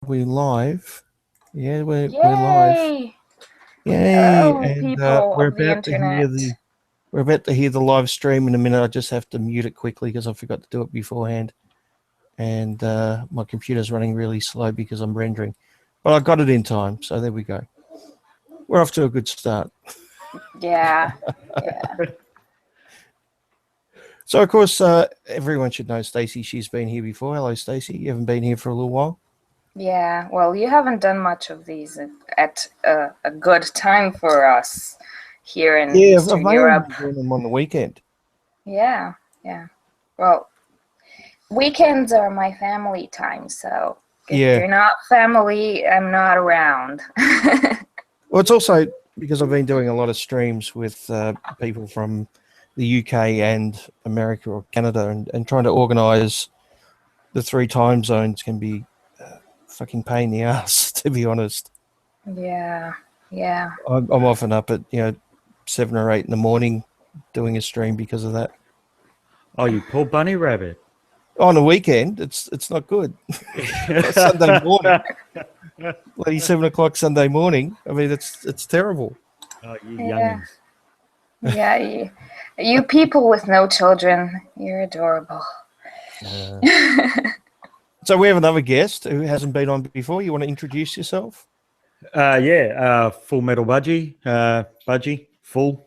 we're live. Yeah, we're live. Yay! Yay! Oh, And people we're of the about to hear internet. we're about to hear the live stream in a minute. I just have to mute it quickly because I forgot to do it beforehand. And my computer's running really slow because I'm rendering. But I got it in time, so there we go. We're off to a good start. Yeah. So, of course, everyone should know Stacey. She's been here before. Hello, Stacey. You haven't been here for a little while? Yeah. Well, you haven't done much of these at a good time for us here in Eastern Europe. Doing them on the weekend. Yeah. Well, weekends are my family time, so if you're not family, I'm not around. Well, it's also because I've been doing a lot of streams with people from the UK and America or Canada, and trying to organise the 3 time zones can be fucking pain in the ass, to be honest. Yeah. I'm often up at 7 or 8 in the morning doing a stream because of that. Oh, you poor bunny rabbit! On a weekend, it's not good. Sunday morning, bloody 7 o'clock Sunday morning. I mean, it's terrible. Oh, you youngins. Yeah, you people with no children, you're adorable. So we have another guest who hasn't been on before. You want to introduce yourself? Full Metal Budgie, full,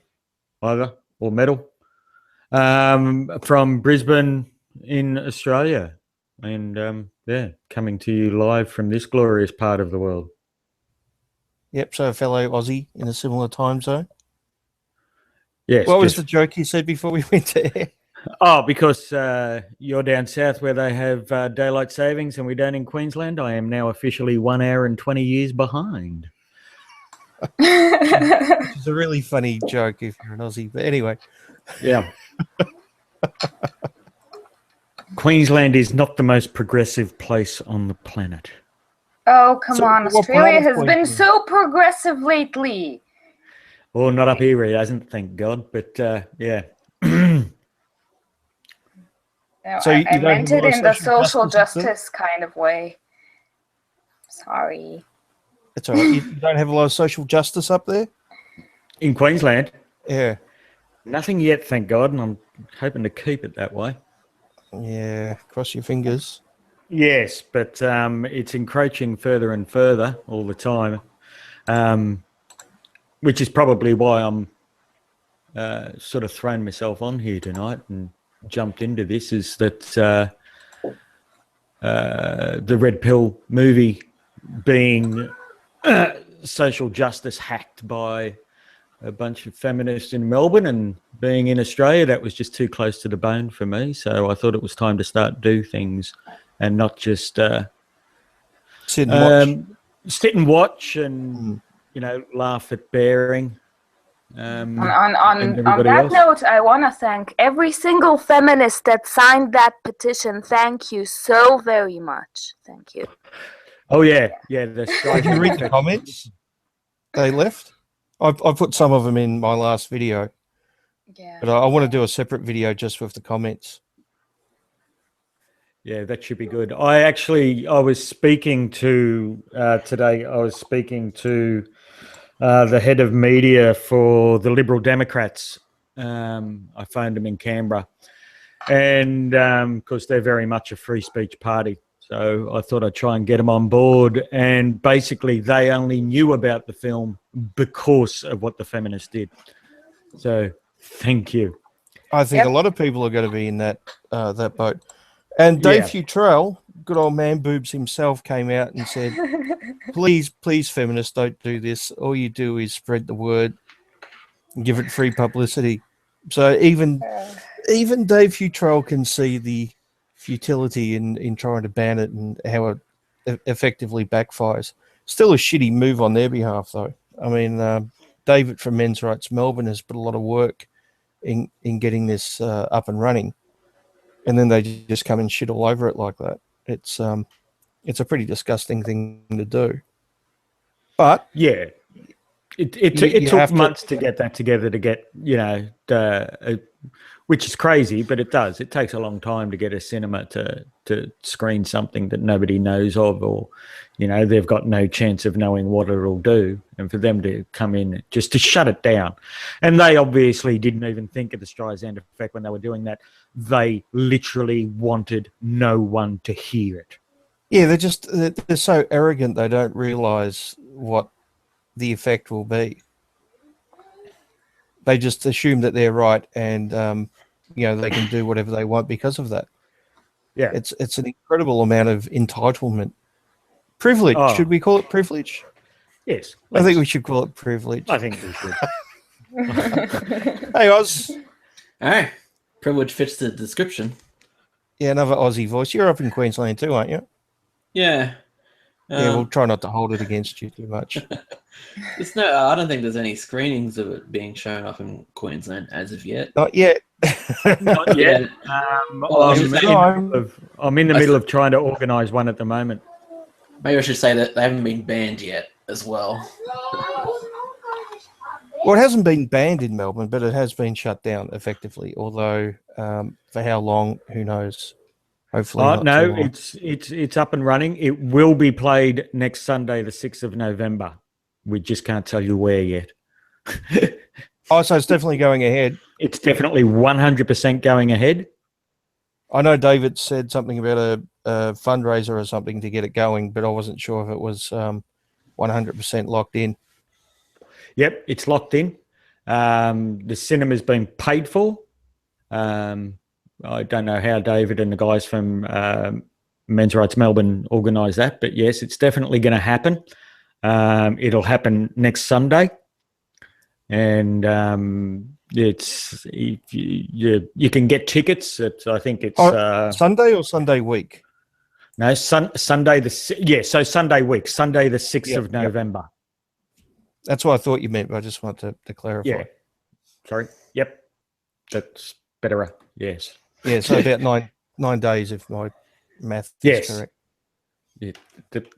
either, or metal. From Brisbane in Australia. And coming to you live from this glorious part of the world. Yep, so a fellow Aussie in a similar time zone. Yes. What was the joke you said before we went to air? Oh, because you're down south where they have daylight savings and we don't in Queensland. I am now officially 1 hour and 20 years behind. Which is a really funny joke if you're an Aussie. But anyway. Yeah. Queensland is not the most progressive place on the planet. Oh, come on. Australia has been so progressive lately. Oh, not up here, it hasn't, thank God. But, yeah. No, so I meant it in the social justice kind of way. Sorry. That's all right. You don't have a lot of social justice up there? In Queensland? Yeah. Nothing yet, thank God, and I'm hoping to keep it that way. Yeah, cross your fingers. Yes, but it's encroaching further and further all the time, which is probably why I'm sort of thrown myself on here tonight and jumped into this, is that the Red Pill movie being social justice hacked by a bunch of feminists in Melbourne, and being in Australia, that was just too close to the bone for me. So I thought it was time to start do things and not just sit and watch and laugh at Bearing. On that note, I want to thank every single feminist that signed that petition. Thank you so very much. Thank you. Oh yeah. Did you read the comments they left? I put some of them in my last video. Yeah. But I want to do a separate video just with the comments. Yeah, that should be good. I was speaking to today. I was speaking to the head of media for the Liberal Democrats. I phoned them in Canberra, and because they're very much a free speech party. So I thought I'd try and get them on board. And basically, they only knew about the film because of what the feminists did. So thank you. I think a lot of people are going to be in that boat. And Dave Futrell, good old man boobs himself, came out and said, please, feminists, don't do this. All you do is spread the word and give it free publicity. So even Dave Futrell can see the futility in trying to ban it and how it effectively backfires. Still a shitty move on their behalf, though. I mean, David from Men's Rights Melbourne has put a lot of work in getting this up and running, and then they just come and shit all over it like that. It's a pretty disgusting thing to do. But yeah, it took months to get that together, to get which is crazy, but it does. It takes a long time to get a cinema to screen something that nobody knows of, or, you know, they've got no chance of knowing what it'll do, and for them to come in just to shut it down. And they obviously didn't even think of the Streisand effect when they were doing that. They literally wanted no one to hear it. Yeah, they're so arrogant they don't realise what the effect will be. They just assume that they're right, and you know, they can do whatever they want because of that. Yeah, it's an incredible amount of entitlement, privilege. Oh. Should we call it privilege? yes. I think we should call it privilege. I think we should. Hey, Oz. Hey, privilege fits the description. Yeah, another Aussie voice. You're up in Queensland too, aren't you? Yeah. Yeah, we'll try not to hold it against you too much. I don't think there's any screenings of it being shown off in Queensland as of yet. Not yet. Not yet. I'm in the middle of trying to organise one at the moment. Maybe I should say that they haven't been banned yet as well. Well, it hasn't been banned in Melbourne, but it has been shut down effectively. Although for how long, who knows? Hopefully not no, too long. it's up and running. It will be played next Sunday, the 6th of November. We just can't tell you where yet. Oh, so it's definitely going ahead. It's definitely 100% going ahead. I know David said something about a fundraiser or something to get it going, but I wasn't sure if it was 100% locked in. Yep, it's locked in. The cinema's been paid for. I don't know how David and the guys from Men's Rights Melbourne organised that, but yes, it's definitely going to happen. It'll happen next Sunday, and it's you can get tickets. I think it's Sunday or Sunday week. No, Sunday so Sunday week, Sunday the 6th of November. That's what I thought you meant, but I just want to clarify. Yeah. Sorry. Yep. That's better. Yes. Yeah, so about nine days if my math is correct. Yeah,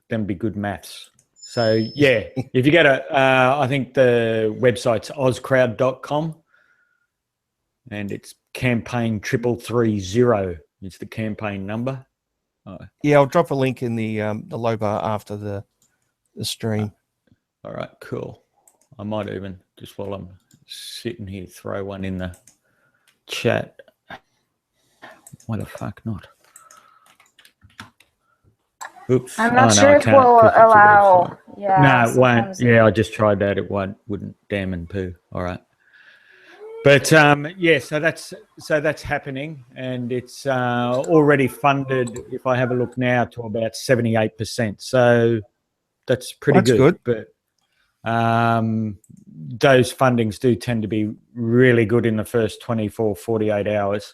them be good maths. So yeah, if you go to I think the website's ozcrowd.com, and it's campaign 3330 is the campaign number. Yeah, I'll drop a link in the low bar after the stream. All right, cool. I might even, just while I'm sitting here, throw one in the chat. Why the fuck not? Oops. I'm not sure if we'll allow. Yeah. No, it won't. Yeah, I just tried that. It wouldn't. Damn and poo. All right. But yeah, so that's happening, and it's already funded. If I have a look now, to about 78%. So that's pretty good. But those fundings do tend to be really good in the first 24, 48 hours.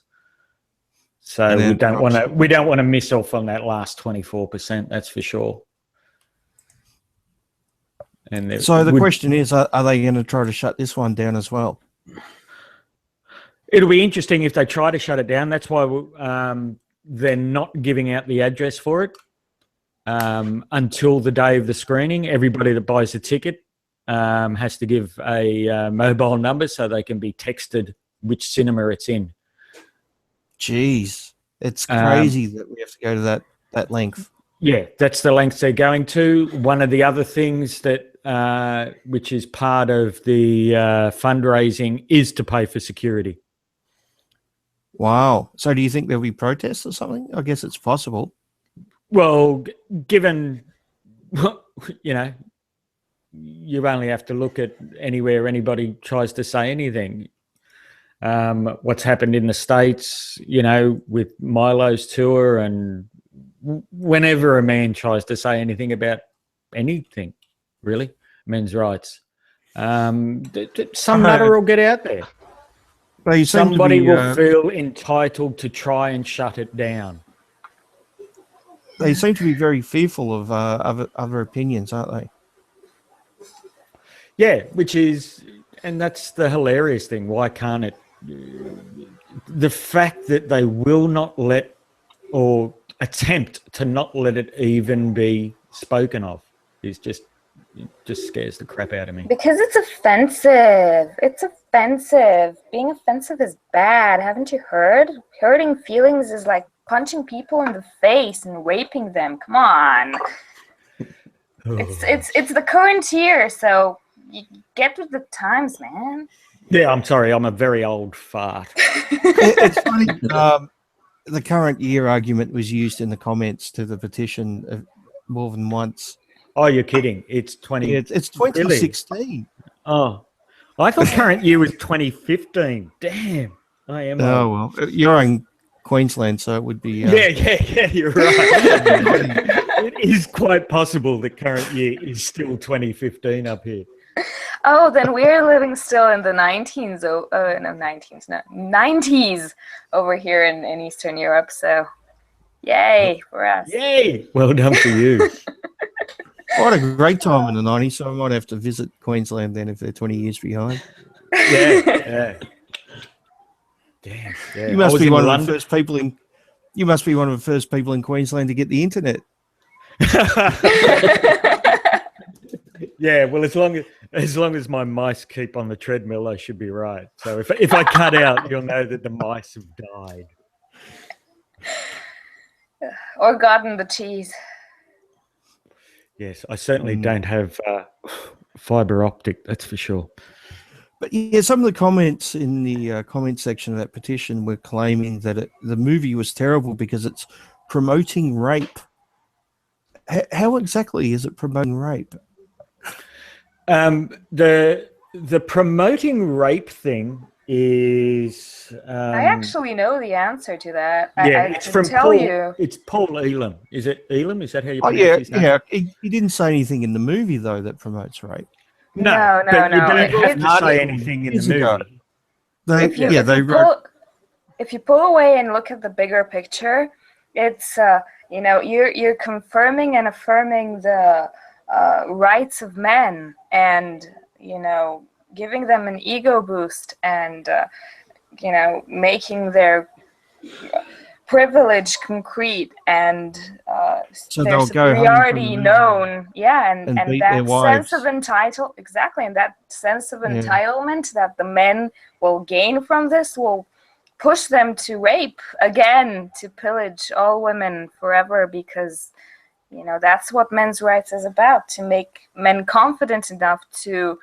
So we don't want to miss off on that last 24%. That's for sure. And so the question is, are they going to try to shut this one down as well? It'll be interesting if they try to shut it down. That's why they're not giving out the address for it until the day of the screening. Everybody that buys a ticket has to give a mobile number so they can be texted which cinema it's in. Jeez, it's crazy that we have to go to that length. Yeah, that's the lengths they're going to. One of the other things that, which is part of the fundraising, is to pay for security. Wow. So do you think there'll be protests or something? I guess it's possible. Well, given, you know, you only have to look at anywhere anybody tries to say anything. What's happened in the States, you know, with Milo's tour, and whenever a man tries to say anything about anything, really, men's rights, some matter will get out there. Somebody will feel entitled to try and shut it down. They seem to be very fearful of other opinions, aren't they? Yeah, and that's the hilarious thing. Why can't it? The fact that they will not let, or attempt to not let it even be spoken of, is just It just scares the crap out of me. Because it's offensive. It's offensive. Being offensive is bad. Haven't you heard? Hurting feelings is like punching people in the face and raping them. Come on. It's the current year, so you get with the times, man. Yeah, I'm sorry. I'm a very old fart. It's funny. The current year argument was used in the comments to the petition more than once. Oh, you're kidding. It's 20. Yeah, it's 2016. Oh, I thought current year was 2015. Damn. I am. Oh, well, you're in Queensland, so it would be. Yeah, you're right. It is quite possible the current year is still 2015 up here. Oh, then we're living still in the 90s over here in Eastern Europe. So, yay for us. Yay! Well done for you. I had a great time in the 90s, so I might have to visit Queensland then if they're 20 years behind. Yeah. Damn. Yeah. You must be one of the first people in. You must be one of the first people in Queensland to get the internet. Yeah, well, as long as my mice keep on the treadmill, I should be right. So if I cut out, you'll know that the mice have died. Or gotten the cheese. Yes, I certainly don't have fiber optic, that's for sure. But yeah, some of the comments in the comment section of that petition were claiming that the movie was terrible because it's promoting rape. How exactly is it promoting rape? The promoting rape thing is. I actually know the answer to that. Yeah, I it's can from tell Paul. you. It's Paul Elam. Is it Elam? Is that how you Oh pronounce his name? yeah. He didn't say anything in the movie though that promotes rape. No. You don't have to say anything in the movie. If you pull away and look at the bigger picture, it's you're confirming and affirming the rights of men, and giving them an ego boost, and making their privilege concrete, and so their superiority known. Yeah, and that sense of entitlement that the men will gain from this will push them to rape again, to pillage all women forever, because that's what men's rights is about, to make men confident enough to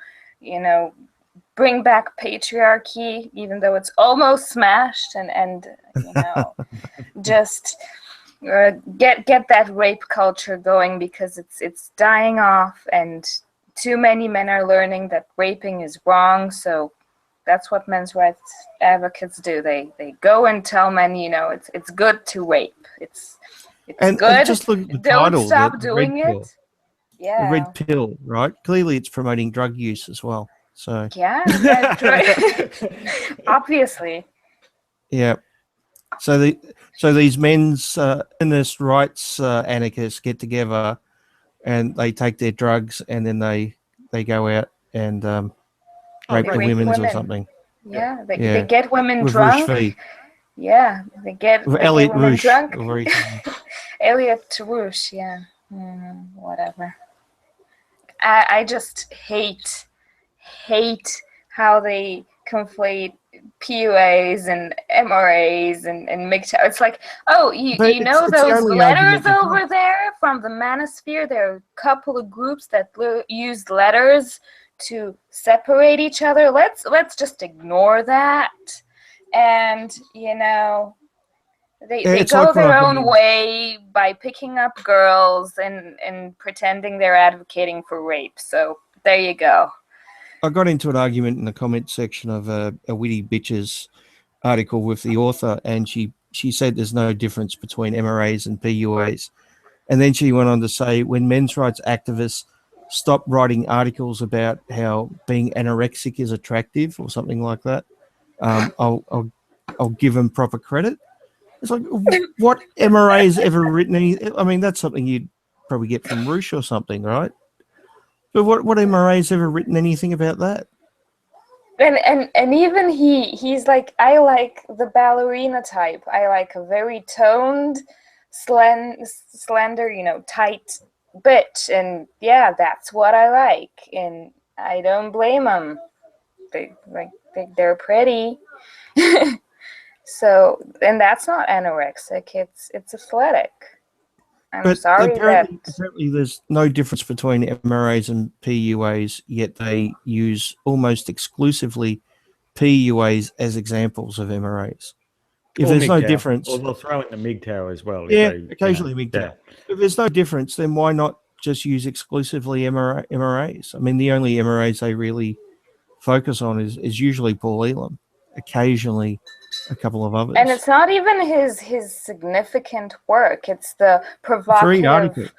bring back patriarchy, even though it's almost smashed, and just get that rape culture going, because it's dying off, and too many men are learning that raping is wrong. So that's what men's rights advocates do. They go and tell men, it's good to rape. It's good. And just look at the Don't title, stop doing it. Yeah. The red pill, right? Clearly, it's promoting drug use as well. So yeah, that's right. Obviously. Yeah. So these men's feminist rights anarchists get together, and they take their drugs, and then they go out and rape the women or something. Yeah, they get women with drunk. Rouge. Yeah, they get Elliot women Rouge. drunk. Elliot Rouge, yeah. Whatever. I just hate how they conflate PUAs and MRAs and MGTOW. It's like, oh, you know those letters over there from the manosphere? There are a couple of groups that use letters to separate each other. Let's just ignore that. And they go like their own way by picking up girls and pretending they're advocating for rape. So there you go. I got into an argument in the comment section of a Witty Bitches article with the author, and she said there's no difference between MRAs and PUAs. And then she went on to say, when men's rights activists stop writing articles about how being anorexic is attractive or something like that, I'll give them proper credit. It's like, what MRA has ever written I mean, that's something you'd probably get from Rouge or something, right? But what MRA has ever written anything about that? And even he's like, I like the ballerina type. I like a very toned, slender, tight and yeah, that's what I like, and I don't blame them. They're pretty. So, and that's not anorexic, it's athletic. I'm sorry apparently, that apparently there's no difference between MRAs and PUAs, yet they use almost exclusively PUAs as examples of MRAs. If Or there's no MGTOW. difference, Or they'll throw in the MGTOW as well. yeah, if they, occasionally MGTOW. yeah. If there's no difference, then why not just use exclusively MRAs? I mean, the only MRAs they really focus on is usually Paul Elam, occasionally a couple of others. and it's not even his significant work, it's the 3 provocative articles.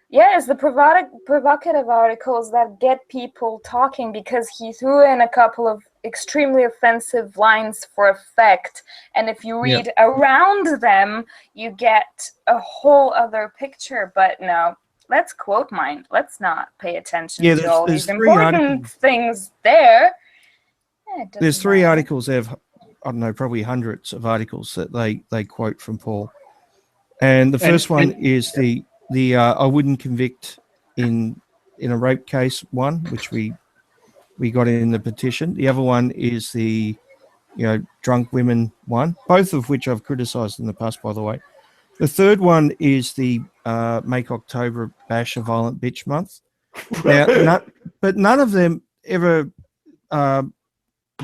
Yeah, it's the provocative articles that get people talking, because he threw in a couple of extremely offensive lines for effect, and if you read around them, you get a whole other picture. But no, let's quote mine. Let's not pay attention to all these important things there. There's 3 articles. They have, I don't know, probably hundreds of articles that they quote from Paul. And the first one is the I wouldn't convict in a rape case one, which we got in the petition. The other one is the drunk women one, both of which I've criticised in the past, by the way. The third one is the Make October Bash a Violent Bitch Month. Now, but none of them ever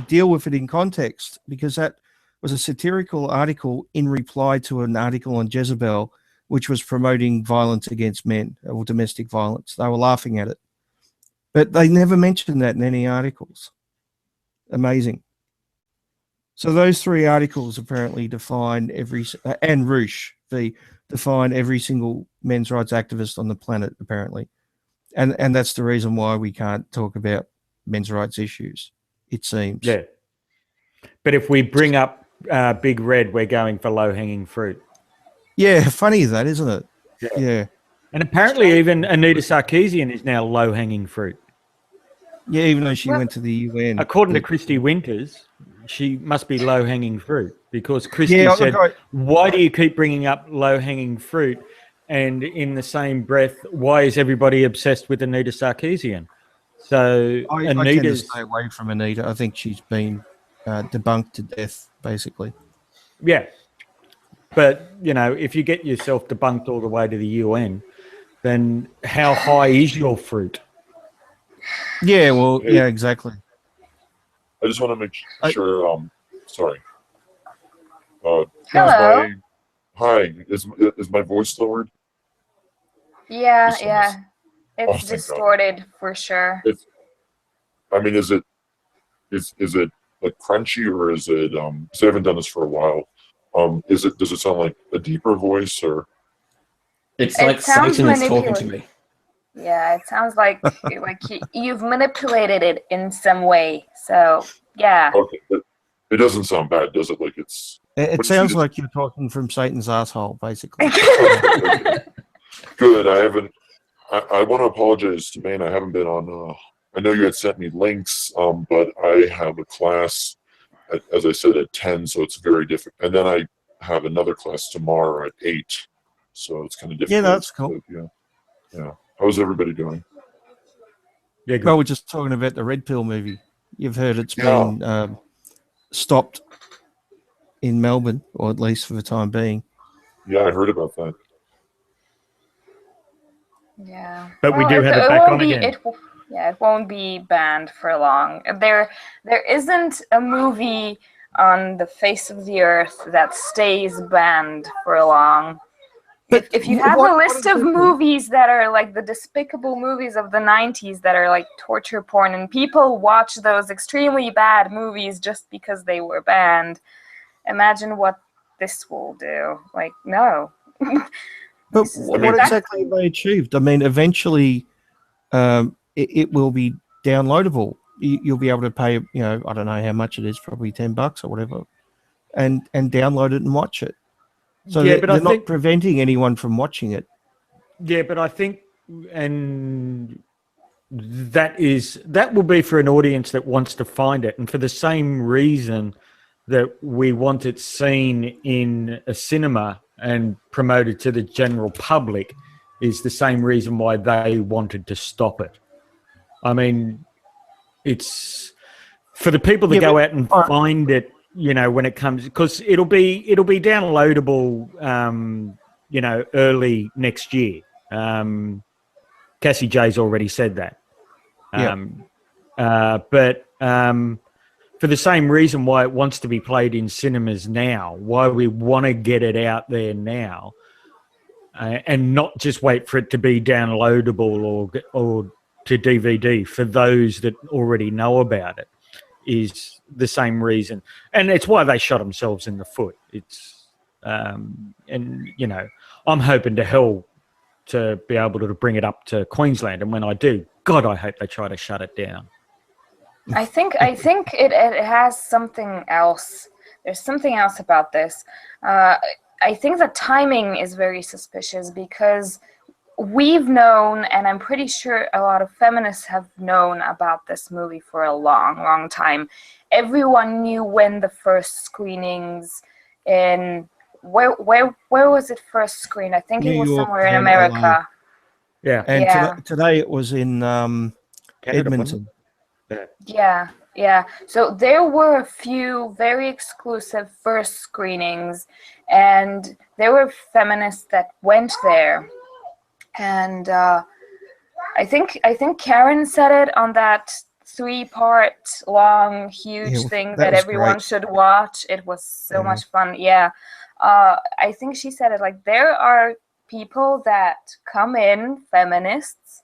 deal with it in context, because that was a satirical article in reply to an article on Jezebel, which was promoting violence against men or domestic violence. They were laughing at it, but they never mentioned that in any articles. Amazing. So those 3 articles apparently define and Roosh, they define every single men's rights activist on the planet, apparently. And that's the reason why we can't talk about men's rights issues, it seems. Yeah. But if we bring up Big Red, we're going for low-hanging fruit. Yeah, funny that, isn't it? Yeah. And apparently even Anita Sarkeesian is now low-hanging fruit. Yeah, even though she went to the UN. According to Christy Winters, she must be low-hanging fruit, because Christy said, why do you keep bringing up low-hanging fruit? And in the same breath, why is everybody obsessed with Anita Sarkeesian? So I tend to stay away from Anita. I think she's been debunked to death, basically. Yeah. But, if you get yourself debunked all the way to the UN, then how high is your fruit? Yeah, well, yeah, exactly. I just want to make sure. Sorry. Hello. Hi. Is my voice lowered? Yeah, yeah. It's distorted for sure. I mean, is it like crunchy, or is it? Because I haven't done this for a while. Does it sound like a deeper voice, or? It's like Satan is talking to me. Yeah, it sounds like you've manipulated it in some way. So yeah. Okay, but it doesn't sound bad, does it? Like it's. It sounds like you're talking from Satan's asshole, basically. Good. I want to apologize to Bane. I haven't been on. I know you had sent me links, but I have a class, as I said, at 10, so it's very different. And then I have another class tomorrow at 8, so it's kind of difficult. Yeah, that's cool. Yeah. How's everybody doing? Yeah, good. Well, we're just talking about the Red Pill movie. You've heard it's been stopped in Melbourne, or at least for the time being. Yeah, I heard about that. Yeah. But we do have it back on again. It won't be banned for long. There isn't a movie on the face of the earth that stays banned for long. But if you have a list of movies that are like the despicable movies of the 90s that are like torture porn, and people watch those extremely bad movies just because they were banned, imagine what this will do. Like, no. But what exactly have they achieved? I mean, eventually it will be downloadable. You'll be able to pay, I don't know how much it is, probably $10 or whatever, and download it and watch it. So they're not preventing anyone from watching it. Yeah, but I think, and that will be for an audience that wants to find it, and for the same reason that we want it seen in a cinema and promoted to the general public, is the same reason why they wanted to stop it. I mean, it's for the people that go out and find it, you know, when it comes, because it'll be downloadable, you know, early next year. Cassie J's already said that. But for the same reason why it wants to be played in cinemas now, why we want to get it out there now, and not just wait for it to be downloadable or to DVD for those that already know about it, is the same reason. And it's why they shot themselves in the foot. It's and you know, I'm hoping to hell to be able to bring it up to Queensland, and when I do, God, I hope they try to shut it down. I think it has something else. There's something else about this. I think the timing is very suspicious because we've known, and I'm pretty sure a lot of feminists have known about this movie for a long, long time. Everyone knew when the first screenings in where was it first screened? I think New it was York somewhere in and America. Yeah. And Yeah. today it was in Edmonton. Yeah. So there were a few very exclusive first screenings, and there were feminists that went there. And I think Karen said it on that 3-part long, huge thing that everyone should watch. It was so much fun. Yeah. I think she said it like, there are people that come in, feminists,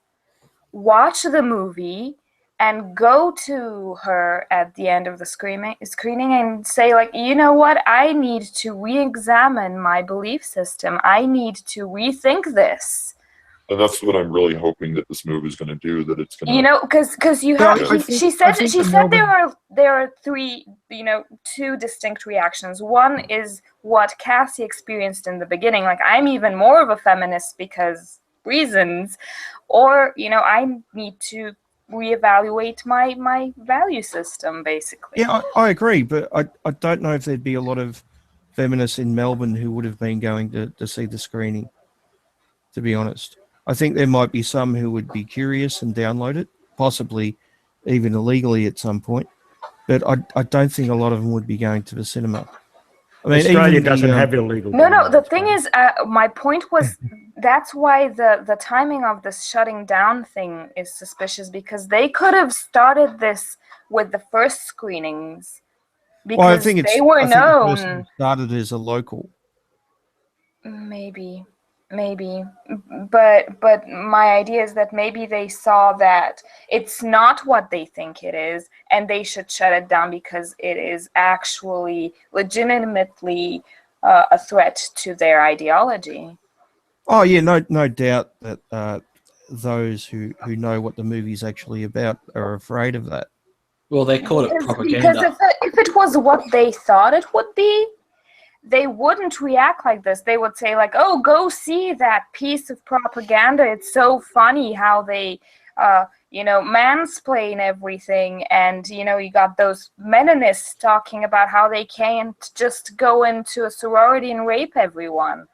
watch the movie, and go to her at the end of the screening and say, like, you know what, I need to re-examine my belief system. I need to rethink this. And that's what I'm really hoping that this movie is going to do. That it's going to, you know, because you have. She said there are three, you know, 2 distinct reactions. One is what Cassie experienced in the beginning, like, I'm even more of a feminist because reasons, or, you know, I need to reevaluate my value system, basically. Yeah, I agree, but I don't know if there'd be a lot of feminists in Melbourne who would have been going to see the screening, to be honest. I think there might be some who would be curious and download it, possibly even illegally at some point, but I don't think a lot of them would be going to the cinema. I mean, Australia doesn't have illegal. No. The thing is, my point was that's why the timing of this shutting down thing is suspicious, because they could have started this with the first screenings because they were known. The person who started as a local. Maybe, but my idea is that maybe they saw that it's not what they think it is, and they should shut it down because it is actually legitimately a threat to their ideology. Oh yeah, no doubt that those who know what the movie's actually about are afraid of that. Well, they call it propaganda. Because if it was what they thought it would be, they wouldn't react like this. They would say, like, oh, go see that piece of propaganda. It's so funny how they, you know, mansplain everything. And, you know, you got those Menonists talking about how they can't just go into a sorority and rape everyone.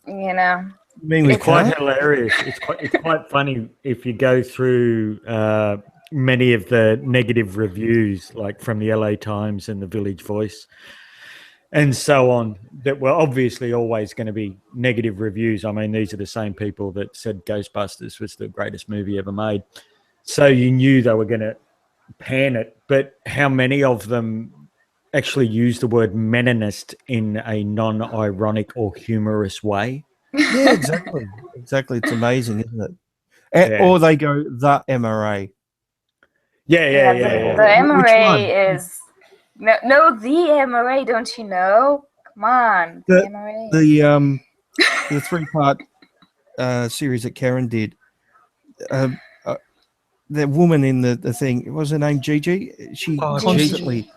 You know? It's quite hilarious. It's quite funny if you go through many of the negative reviews, like from the LA Times and the Village Voice, and so on, that were obviously always going to be negative reviews. I mean, these are the same people that said Ghostbusters was the greatest movie ever made. So you knew they were going to pan it. But how many of them actually use the word Menonist in a non-ironic or humorous way? Yeah, exactly. Exactly. It's amazing, isn't it? Or they go, the MRA. Yeah. The MRA is... No, the MRA, don't you know? Come on, the MRA. The 3-part series that Karen did. The woman in the thing, what was her name? Gigi. She constantly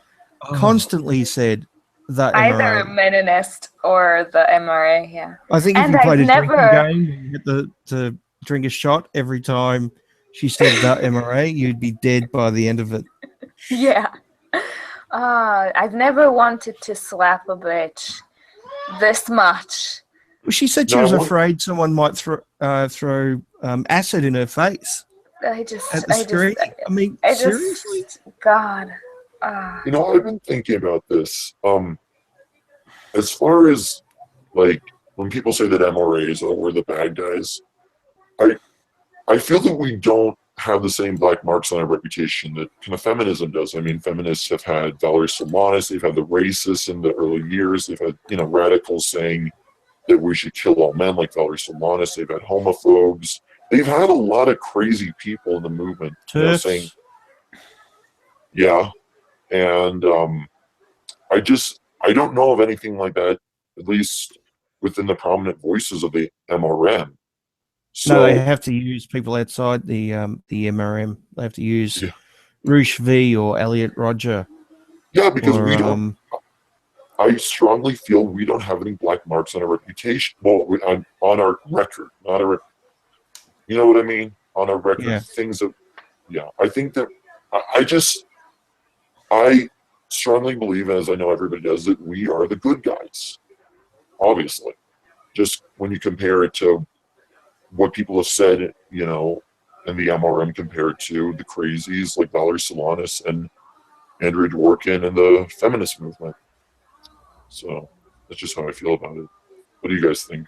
said the MRA. Either Menonist or the MRA. Yeah. I think if you played a drinking game, you get to drink a shot every time she said the MRA, you'd be dead by the end of it. Yeah. I've never wanted to slap a bitch this much Well, she said she No, I was want- afraid someone might throw acid in her face at the screen. I mean, seriously? God. You know, I've been thinking about this. As far as like when people say that MRAs were the bad guys, I feel that we don't have the same black marks on our reputation that kind of feminism does. I mean, feminists have had Valerie Solanas, they've had the racists in the early years, they've had, you know, radicals saying that we should kill all men like Valerie Solanas, they've had homophobes, they've had a lot of crazy people in the movement, you know, saying, yeah, and I don't know of anything like that, at least within the prominent voices of the MRM. So, No, they have to use people outside the MRM. They have to use Yeah. Roosh V or Elliot Roger. yeah, because or, we don't. I strongly feel we don't have any black marks on our reputation. Well, on our record, not a. You know what I mean? On our record, Yeah. things that. Yeah, I think that I strongly believe, as I know everybody does, that we are the good guys. Obviously, just when you compare it to what people have said, you know, and the MRM compared to the crazies like Valerie Solanas and Andrea Dworkin and the feminist movement. So that's just how I feel about it. What do you guys think?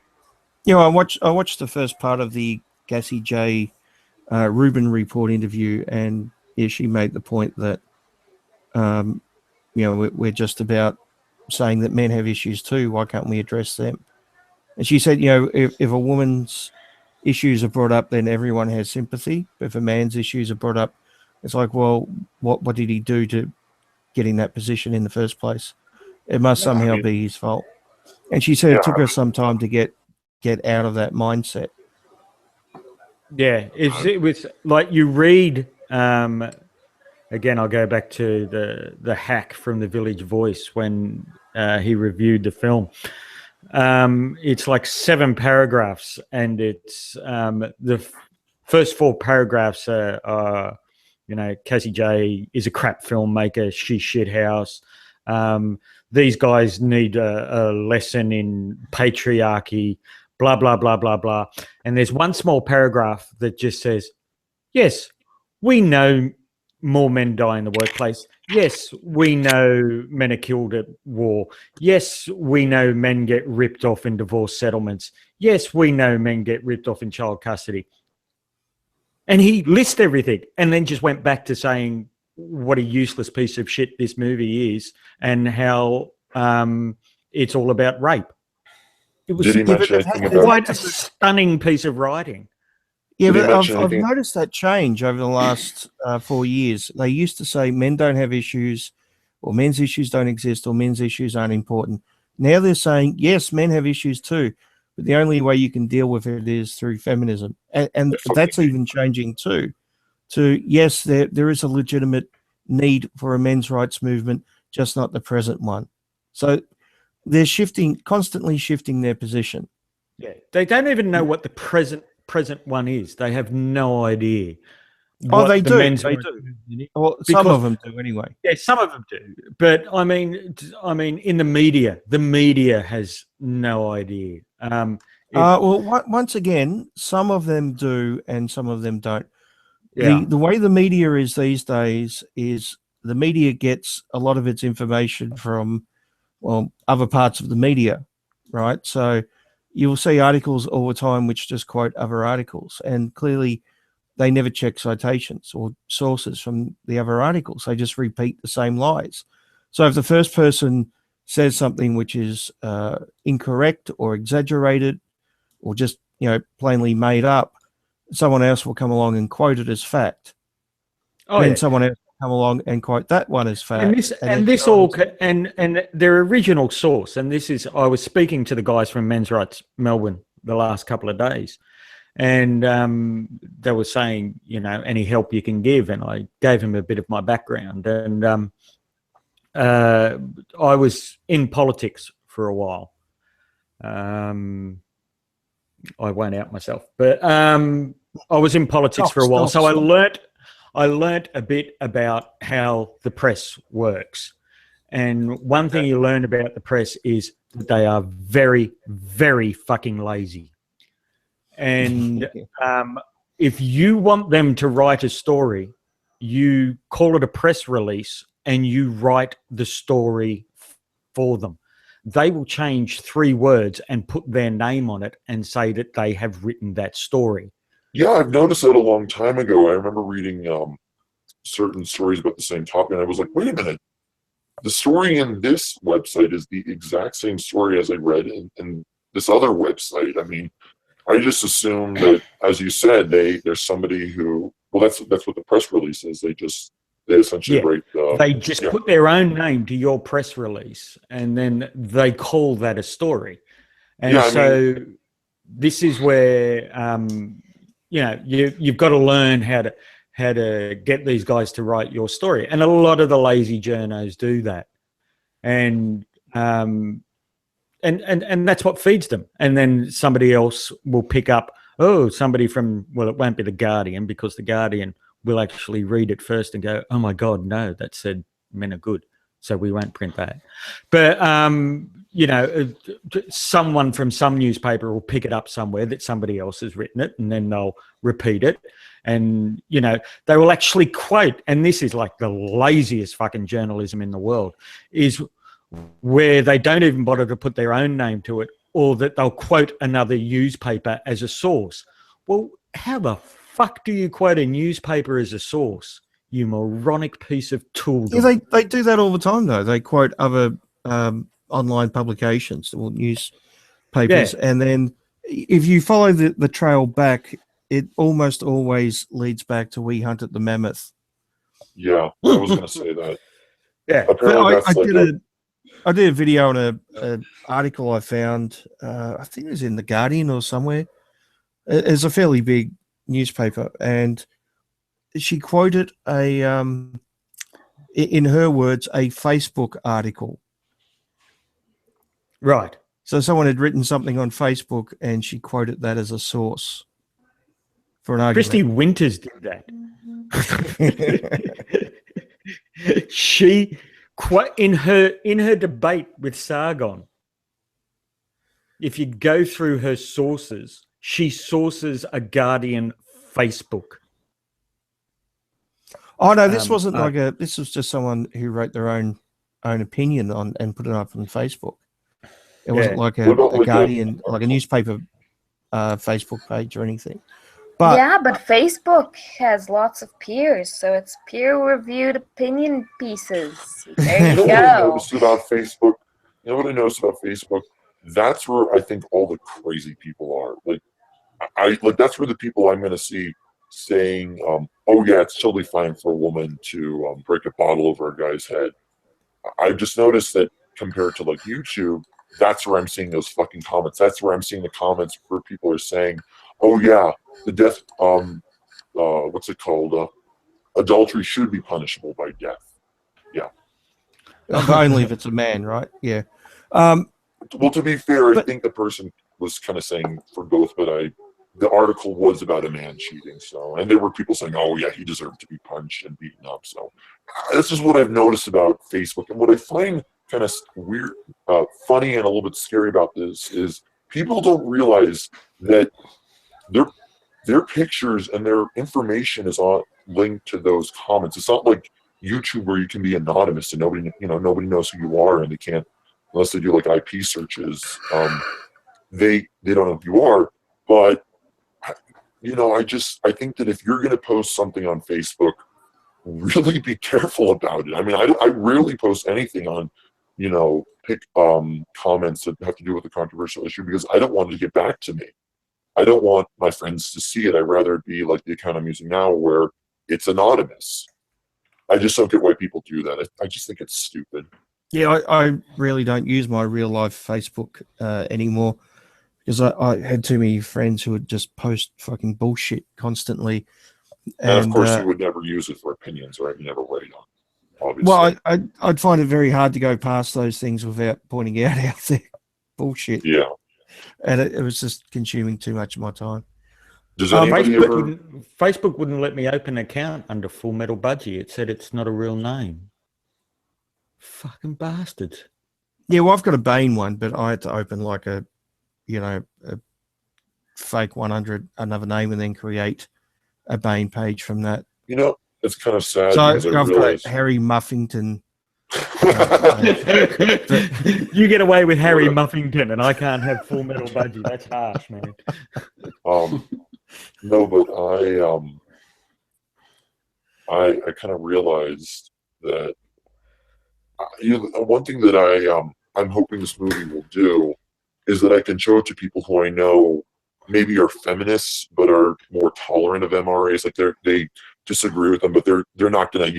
Yeah, I watched the first part of the Gassie J. Rubin report interview, and yeah, she made the point that you know, we're just about saying that men have issues too. Why can't we address them? And she said, you know, if a woman's issues are brought up, then everyone has sympathy. But if a man's issues are brought up, it's like, well, what did he do to get in that position in the first place? It must somehow be his fault. And she said it took her some time to get out of that mindset. Yeah, it was like you read. Again, I'll go back to the hack from the Village Voice when he reviewed the film. It's like 7 paragraphs, and it's the first 4 paragraphs are you know, Cassie J is a crap filmmaker. She's shit house. These guys need a lesson in patriarchy. Blah blah blah blah blah. And there's one small paragraph that just says, "Yes, we know more men die in the workplace. Yes, we know men are killed at war. Yes, we know men get ripped off in divorce settlements. Yes, we know men get ripped off in child custody." And he lists everything and then just went back to saying what a useless piece of shit this movie is and how it's all about rape. It was Did he mention anything about? quite a stunning piece of writing. Yeah, Did he but mention I've anything? noticed that change over the last 4 years. They used to say men don't have issues, or men's issues don't exist, or men's issues aren't important. Now they're saying, yes, men have issues too, but the only way you can deal with it is through feminism. And that's even changing too. To, yes, there is a legitimate need for a men's rights movement, just not the present one. So they're constantly shifting their position. Yeah, they don't even know what the present one is. They have no idea. Oh, they do. men's They rights do. movement is. Well, some of them do anyway. Yeah, some of them do. But I mean, in the media has no idea. Well, once again, some of them do and some of them don't. Yeah. The way the media is these days is the media gets a lot of its information from, well, other parts of the media, right? So you will see articles all the time which just quote other articles, and clearly they never check citations or sources from the other articles. They just repeat the same lies. So if the first person says something which is incorrect or exaggerated or just, you know, plainly made up, someone else will come along and quote it as fact. Then someone else will come along and quote that one as fact. And their original source. And this is, I was speaking to the guys from Men's Rights Melbourne the last couple of days, and they were saying, you know, any help you can give, and I gave him a bit of my background. And I was in politics for a while. I won't out myself, but I was in politics for a while, so I learnt a bit about how the press works. And one thing you learn about the press is that they are very, very fucking lazy. And if you want them to write a story, you call it a press release and you write the story for them. They will change 3 words and put their name on it and say that they have written that story. Yeah, I've noticed that a long time ago. I remember reading certain stories about the same topic, and I was like, wait a minute. The story in this website is the exact same story as I read in this other website. I mean, I just assumed that, as you said, there's somebody who, well, that's what the press release is. They essentially write. They just put their own name to your press release, and then they call that a story. And this is where you've got to learn how to get these guys to write your story, and a lot of the lazy journos do that, and that's what feeds them. And then somebody else will pick up, somebody from, well, it won't be the Guardian, because the Guardian will actually read it first and go, oh my God, no, that said men are good, so we won't print that. But someone from some newspaper will pick it up somewhere that somebody else has written it, and then they'll repeat it. And, they will actually quote, and this is like the laziest fucking journalism in the world, is where they don't even bother to put their own name to it, or that they'll quote another newspaper as a source. Well, how the fuck do you quote a newspaper as a source, you moronic piece of tools? Yeah, they do that all the time, though. They quote other online publications or newspapers, and then if you follow the trail back, it almost always leads back to We Hunted the Mammoth. Yeah, I was going to say that. Yeah, apparently I did a video on an article I found. I think it was in the Guardian or somewhere. It's a fairly big newspaper, and she quoted in her words, a Facebook article. Right. So someone had written something on Facebook, and she quoted that as a source for an argument. Christy Winters did that. She in her debate with Sargon, if you go through her sources, she sources a Guardian Facebook. Oh no, this wasn't this was just someone who wrote their own opinion on and put it up on Facebook. It wasn't like a Guardian, like a newspaper Facebook page or anything. But but Facebook has lots of peers, so it's peer-reviewed opinion pieces. There you go. You know what I noticed about Facebook? That's where I think all the crazy people are. That's where the people I'm going to see saying, "Oh yeah, it's totally fine for a woman to break a bottle over a guy's head." I've just noticed that compared to like YouTube, that's where I'm seeing those fucking comments. That's where I'm seeing the comments where people are saying, "Oh yeah, the death, what's it called? Adultery should be punishable by death." Yeah. Only if it's a man, right? Yeah. Well, to be fair, I think the person was kind of saying for both, but the article was about a man cheating. So, and there were people saying, "Oh yeah, he deserved to be punched and beaten up." So, this is what I've noticed about Facebook, and what I find kind of weird, funny, and a little bit scary about this is people don't realize that their pictures and their information is all linked to those comments. It's not like YouTube where you can be anonymous and nobody knows who you are, and they can't, unless they do like IP searches. They don't know who you are. But I think that if you're going to post something on Facebook, really be careful about it. I mean, I rarely post anything on, comments that have to do with a controversial issue, because I don't want it to get back to me. I don't want my friends to see it. I'd rather it be like the account I'm using now, where it's anonymous. I just don't get why people do that. I just think it's stupid. Yeah, I really don't use my real life Facebook anymore, because I had too many friends who would just post fucking bullshit constantly. And of course, you would never use it for opinions, right? You never write on, obviously. Well, I'd find it very hard to go past those things without pointing out their bullshit. Yeah. And it was just consuming too much of my time. Does anybody Facebook wouldn't let me open an account under Full Metal Budgie. It said it's not a real name. Fucking bastards. Yeah, well, I've got a Bane one, but I had to open like a fake 100, another name, and then create a Bane page from that. You know, it's kind of sad So because I I've realized. got Harry Muffington. You get away with Harry Muffington, and I can't have Full Metal Budgie. That's harsh, man. No, but I kind of realized that one thing that I'm hoping this movie will do is that I can show it to people who I know maybe are feminists but are more tolerant of MRAs. Like they disagree with them, but they're not gonna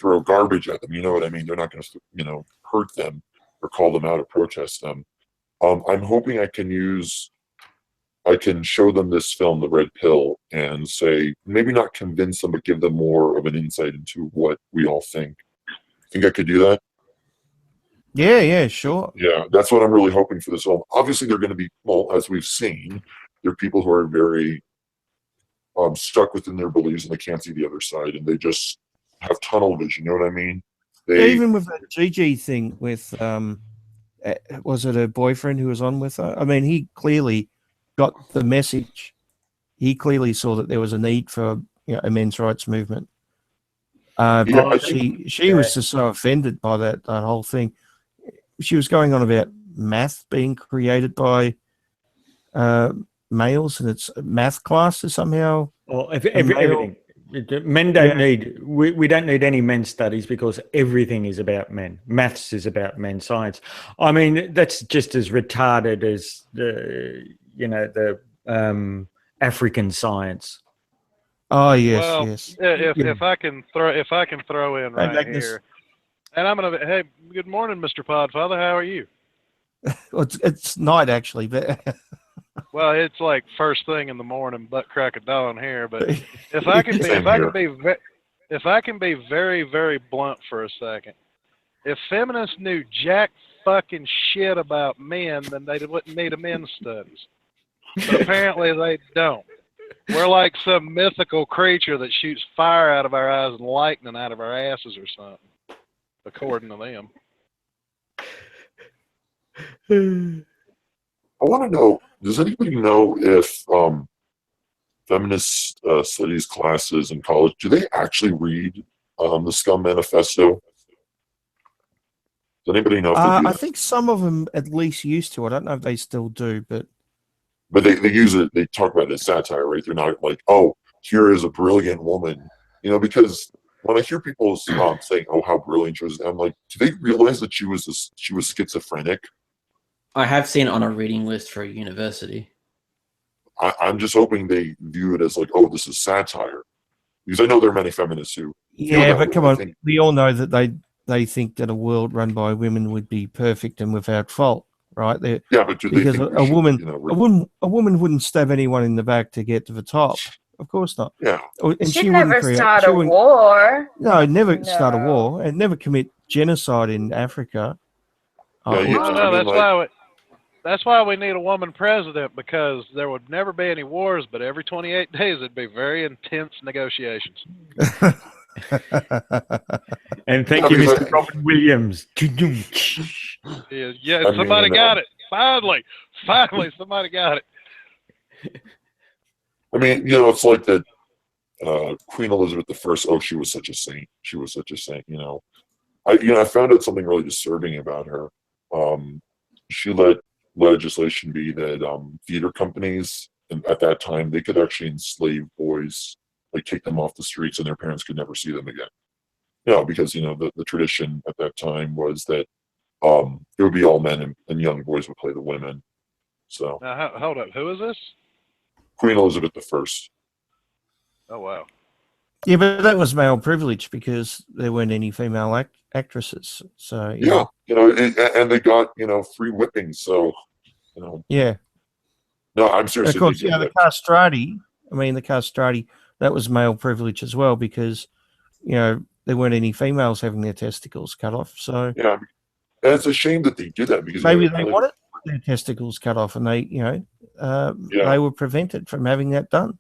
throw garbage at them. You know what I mean? They're not gonna hurt them or call them out or protest them. I'm hoping I can show them this film, The Red Pill, and say, maybe not convince them, but give them more of an insight into what we all think. Think I could do that? Yeah, sure. Yeah, that's what I'm really hoping for this film. Obviously, they're going to be, well, as we've seen, they're people who are very stuck within their beliefs and they can't see the other side, and they just have tunnel vision. You know what I mean? Even with that Gigi thing with, was it her boyfriend who was on with her? I mean, he clearly got the message. He clearly saw that there was a need for a men's rights movement. She was just so offended by that whole thing. She was going on about math being created by males, and it's math classes somehow. Well, everything. Men don't need. We don't need any men's studies because everything is about men. Maths is about men. Science. I mean, that's just as retarded as the African science. Oh yes, well, yes. If I can throw in right here, and I'm gonna. Hey, good morning, Mr. Podfather. How are you? Well, it's night actually, but well, it's like first thing in the morning, butt crack of dawn here. But if I can be very, very blunt for a second, if feminists knew jack fucking shit about men, then they wouldn't need a men's studies. But apparently they don't. We're like some mythical creature that shoots fire out of our eyes and lightning out of our asses or something, according to them. I want to know, does anybody know if feminist studies classes in college, do they actually read the Scum Manifesto? Does anybody know if they do I that? think some of them at least used to. I don't know if they still do, but they use it, they talk about it as satire, right? They're not like, oh, here is a brilliant woman, because when I hear people saying, oh, how brilliant she was, I'm like, do they realize that she was schizophrenic? I have seen it on a reading list for a university. I'm just hoping they view it as like, oh, this is satire. Because I know there are many feminists who... Yeah, but come on, we all know that they think that a world run by women would be perfect and without fault, right? Yeah, but because a woman wouldn't stab anyone in the back to get to the top. Of course not. Yeah. And she'd never start a war. No, never start a war and never commit genocide in Africa. That's why we need a woman president, because there would never be any wars, but every 28 days it'd be very intense negotiations. And thank you, Mr. Robin Williams. Yeah, somebody got it. Finally, somebody got it. I mean, it's like that Queen Elizabeth I, oh, she was such a saint. She was such a saint, I found out something really disturbing about her. She let legislation be that theater companies, at that time, they could actually enslave boys, like take them off the streets, and their parents could never see them again. Because the tradition at that time was that it would be all men and young boys would play the women. So now, hold up, who is this? Queen Elizabeth I. Oh wow. Yeah, but that was male privilege because there weren't any female actresses. So yeah, and they got free whippings. So yeah. No, I'm serious. Of course, the castrati. I mean, the castrati, that was male privilege as well because there weren't any females having their testicles cut off. So yeah, and it's a shame that they did that because maybe they wanted their testicles cut off, and they they were prevented from having that done.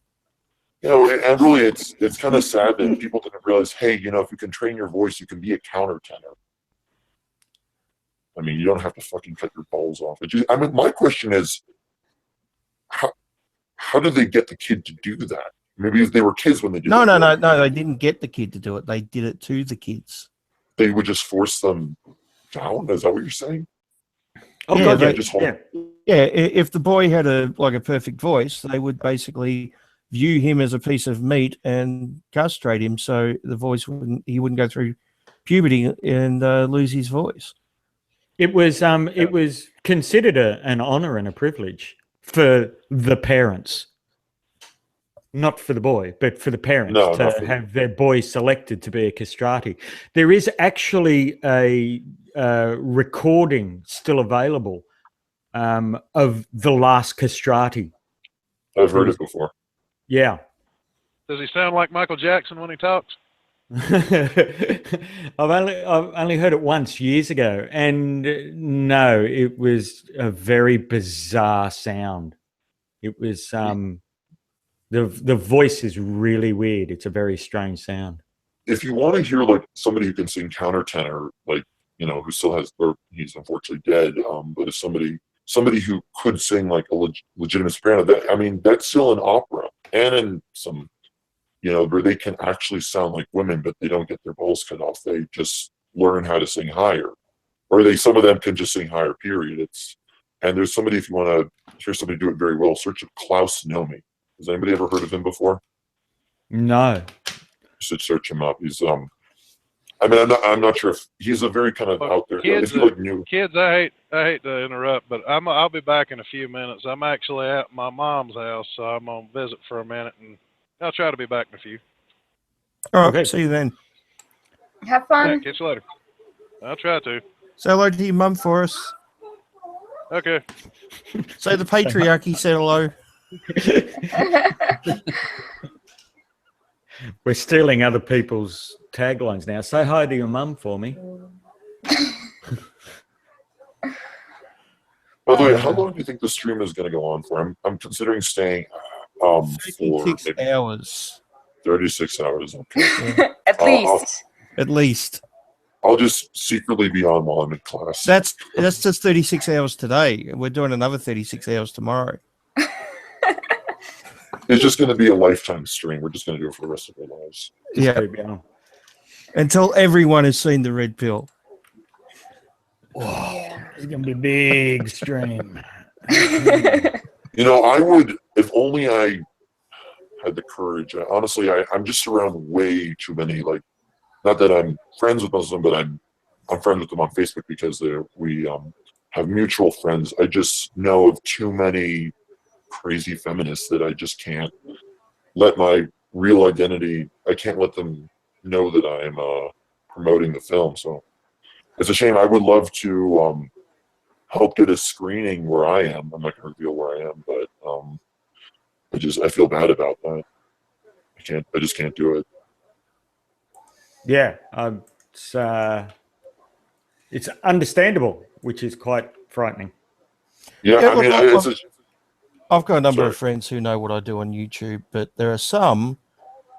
And really, it's kind of sad that people didn't realize, hey, if you can train your voice, you can be a countertenor. I mean, you don't have to fucking cut your balls off. I mean, my question is, how did they get the kid to do that? Maybe if they were kids when they did No, that. no. They didn't get the kid to do it. They did it to the kids. They would just force them down. Is that what you're saying? Oh, Yeah, God, they- just hold. Yeah, if the boy had a perfect voice, they would basically view him as a piece of meat and castrate him, so the voice he wouldn't go through puberty and lose his voice. It was considered an honor and a privilege for the parents, not for the boy, but for the parents No, not to for have their boy selected to be a castrati. There is actually a recording still available of the last castrati. I've heard it before. Yeah. Does he sound like Michael Jackson when he talks? I've only heard it once years ago, and no, it was a very bizarre sound. It was the voice is really weird. It's a very strange sound. If you want to hear like somebody who can sing countertenor, like who still has, or he's unfortunately dead, but if somebody who could sing like a legitimate soprano, that's still an opera and in some. Where they can actually sound like women, but they don't get their balls cut off. They just learn how to sing higher, or some of them can just sing higher. Period. And there's somebody, if you want to hear somebody do it very well, search up Klaus Nomi. Has anybody ever heard of him before? No. You should search him up. He's I'm not sure if he's a very kind of out there. Kids, if you like new. Kids, I hate to interrupt, but I'll be back in a few minutes. I'm actually at my mom's house, so I'm gonna visit for a minute, and I'll try to be back in a few. All right, Okay. see you then. Have Yeah, fun. catch you later. I'll try to. Say hello to your mum for us. Okay. Say the patriarchy said hello. We're stealing other people's taglines now. Say hi to your mum for me. By the way, how long do you think the stream is going to go on for? I'm considering staying for 36 maybe hours. 36 hours. Okay. At least. At least. I'll just secretly be on while I'm in class. That's just 36 hours today. We're doing another 36 hours tomorrow. It's just going to be a lifetime stream. We're just going to do it for the rest of our lives. Yeah. Keep going. Until everyone has seen the red pill. Yeah. It's gonna be a big stream. I would, if only I had the courage. Honestly, I'm just around way too many, like, not that I'm friends with most of them, but I'm friends with them on Facebook because we have mutual friends. I just know of too many crazy feminists that I just can't let my real identity, I can't let them know that I'm promoting the film. So it's a shame. I would love to help get a screening where I am. I'm not going to reveal where I am, but I feel bad about that. I just can't do it. Yeah, it's understandable, which is quite frightening. Yeah, Yeah, I mean, look, I've got a number Sorry. of friends who know what I do on YouTube, but there are some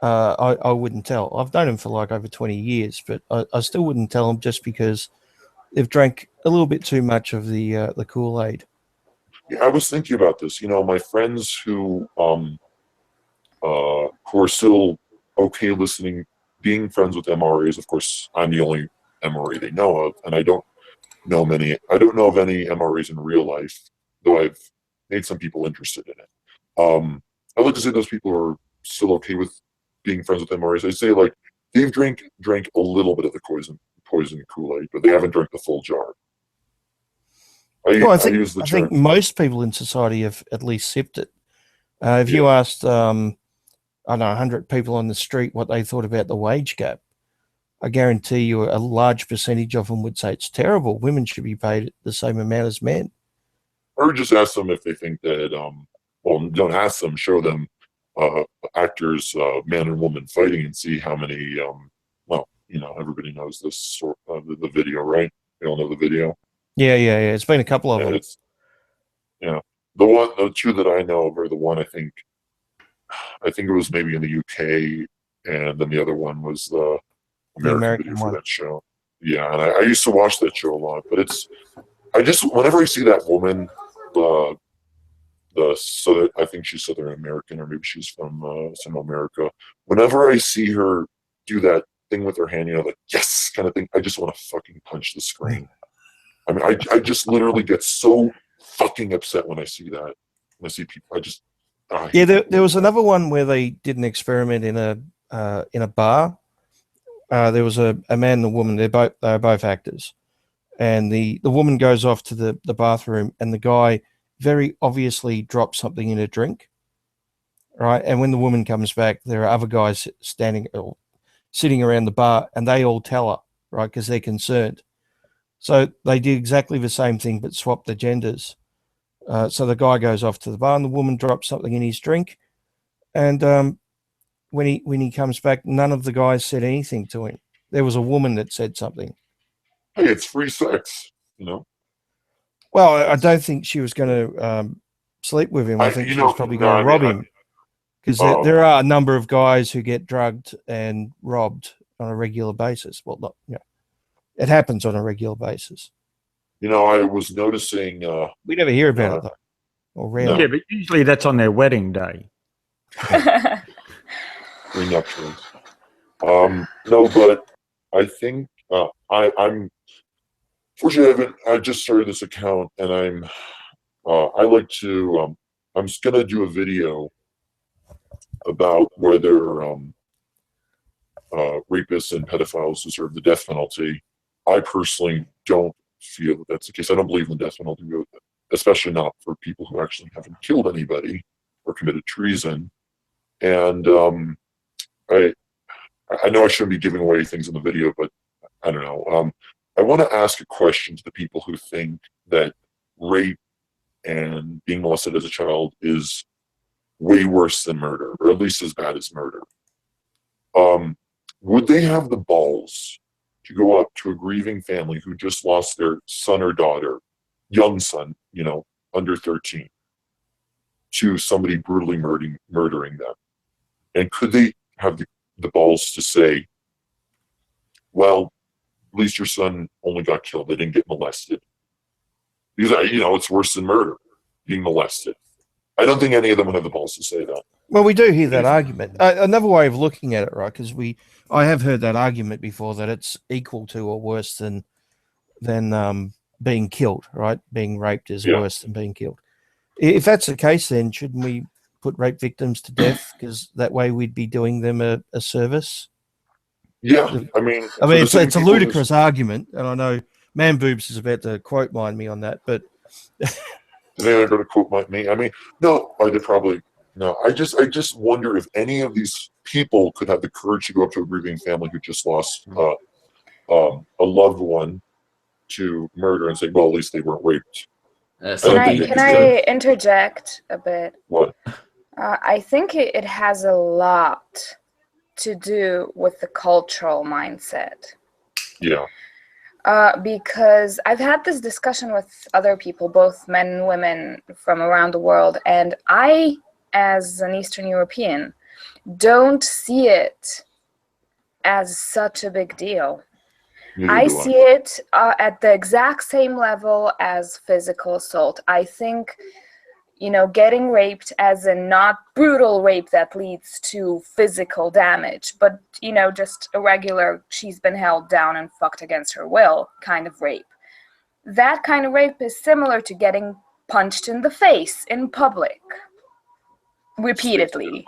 I wouldn't tell. I've known them for like over 20 years, but I still wouldn't tell them just because they've drank a little bit too much of the Kool-Aid. yeah, I was thinking about this. My friends who are still okay listening, being friends with MRAs. Of course, I'm the only MRA they know of, and I don't know of any MRAs in real life, though I've made some people interested in it. I'd like to say those people are still okay with being friends with MRAs. I say, like, they've drank a little bit of the poison Kool-Aid, but they haven't drank the full jar. I use the term. think most people in society have at least sipped it. If you asked, I don't know, 100 people on the street what they thought about the wage gap, I guarantee you a large percentage of them would say it's terrible. Women should be paid the same amount as men. Or just ask them if they think that, don't ask them, show them actors, man and woman fighting, and see how many, everybody knows this, the video, right? They all know the video. Yeah. It's been a couple of them. The two that I know of are the one I think it was maybe in the UK, and then the other one was the American video one. for that show. Yeah, and I used to watch that show a lot, but whenever I see that woman, I think she's Southern American, or maybe she's from Central America. Whenever I see her do that thing with her hand, like yes kind of thing, I just want to fucking punch the screen. I mean, I just literally get so fucking upset when I see that. When I see people, yeah. There was another one where they did an experiment in a bar. There was a man and a woman. They were both actors, and the woman goes off to the bathroom, and the guy very obviously drops something in a drink, right? And when the woman comes back, there are other guys standing or sitting around the bar, and they all tell her, right, because they're concerned. So they did exactly the same thing, but swapped the genders. So the guy goes off to the bar, and the woman drops something in his drink, and when he comes back, none of the guys said anything to him. There was a woman that said something. Hey, it's free sex, Well, I don't think she was going to sleep with him. I think she was probably going to rob him, because there are a number of guys who get drugged and robbed on a regular basis. Well, not it happens on a regular basis. I was noticing. We never hear about it though, or rarely. Yeah, but usually that's on their wedding day. Prenuptials. No, but I think I'm fortunately I just started this account, and I like to I'm just gonna do a video about whether rapists and pedophiles deserve the death penalty. I personally don't feel that that's the case. I don't believe in the death penalty, especially not for people who actually haven't killed anybody or committed treason. And I know I shouldn't be giving away things in the video, but I don't know. I want to ask a question to the people who think that rape and being molested as a child is way worse than murder, or at least as bad as murder. Would they have the balls to go up to a grieving family who just lost their son or daughter, young son, under 13, to somebody brutally murdering them? And could they have the balls to say, well, at least your son only got killed, they didn't get molested? Because, it's worse than murder, being molested. I don't think any of them would have the balls to say that. Well, we do hear that argument. Another way of looking at it, right? Because I have heard that argument before, that it's equal to or worse than being killed, right? Being raped is worse than being killed. If that's the case, then shouldn't we put rape victims to death? Because that way we'd be doing them a service. Yeah, I mean, it's a ludicrous argument, and I know Man Boobs is about to quote mine me on that, but. Is anyone going to quote me? I mean, no, I did probably no. I just wonder if any of these people could have the courage to go up to a grieving family who just lost a loved one to murder and say, well, at least they weren't raped. Can I interject a bit? What? I think it has a lot to do with the cultural mindset. Yeah. Because I've had this discussion with other people, both men and women from around the world, and I, as an Eastern European, don't see it as such a big deal. I see it at the exact same level as physical assault. I think, getting raped as in not brutal rape that leads to physical damage, but, just a regular, she's been held down and fucked against her will kind of rape. That kind of rape is similar to getting punched in the face in public repeatedly.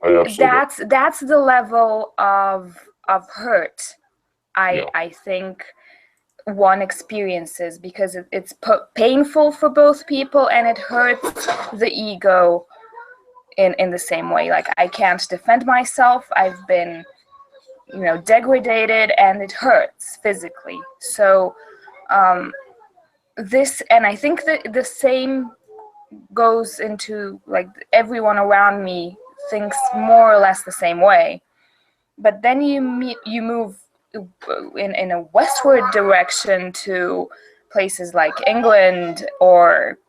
That's the level of hurt I think one experiences, because it's painful for both people, and it hurts the ego in the same way. Like, I can't defend myself. I've been, degraded, and it hurts physically. So and I think that the same goes into, like, everyone around me thinks more or less the same way. But then you move in a westward direction to places like England, or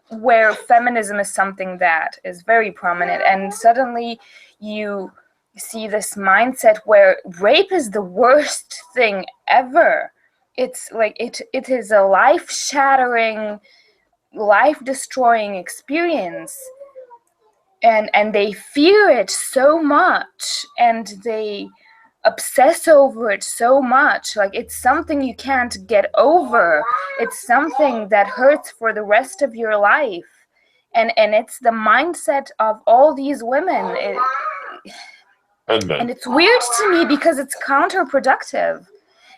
where feminism is something that is very prominent, and suddenly you see this mindset where rape is the worst thing ever. It's like it is a life-shattering, life-destroying experience, and they fear it so much, and they obsess over it so much. Like, it's something you can't get over. It's something that hurts for the rest of your life. And it's the mindset of all these women. And it's weird to me because it's counterproductive.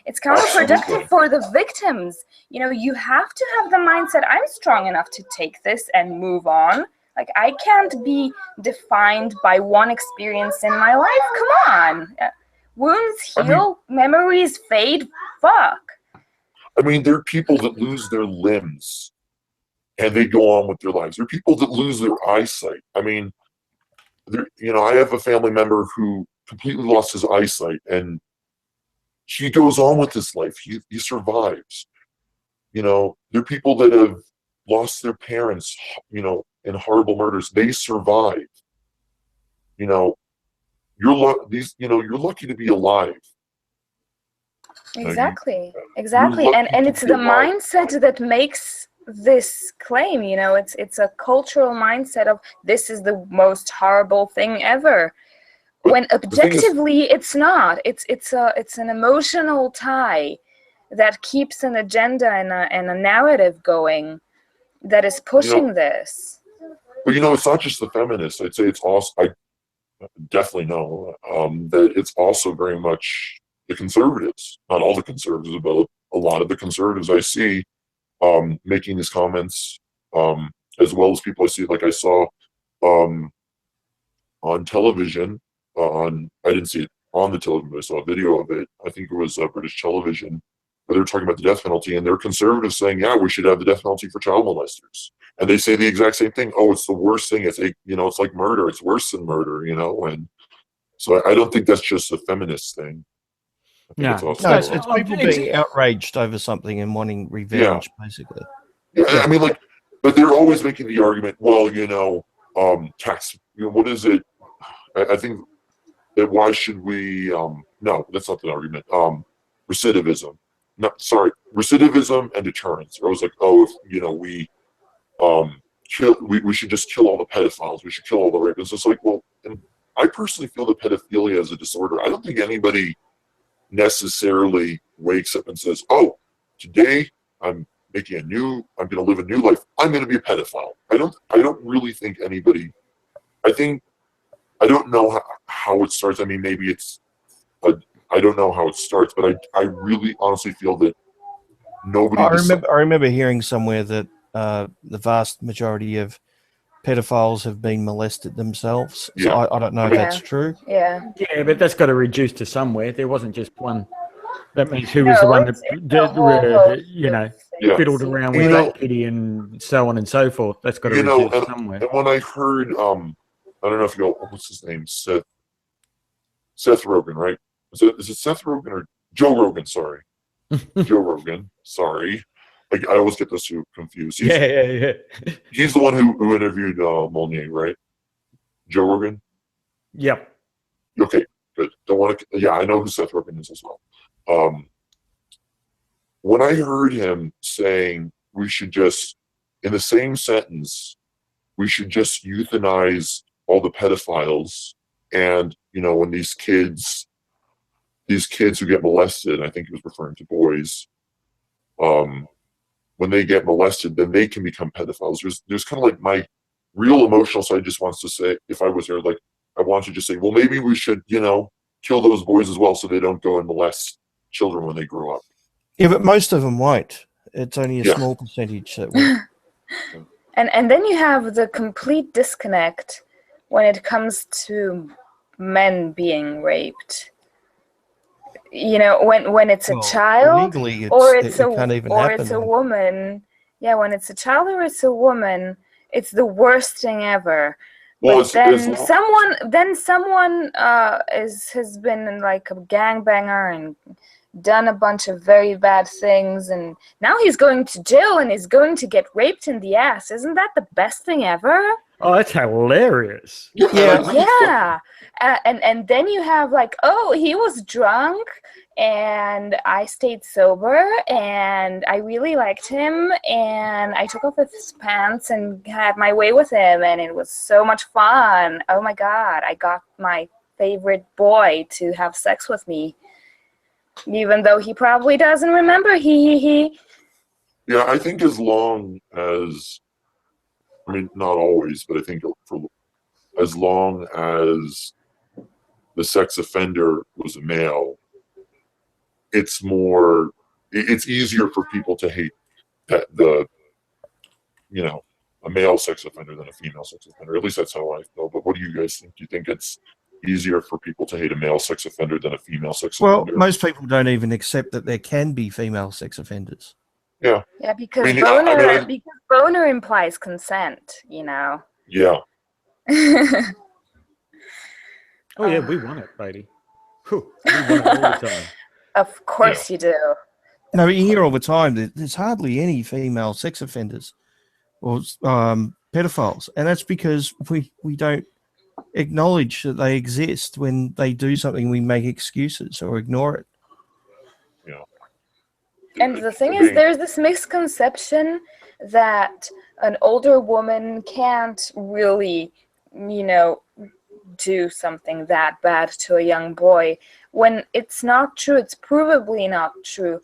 It's counterproductive Absolutely. for the victims. You know, you have to have the mindset, I'm strong enough to take this and move on. Like, I can't be defined by one experience in my life. Come on. Wounds heal, memories fade. Fuck. I mean, there are people that lose their limbs and they go on with their lives. There are people that lose their eyesight. I mean, I have a family member who completely lost his eyesight, and he goes on with his life. He survives. There are people that have lost their parents, in horrible murders. They survive. You're lucky to be alive. Exactly. lucky And to it's be the alive. mindset that makes this claim. It's a cultural mindset of this is the most horrible thing ever. But When the thing is- objectively it's not. It's an emotional tie that keeps an agenda and a narrative going that is pushing this. But it's not just the feminists. I'd say it's also, I definitely know that it's also very much the conservatives. Not all the conservatives, but a lot of the conservatives I see making these comments, as well as people I see, like I saw on television. I didn't see it on the television, but I saw a video of it. I think it was British television, where they were talking about the death penalty, and they're conservatives saying, yeah, we should have the death penalty for child molesters. And they say the exact same thing. Oh, it's the worst thing. It's it's like murder. It's worse than murder. And so I don't think that's just a feminist thing. I think it's also it's people being outraged over something and wanting revenge, basically. I mean, but they're always making the argument. Well, tax. What is it? I think that why should we? No, that's not the argument. Recidivism. No, sorry, recidivism and deterrence. I was like, oh, we should just kill all the pedophiles. We should kill all the rapists. It's like, well, and I personally feel that pedophilia is a disorder. I don't think anybody necessarily wakes up and says, oh, today I'm going to live a new life. I'm going to be a pedophile. I don't really think anybody, I don't know how it starts. I mean, maybe I don't know how it starts, but I really honestly feel that nobody. I remember hearing somewhere that the vast majority of pedophiles have been molested themselves. So Yeah. I don't know if that's true. Yeah, but that's got to reduce to somewhere. There wasn't just one. That means who was the one that fiddled around with that kitty and so on and so forth. That's got to reduce somewhere. And when I heard, I don't know if what's his name? Seth Rogen, right? Is it Seth Rogen or Joe Rogan? Sorry. Joe Rogan. Sorry. I always get those two confused. He's the one who interviewed Molnier, right? Joe Rogan? Yep. Okay, good. Don't want to. Yeah, I know who Seth Rogen is as well. When I heard him saying we should just, in the same sentence, we should just euthanize all the pedophiles, and when these kids who get molested, I think he was referring to boys, when they get molested, then they can become pedophiles. There's kind of like my real emotional side just wants to say, if I was there, like I want to just say, well, maybe we should, kill those boys as well so they don't go and molest children when they grow up. Yeah, but most of them won't. It's only a small percentage that will. and then you have the complete disconnect when it comes to men being raped. When it's a child, legally, or it's a woman. Yeah, when it's a child or it's a woman, it's the worst thing ever. Well, but someone has been like a gangbanger and done a bunch of very bad things, and now he's going to jail and he's going to get raped in the ass. Isn't that the best thing ever? Oh, that's hilarious. Yeah. And then you have like, oh, he was drunk and I stayed sober and I really liked him and I took off his pants and had my way with him and it was so much fun. Oh my God, I got my favorite boy to have sex with me, even though he probably doesn't remember. He. Yeah, I think as long as, I mean, not always, but I think for as long as the sex offender was a male, it's easier for people to hate a male sex offender than a female sex offender. At least that's how I feel. But what do you guys think? Do you think it's easier for people to hate a male sex offender than a female sex Well, offender? most people don't even accept that there can be female sex offenders. Yeah. Yeah, because I mean, because boner implies consent, you know. Yeah. Oh yeah, we want it, baby. Whew, we want it all the time. Of course you do. No, you hear all the time that there's hardly any female sex offenders or pedophiles, and that's because we don't acknowledge that they exist. When they do something, we make excuses or ignore it. Yeah. And the thing is, there's this misconception that an older woman can't really, do something that bad to a young boy, when it's not true. It's provably not true.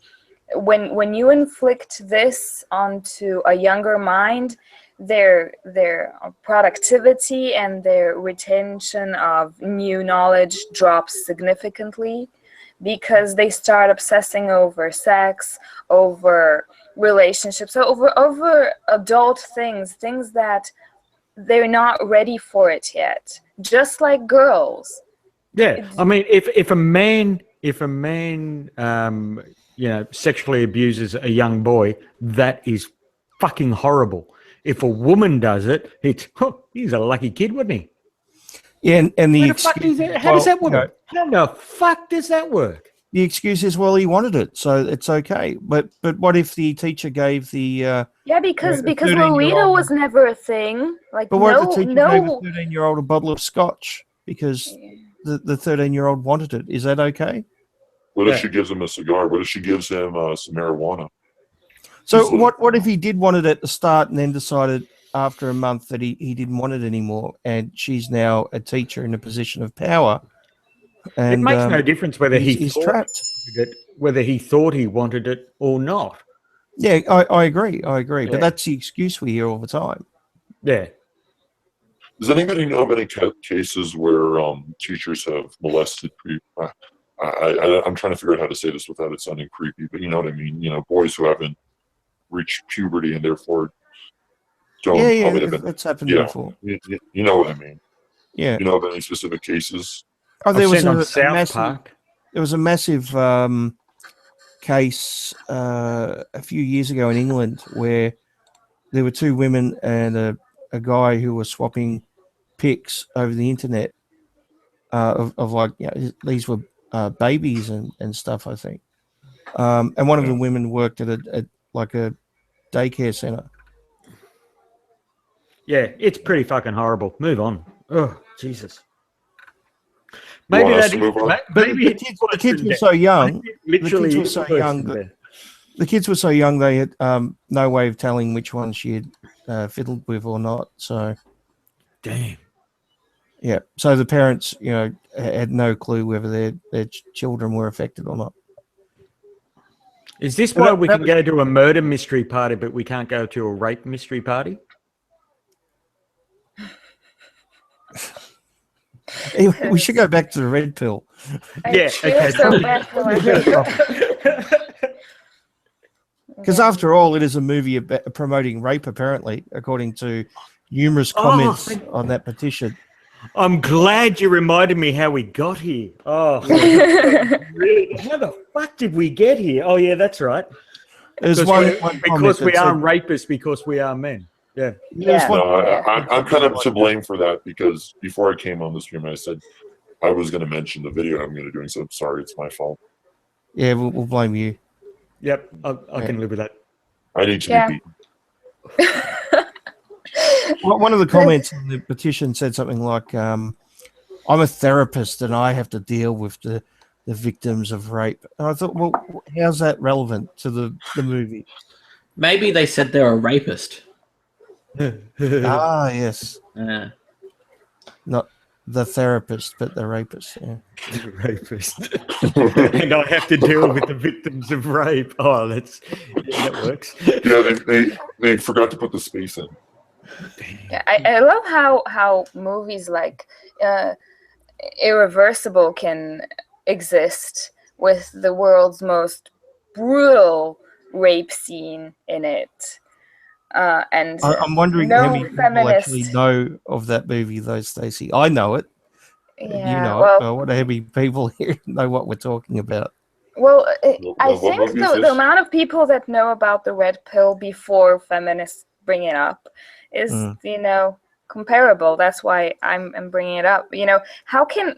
When you inflict this onto a younger mind, their productivity and their retention of new knowledge drops significantly, because they start obsessing over sex, over relationships, over adult things that they're not ready for it yet. Just like girls. Yeah, I mean, if a man sexually abuses a young boy, that is fucking horrible. If a woman does it, it's he's a lucky kid, wasn't he? Yeah, and the How does that work? How the fuck does that work? The excuse is, well, he wanted it, so it's okay. But what if the teacher gave the because the Lolita was never a thing. Like, but what if the teacher gave a no. 13-year-old a bottle of scotch because the 13-year-old wanted it? Is that okay? What if she gives him a cigar? What if she gives him some marijuana? So what if he did want it at the start and then decided after a month that he didn't want it anymore, and she's now a teacher in a position of power? And it makes no difference whether he's trapped. Whether he thought he wanted it or not. Yeah, I agree. Yeah. But that's the excuse we hear all the time. Yeah. Does anybody know of any cases where teachers have molested I'm trying to figure out how to say this without it sounding creepy, but you know what I mean? Boys who haven't reached puberty and therefore don't. Yeah, that's happened before. You know what I mean? Yeah. You know of any specific cases? Oh, there was a massive case a few years ago in England where there were two women and a guy who was swapping pics over the internet of like, these were babies and stuff, I think. And one of the women worked at a daycare center. Yeah, it's pretty fucking horrible. Move on. Oh, Jesus. Maybe the kids were so young. Literally, the kids were so young they had no way of telling which one she had fiddled with or not. So, damn. Yeah. So the parents, had no clue whether their children were affected or not. Is this why we can go to a murder mystery party, but we can't go to a rape mystery party? We should go back to the red pill. Okay. Because after all, it is a movie promoting rape, apparently, according to numerous comments on that petition. I'm glad you reminded me how we got here. Oh, really? How the fuck did we get here? Oh, yeah, that's right. Because we are rapists, because we are men. Yeah. I'm kind of to blame for that, because before I came on the stream, I said I was going to mention the video I'm going to do, so I'm sorry, it's my fault. Yeah, we'll blame you. Yep, I can live with that. I need to be beaten. One of the comments in the petition said something like, "I'm a therapist and I have to deal with the victims of rape." And I thought, well, how's that relevant to the movie? Maybe they said they're a rapist. Ah, yes, Yeah. not the therapist, but the rapist. Yeah. The rapist. And I have to deal with the victims of rape. Oh, that works. Yeah, they forgot to put the space in. Yeah, I love how movies like Irreversible can exist with the world's most brutal rape scene in it. And I'm wondering no how many people actually feminist. know of that movie, though, Stacey. I know it. You Yeah, know well, it. But I wonder how many people here know what we're talking about. well, I What think movie is the this? amount of people that know about the red pill before feminists bring it up is, comparable. That's why I'm bringing it up. How can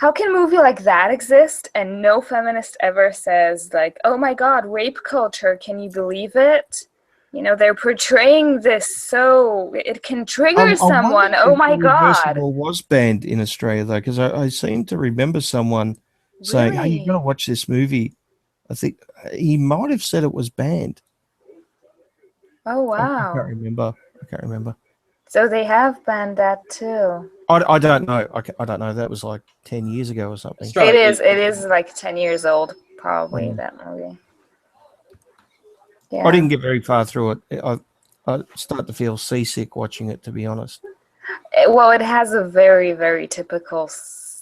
a movie like that exist and no feminist ever says like, "Oh my God, rape culture! Can you believe it?" They're portraying this so it can trigger someone. wonder Oh if my God! Irreversible was banned in Australia, though, because I seem to remember someone saying, "Hey, you got to Really? watch this movie." I think he might have said it was banned. Oh I can't wow! remember. So they have banned that too. I don't know. I don't know. That was like 10 years ago or something. It is like 10 years old, probably, that movie. Yeah. I didn't get very far through it. I start to feel seasick watching it, to be honest. Well, it has a very, very typical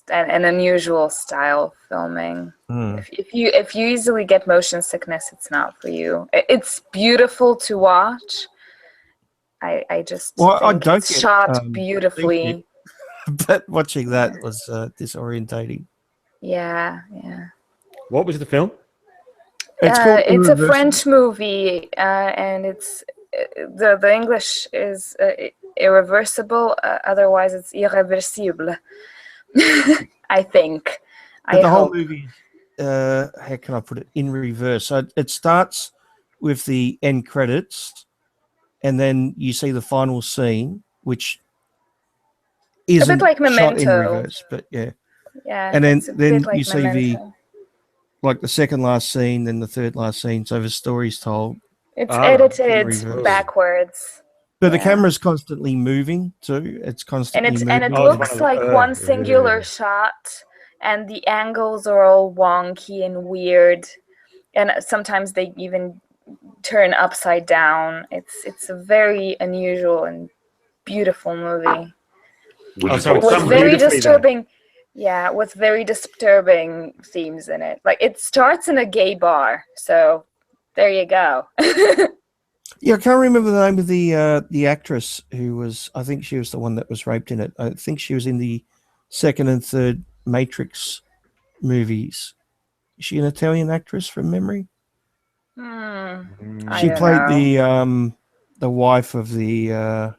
and unusual style of filming. If you easily get motion sickness, it's not for you. It's beautiful to watch. I just think it's shot beautifully. But watching that was disorientating. Yeah. What was the film? It's a French movie, and it's the English is irreversible. Otherwise, it's irreversible. I think. But the whole movie, how can I put it, in reverse? So it starts with the end credits, and then you see the final scene, which isn't a bit like shot in Memento. reverse, but yeah. Yeah, and then like you see Memento. the second last scene, then the third last scene. So the story's told. It's edited backwards. But the camera's constantly moving too. It's constantly moving. And it looks like one singular shot, and the angles are all wonky and weird. And sometimes they even turn upside down. It's a very unusual and beautiful movie. With very disturbing, with very disturbing themes in it. Like it starts in a gay bar, so there you go. Yeah, I can't remember the name of the actress who was. I think she was the one that was raped in it. I think she was in the second and third Matrix movies. Is she an Italian actress from memory? She played the wife of the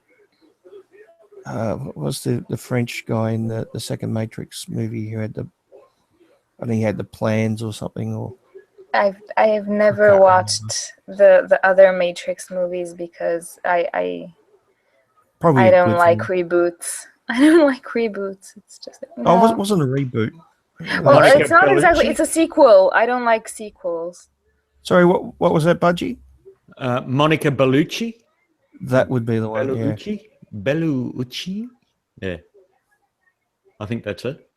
what was the French guy in the second Matrix movie who had he had the plans or something, or I have never watched the other Matrix movies because I don't like reboots. I don't like reboots. It's just it wasn't a reboot. Well, it's not exactly. It's a sequel. I don't like sequels. Sorry, what was that, Budgie? Monica Bellucci. That would be the one. Bellucci. Yeah, I think that's it.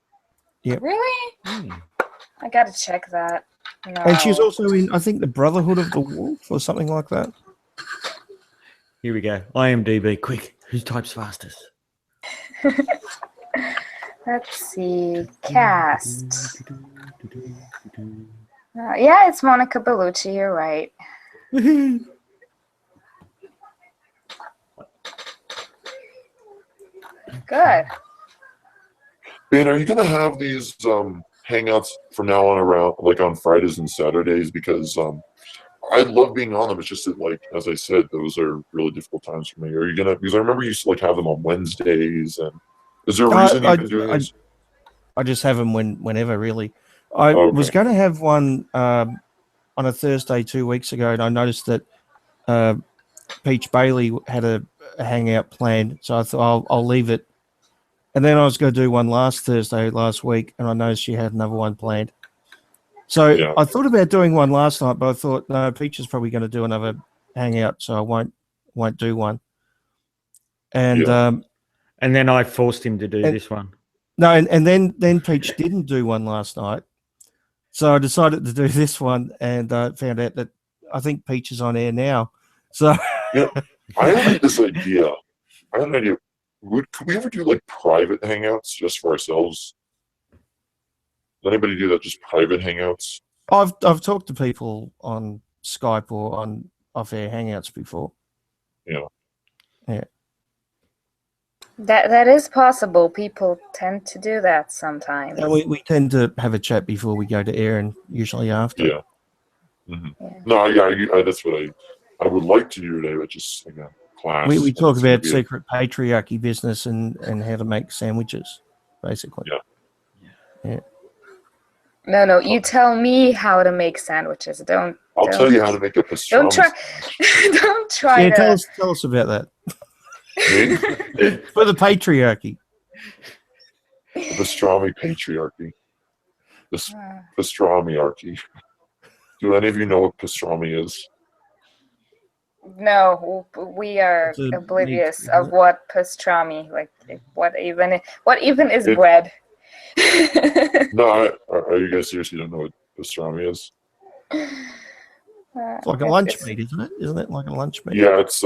Yeah. Really? I gotta check that. No. And she's also in, I think, the Brotherhood of the Wolf or something like that. Here we go. IMDb, quick. Who types fastest? Let's see. Cast. Yeah, it's Monica Bellucci. You're right. Good. Bane, are you going to have these hangouts from now on around, like on Fridays and Saturdays? Because I love being on them. It's just that, like, as I said, those are really difficult times for me. Are you going to, because I remember you used to like have them on Wednesdays. And is there a reason you've been doing this? I just have them whenever, really. I was going to have one on a Thursday 2 weeks ago, and I noticed that Peach Bailey had a a hangout planned, so I thought I'll leave it. And then I was going to do one last week, and I noticed you had another one planned. So Yeah. I thought about doing one last night, but I thought no, Peach is probably going to do another hangout, so I won't do one. And and then I forced him to do this one. No, and then Peach didn't do one last night, so I decided to do this one, and found out that I think Peach is on air now. So yeah, I had this idea. I had an idea. Could we ever do like private hangouts just for ourselves? Does anybody do that? Just private hangouts? I've talked to people on Skype or on off-air hangouts before. Yeah. Yeah. That is possible. People tend to do that sometimes. And we tend to have a chat before we go to air, and usually after. Yeah. Mm-hmm. Yeah. No, yeah, that's what I would like to do today, but just again, class. We talk about secret patriarchy business and how to make sandwiches, basically. Yeah. No, you tell me how to make sandwiches. I'll tell you how to make a pastrami. Don't try. Don't try. Yeah, tell us about that. For the patriarchy. The pastrami patriarchy. The pastramiarchy. Do any of you know what pastrami is? No, we are oblivious of what pastrami, like what even is bread. No, are you guys seriously don't know what pastrami is? It's like a lunch meat, isn't it? Isn't it like a lunch meat? Yeah, it's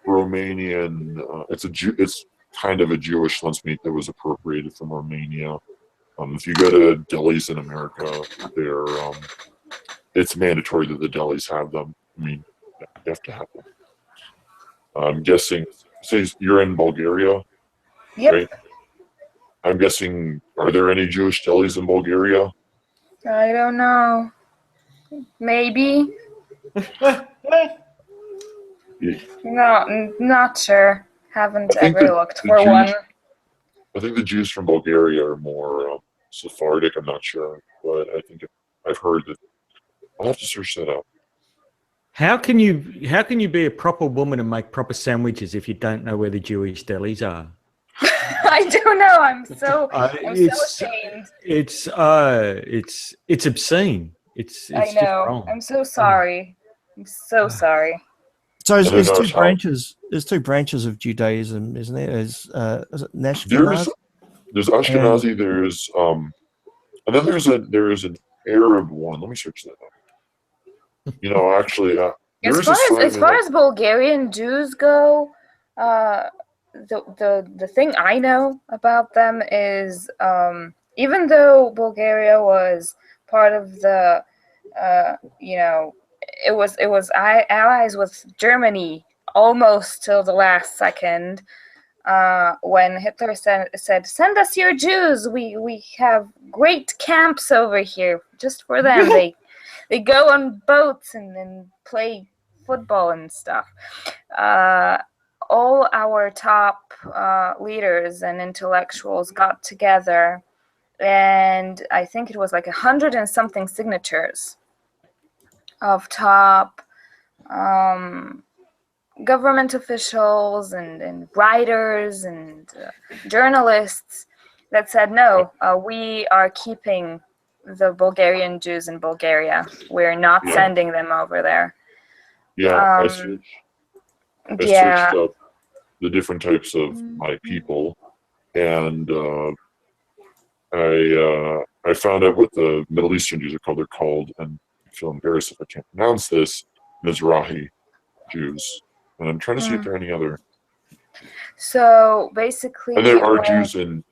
Romanian. It's kind of a Jewish lunch meat that was appropriated from Romania. If you go to delis in America, it's mandatory that the delis have them. I mean, you have to have them. I'm guessing. Say you're in Bulgaria, yep. Right? I'm guessing. Are there any Jewish delis in Bulgaria? I don't know. Maybe. No, not sure. Haven't ever looked for one. I think the Jews from Bulgaria are more Sephardic. I'm not sure, but I think I've heard that. I'll have to search that up. How can you be a proper woman and make proper sandwiches if you don't know where the Jewish delis are? I don't know. I'm so ashamed. It's obscene. It's I know. Just wrong. I'm so sorry. I'm so sorry. So there's two branches. There's two branches of Judaism, isn't there? Is it Ashkenazi? There's Ashkenazi. There's and then there's an Arab one. Let me search that up. You know, actually, as far as Bulgarian Jews go, the thing I know about them is even though Bulgaria was part of the it was allies with Germany almost till the last second, when Hitler said send us your Jews, we have great camps over here just for them. They go on boats and play football and stuff. All our top leaders and intellectuals got together, and I think it was like 100 and something signatures of top government officials and writers and journalists that said, no, we are keeping the Bulgarian Jews in Bulgaria. We're not sending them over there. Yeah, I searched up the different types of my people, and I found out what the Middle Eastern Jews are called. They're called, and I feel embarrassed if I can't pronounce this, Mizrahi Jews. And I'm trying to see if there are any other. So basically, and there are Jews in.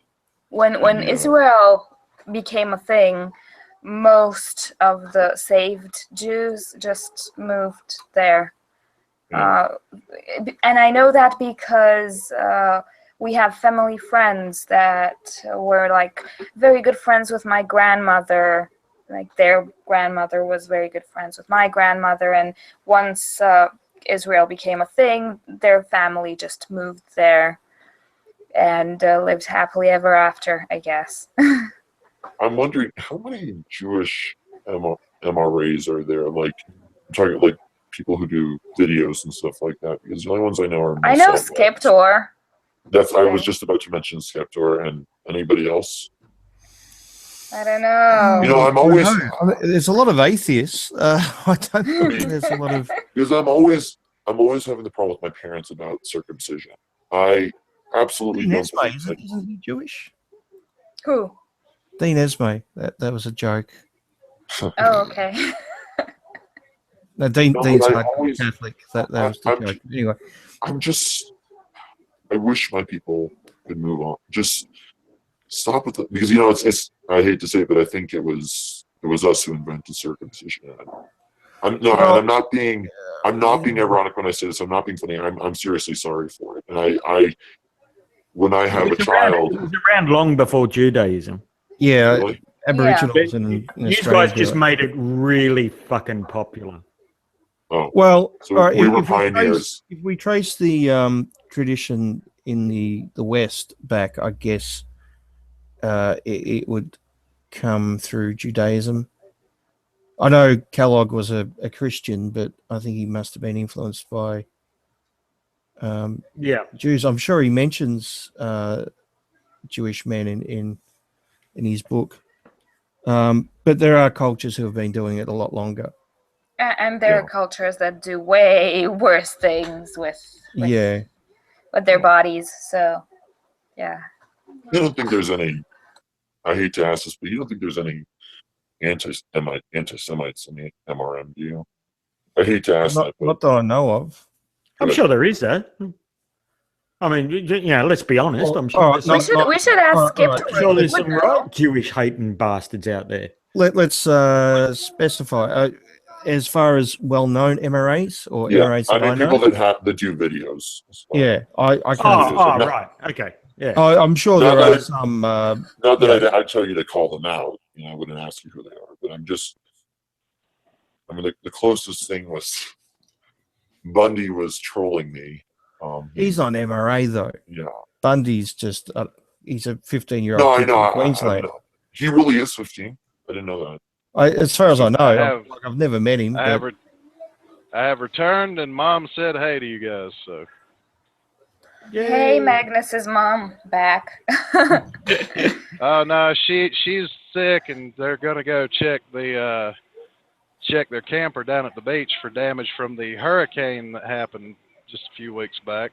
When Israel became a thing, most of the saved Jews just moved there. And I know that because we have family friends that were like very good friends with my grandmother. Like their grandmother was very good friends with my grandmother, and once Israel became a thing, their family just moved there and lived happily ever after, I guess. I'm wondering how many Jewish MRAs are there? Like, I'm talking like people who do videos and stuff like that, because the only ones I know are I know myself. Skeptor. I was just about to mention Skeptor, and anybody else. I don't know. You know, I'm always there's a lot of atheists. I don't think there's a lot of because I'm always having the problem with my parents about circumcision. I absolutely Dean don't Esme, think isn't he Jewish? Who? Dean Esme. That was a joke. Oh, okay. No, Dean's I hardcore always- Catholic. That was the joke. Anyway, I wish my people could move on. Just stop with it, because you know it's. I hate to say it, but I think it was us who invented circumcision. I'm not being ironic when I say this. I'm not being funny. I'm seriously sorry for it. And I when I have a child, It was around long before Judaism. yeah, really, Aboriginals in You Australia guys do just it. made it really fucking popular. oh, Well, so all right, we were if pioneers. if we trace the tradition in the West back, I guess it would come through Judaism. I know Kellogg was a Christian, but I think he must have been influenced by Yeah. Jews. I'm sure he mentions Jewish men in his book. But there are cultures who have been doing it a lot longer. And there are cultures that do way worse things with their bodies. So, yeah. You don't think there's any? I hate to ask this, but you don't think there's any anti-Semites in the MRM, do you? I hate to ask that, but Not that I know of. I'm sure there is that. I mean, yeah, let's be honest. I'm sure there's We some, should ask Skip. right. I'm sure there's some right Jewish hating bastards out there. Let's specify. As far as well-known MRAs or yeah, MRAs I that I mean know. people that do videos. Yeah, I can't. Oh, right. Okay. Yeah. I'm sure Not there that are it- some. Not that I'd tell you to call them out. You know, I wouldn't ask you who they are, but I mean, the closest thing was Bundy was trolling me. He's not MRA though. Yeah. Bundy's just he's a 15-year-old No, I kid know. from Queensland. He really is 15. I didn't know that. As far as I know, have- I've never met him. I But have returned, and Mom said hey to you guys. So Hey, Magnus's mom back. oh no, she's sick, and they're gonna go check their camper down at the beach for damage from the hurricane that happened just a few weeks back.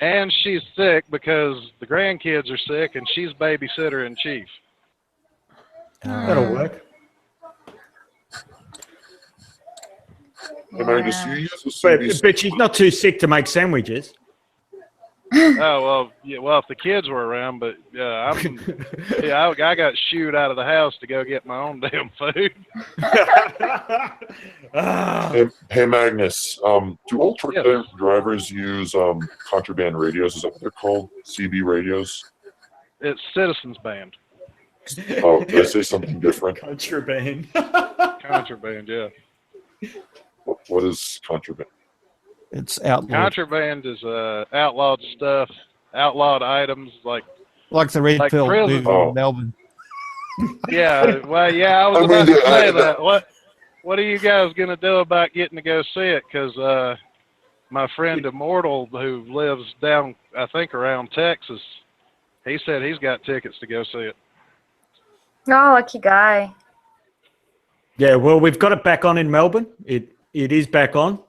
And she's sick because the grandkids are sick, and she's babysitter in chief. That'll work. Hey, Magnus, you use the CBC. But she's not too sick to make sandwiches. Oh well, yeah. Well, if the kids were around, but I got shooed out of the house to go get my own damn food. Hey Magnus, do all truck drivers use contraband radios? Is that what they're called? CB radios? It's Citizens Band. Oh, did I say something different? Contraband. Contraband, yeah. What is contraband? it's outlawed. Contraband is outlawed stuff, outlawed items like Like the Red like Pill prison- movie Oh. in Melbourne. yeah. Well, yeah, I was about to say that. What are you guys gonna do about getting to go see it? Because my friend Immortal, who lives down, I think around Texas, he said he's got tickets to go see it. Oh, lucky guy. Yeah, well, we've got it back on in Melbourne. It is back on.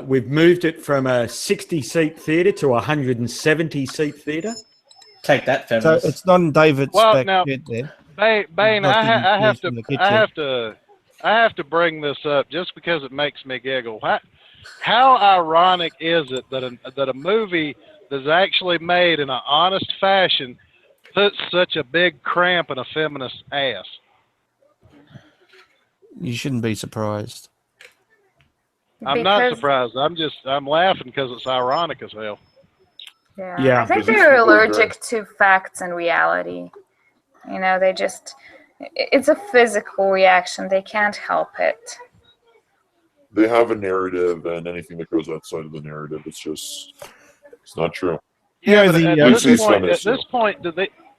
We've moved it from a 60-seat theatre to a 170-seat theatre. Take that, So feminist. it's not in David's Well, back now- shed there. Bane, Nothing I have used in the to, kitchen. I have to bring this up just because it makes me giggle. How ironic is it that a movie that's actually made in an honest fashion puts such a big cramp in a feminist's ass? You shouldn't be surprised. I'm not Because- surprised. I'm laughing because it's ironic as hell. Yeah. I think Because these they're people are allergic to facts and reality. You know, it's a physical reaction. They can't help it. They have a narrative, and anything that goes outside of the narrative, it's not true. Yeah, but the, at uh, this These point, feminists, do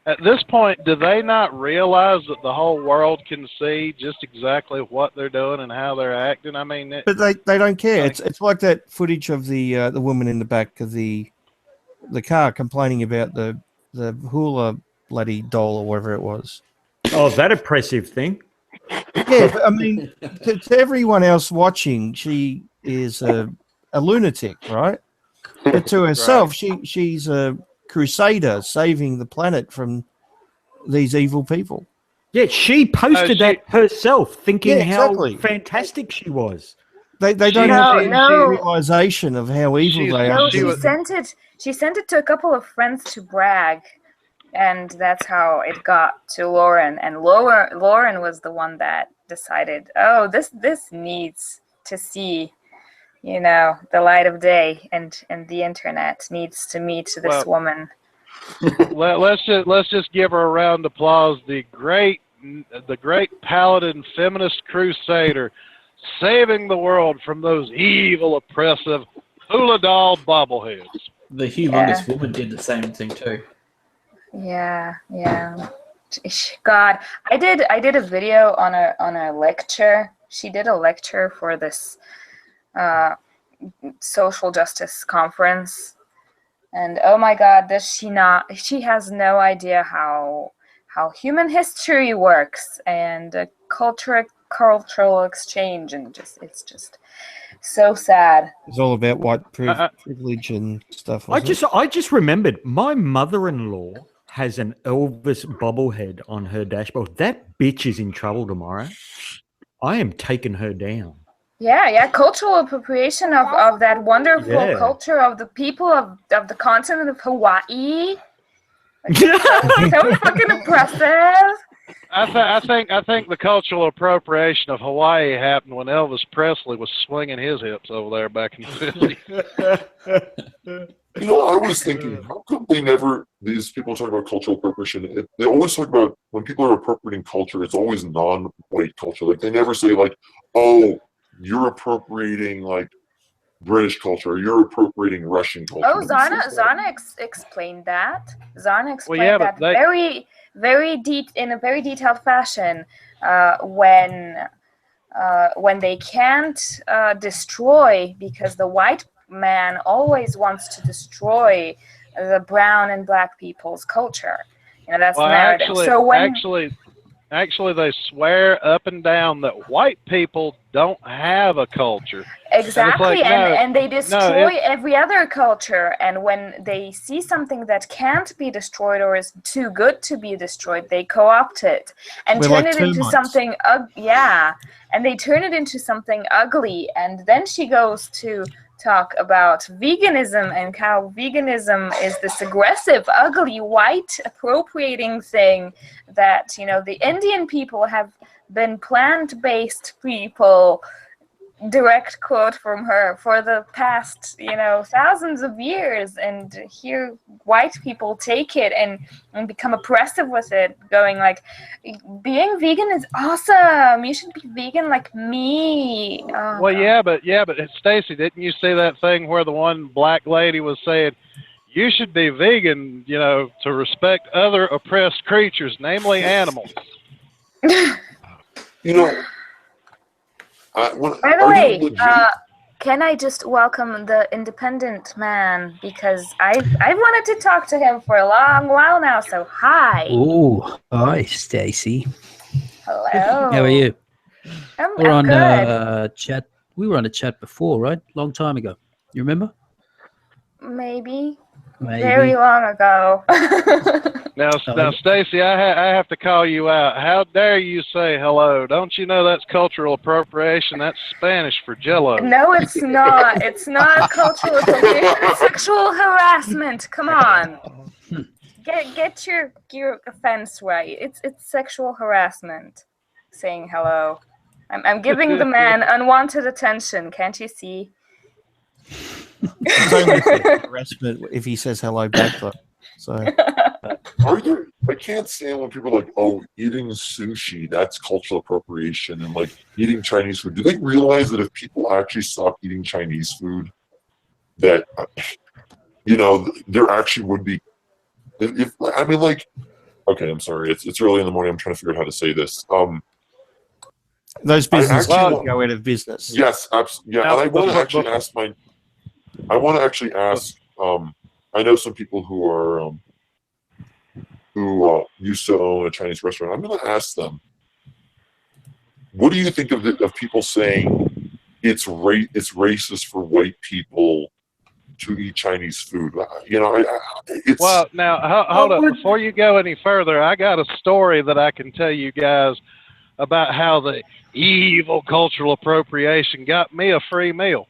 At this point, do they not realize that the whole world can see just exactly what they're doing and how they're acting? I mean, But they don't care. It's like that footage of the woman in the back of the car complaining about the hula bloody doll or whatever it was. Oh, that oppressive thing. Yeah, but I mean, to everyone else watching, she is a lunatic, right? But to herself, she's a crusader saving the planet from these evil people. Yeah, she posted that herself, thinking how fantastic she was. They don't have any realization of how evil they are. No, she sent it to a couple of friends to brag, and that's how it got to Lauren. And Lauren was the one that decided, oh, this needs to see, you know, the light of day, and the internet needs to meet this woman. Let's just give her a round of applause. The great paladin feminist crusader, saving the world from those evil, oppressive hula doll bobbleheads. The humongous woman did the same thing too. Yeah. God, I did a video on a lecture. She did a lecture for this social justice conference, and oh my God, she has no idea how human history works and cultural exchange, and it's just so sad. It's all about white privilege and stuff. I just remembered my mother-in-law has an Elvis bobblehead on her dashboard. That bitch is in trouble tomorrow. I am taking her down. Yeah, cultural appropriation of that wonderful culture of the people of the continent of Hawaii. Like, so fucking oppressive. I think the cultural appropriation of Hawaii happened when Elvis Presley was swinging his hips over there back in the 50s. You know, I was thinking, how come these people talk about cultural appropriation, they always talk about, when people are appropriating culture, it's always non-white culture. Like, they never say, like, oh, you're appropriating, like, British culture, or you're appropriating Russian culture. Oh, Zarna explained that. Zarna explained that very, very deep, in a very detailed fashion, when they can't destroy, because the white man always wants to destroy the brown and black people's culture. You know, that's the narrative. Actually, they swear up and down that white people don't have a culture. Exactly, and they destroy every other culture. And when they see something that can't be destroyed or is too good to be destroyed, they co-opt it and turn it into something. And they turn it into something ugly. And then she goes to talk about veganism and how veganism is this aggressive, ugly, white appropriating thing that, you know, the Indian people have been plant-based people, direct quote from her, for the past, you know, thousands of years, and here white people take it and become oppressive with it, going like, being vegan is awesome, you should be vegan like me. But Stacy, didn't you see that thing where the one black lady was saying, you should be vegan, you know, to respect other oppressed creatures, namely animals? You know, by the way, can I just welcome the independent man, because I've wanted to talk to him for a long while now. So hi. Oh, hi, Stacy. Hello. How are you? I'm on good. Chat. We were on a chat before, right? Long time ago. You remember? Maybe. Very long ago. Now, Stacy, I have to call you out. How dare you say hello? Don't you know that's cultural appropriation? That's Spanish for Jello. No, it's not. It's not cultural appropriation. It's sexual harassment. Come on. Get your offense right. It's sexual harassment. Saying hello. I'm giving the man unwanted attention. Can't you see? It's only harassment if he says hello back, though. So, I can't stand when people are like, oh, eating sushi, that's cultural appropriation, and like eating Chinese food. Do they realize that if people actually stop eating Chinese food, that, you know, there actually would be, Okay, I'm sorry. It's early in the morning. I'm trying to figure out how to say this. Those businesses actually- go out of business. Yes, absolutely. Yeah, Now, and I want to before- actually ask I want to actually ask. I know some people who are who used to own a Chinese restaurant. I'm going to ask them. What do you think of people saying it's racist for white people to eat Chinese food? You know, it's Well, now hold up. Before you go any further, I got a story that I can tell you guys about how the evil cultural appropriation got me a free meal.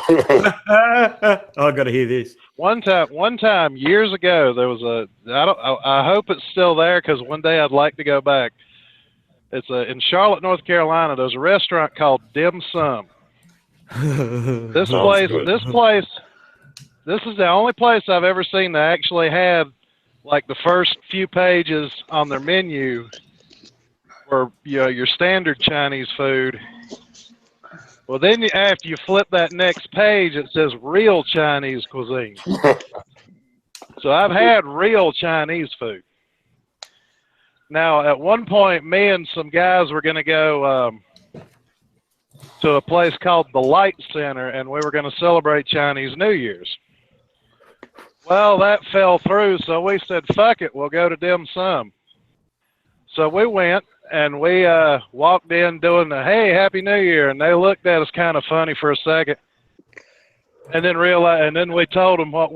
I got to hear this. One time years ago, there was I hope it's still there because one day I'd like to go back. It's in Charlotte, North Carolina. There's a restaurant called Dim Sum. This is the only place I've ever seen that actually had like the first few pages on their menu were your standard Chinese food. Well, then after you flip that next page, it says real Chinese cuisine. So I've had real Chinese food. Now, at one point, me and some guys were going to go to a place called the Light Center, and we were going to celebrate Chinese New Year's. Well, that fell through, so we said, fuck it, we'll go to Dim Sum. So we went, and we walked in doing the, hey, Happy New Year, and they looked at us kind of funny for a second, and then we told them what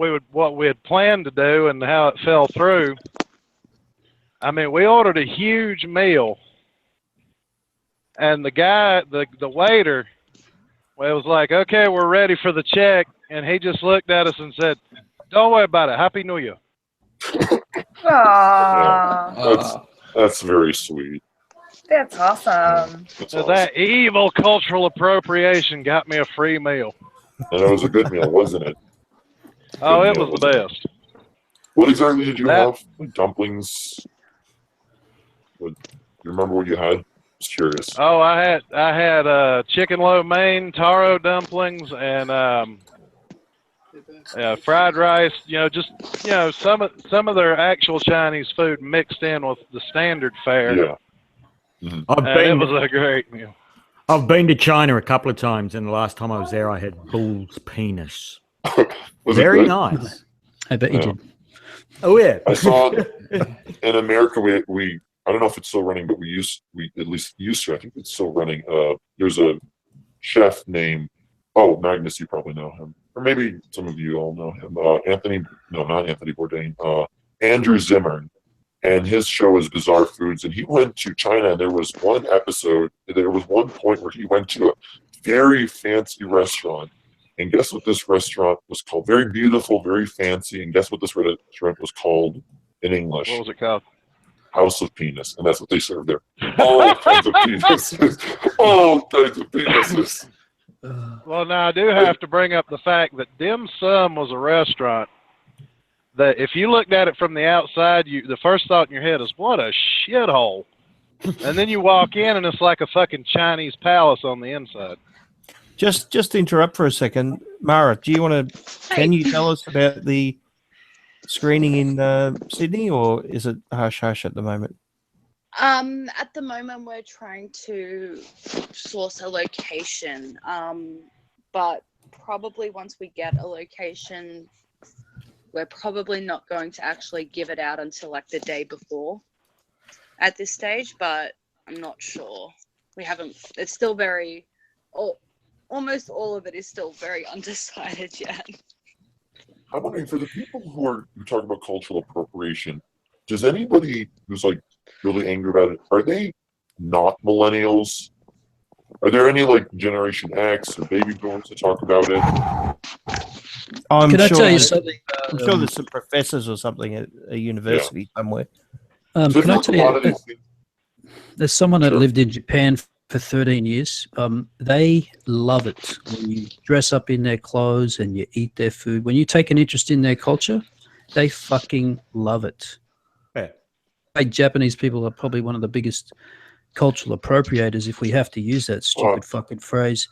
we had planned to do and how it fell through. I mean, we ordered a huge meal, and the guy, the waiter, well, it was like, okay, we're ready for the check, and he just looked at us and said, don't worry about it, Happy New Year. Aww. That's very sweet. That's awesome. That's So awesome. that evil cultural appropriation got me a free meal. And it was a good meal, wasn't it? Oh, Good it meal, was the wasn't it? best. What exactly did you That- have? Dumplings? You remember what you had? Just curious. Oh, I had chicken lo mein, taro dumplings, and fried rice. Some of their actual Chinese food mixed in with the standard fare. Yeah. I've And it been, was a great meal. I've been to China a couple of times, and the last time I was there, I had bull's penis. Was Very it good? nice. I bet you Yeah. did. Oh yeah. I saw in America we I don't know if it's still running, but we at least used to. I think it's still running. There's a chef named Magnus. You probably know him, or maybe some of you all know him. Not Anthony Bourdain. Andrew Zimmern, and his show is Bizarre Foods. And he went to China, and there was one point where he went to a very fancy restaurant. And guess what this restaurant was called? Very beautiful, very fancy. And guess what this restaurant was called in English? What was it called? House of Penis. And that's what they serve there. All kinds of penises. All kinds of penises. Well, now I do have to bring up the fact that Dim Sum was a restaurant that if you looked at it from the outside, the first thought in your head is, what a shithole. And then you walk in and it's like a fucking Chinese palace on the inside. Just to interrupt for a second, Mara, can you tell us about the screening in Sydney, or is it hush-hush at the moment? At the moment, we're trying to source a location, but probably once we get a location, we're probably not going to actually give it out until like the day before at this stage, but I'm not sure. It's still almost all of it is still very undecided yet. I'm wondering, for the people who talk about cultural appropriation, does anybody who's like really angry about it, are they not millennials? Are there any like Generation X or baby boomers to talk about it? Can I tell you something? I'm sure there's some professors or something at a university somewhere. Can I tell you? There's someone that lived in Japan for 13 years. They love it when you dress up in their clothes and you eat their food. When you take an interest in their culture, they fucking love it. Yeah. Japanese people are probably one of the biggest cultural appropriators, if we have to use that stupid fucking phrase,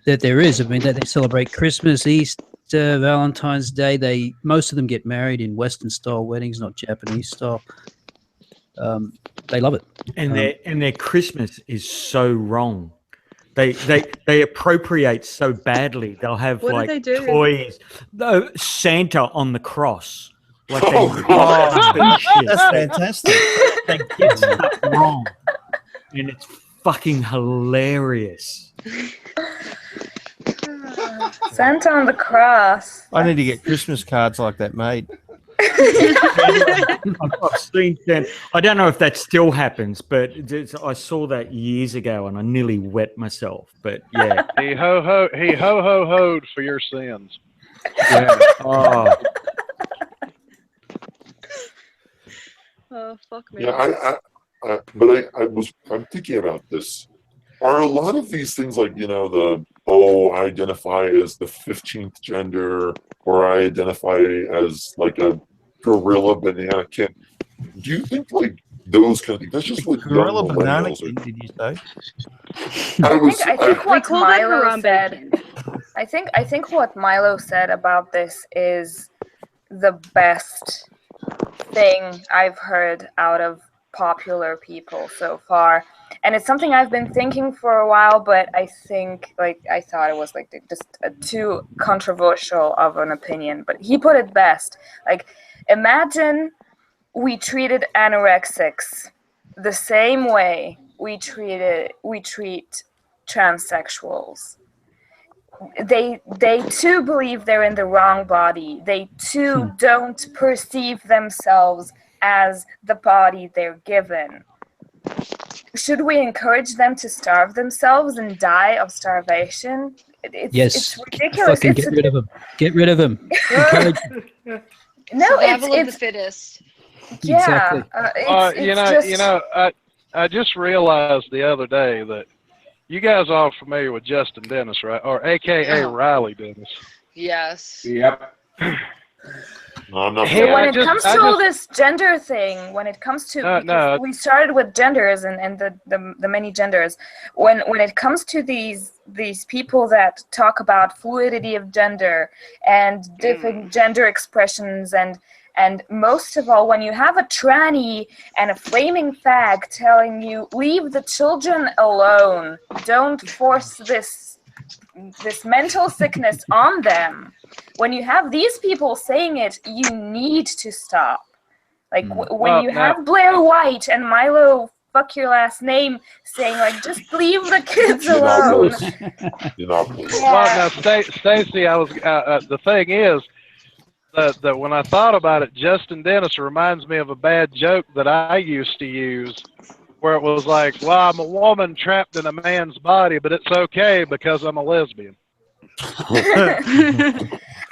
that there is. I mean, they celebrate Christmas, Easter, Valentine's Day. Most of them get married in Western style weddings, not Japanese style. they love it. And their Christmas is so wrong. They appropriate so badly. They'll have What do like they do? toys. No, Santa on the cross. Like That's fantastic. They get stuff wrong, and it's fucking hilarious. Santa on the cross. I need to get Christmas cards like that made. I've seen that. I don't know if that still happens, but I saw that years ago, and I nearly wet myself. But yeah, He hoed for your sins. yeah. Oh, Oh, fuck me. Yeah, I'm thinking about this. Are a lot of these things like, I identify as the 15th gender, or I identify as like a gorilla banana kid? Do you think like those kind of things? That's just what Gorilla young banana millennials king, did you say? I think We what call that Milo Harambe said. King. I think what Milo said about this is the best thing I've heard out of popular people so far, and it's something I've been thinking for a while, but I think I thought it was like just too controversial of an opinion. But he put it best. Like, imagine we treated anorexics the same way we treat transsexuals. They too believe they're in the wrong body. They too don't perceive themselves as the body they're given. Should we encourage them to starve themselves and die of starvation? It's ridiculous. Fucking get rid of him. Get rid of him. Encourage him. No, Survival of the it's fittest. yeah. Exactly. I just realized the other day that you guys are all familiar with Justin Dennis, right? Or AKA Riley Dennis. Yes. Yep. No, I'm not. Hey, when it comes to all this gender thing, when it comes to because we started with genders and the many genders. When it comes to these people that talk about fluidity of gender and different gender expressions and most of all, when you have a tranny and a flaming fag telling you, leave the children alone, don't force this mental sickness on them. When you have these people saying it, you need to stop. Like when you have Blair White and Milo, fuck your last name, saying like, just leave the kids alone. Well, now, Stacey, I was. The thing is that when I thought about it, Justin Dennis reminds me of a bad joke that I used to use, where it was like, well, I'm a woman trapped in a man's body, but it's okay because I'm a lesbian.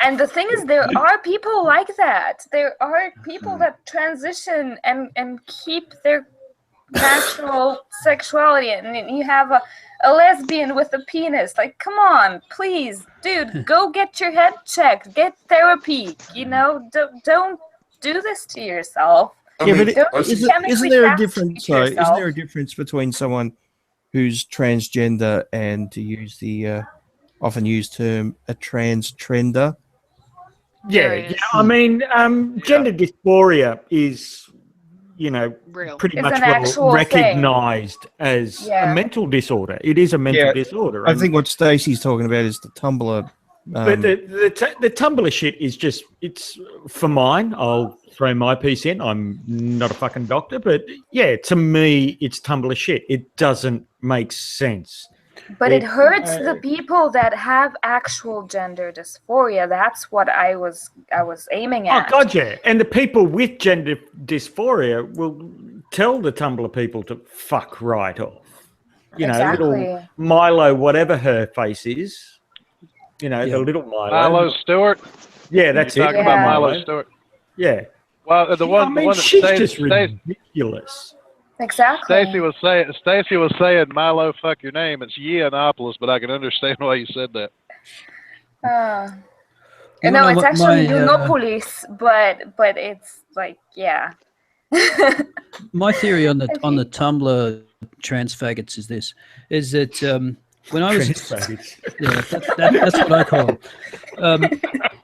And the thing is, there are people like that. There are people that transition and keep their natural sexuality. And you have a lesbian with a penis. Like, come on, please, dude, go get your head checked. Get therapy. Don't do this to yourself. Yeah, but isn't there a difference? Isn't there a difference between someone who's transgender and, to use the often used term, a trans trender? Yeah. I mean, gender dysphoria is, Real. pretty It's much an actual well recognized as Yeah. a mental disorder. It is a mental disorder. I think what Stacey's talking about is the Tumblr. But the Tumblr shit is just, it's for mine. I'll throw my piece in. I'm not a fucking doctor, but yeah, to me, it's Tumblr shit. It doesn't make sense. But it hurts the people that have actual gender dysphoria. That's what I was aiming at. Oh, God, yeah. And the people with gender dysphoria will tell the Tumblr people to fuck right off. Little Milo, whatever her face is. The little Milo. Milo Stewart? Yeah, that's it. Talking about Milo Stewart? Yeah. Well, the one that she's just ridiculous. Exactly. Stacey was saying, Milo, fuck your name. It's Yiannopoulos, but I can understand why you said that. No, it's actually Yiannopoulos, but it's like, yeah. My theory on the Tumblr trans faggots is that when I was that's what I call them.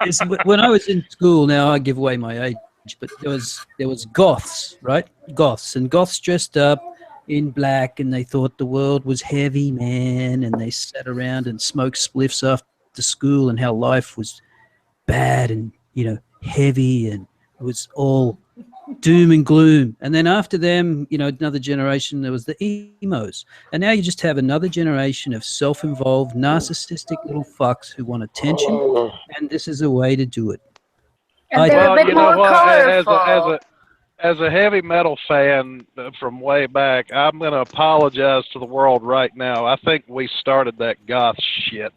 Is when I was in school. Now I give away my age but there was goths, right? Goths dressed up in black, and they thought the world was heavy, man, and they sat around and smoked spliffs after school, and how life was bad and heavy, and it was all doom and gloom. And then after them, another generation, there was the emos, and now you just have another generation of self-involved, narcissistic little fucks who want attention, and this is a way to do it. And they're a bit more colorful. As a heavy metal fan from way back, I'm going to apologize to the world right now. I think we started that goth shit.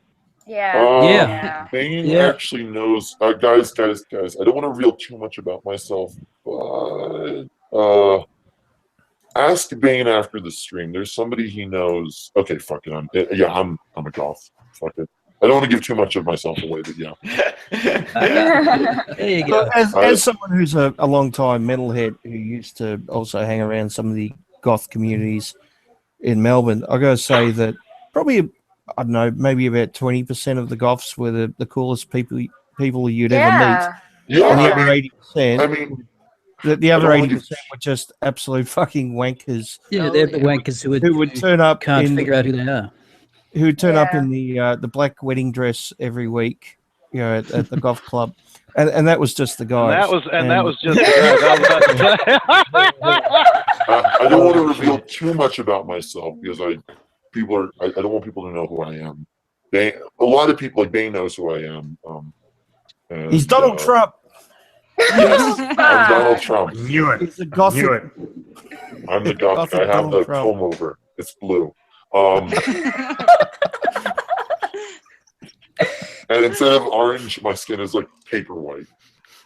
Yeah. Bane actually knows. Guys, I don't want to reveal too much about myself, but ask Bane after the stream. There's somebody he knows. Okay, fuck it. I'm a goth. Fuck it. I don't want to give too much of myself away, but yeah. There you go. As someone who's a long-time metalhead who used to also hang around some of the goth communities in Melbourne, I got to say that probably, I don't know, maybe about 20% of the goths were the coolest people you'd ever meet. Yeah. And the other 80%, I mean, the other 80% were just absolute fucking wankers. Yeah, they're the wankers who would turn up can't figure out who they are. Who would turn up in the black wedding dress every week, at the golf club, and that was just the guys. That was just the guys. I was about to say. I don't want to reveal too much about myself because I don't want people to know who I am. A lot of people like Bane knows who I am. He's Donald Trump. Yes, I'm Donald Trump. Knew it. He's a gothic. Knew it. I'm the gothic. I have the comb over. It's blue. And instead of orange, my skin is like paper white.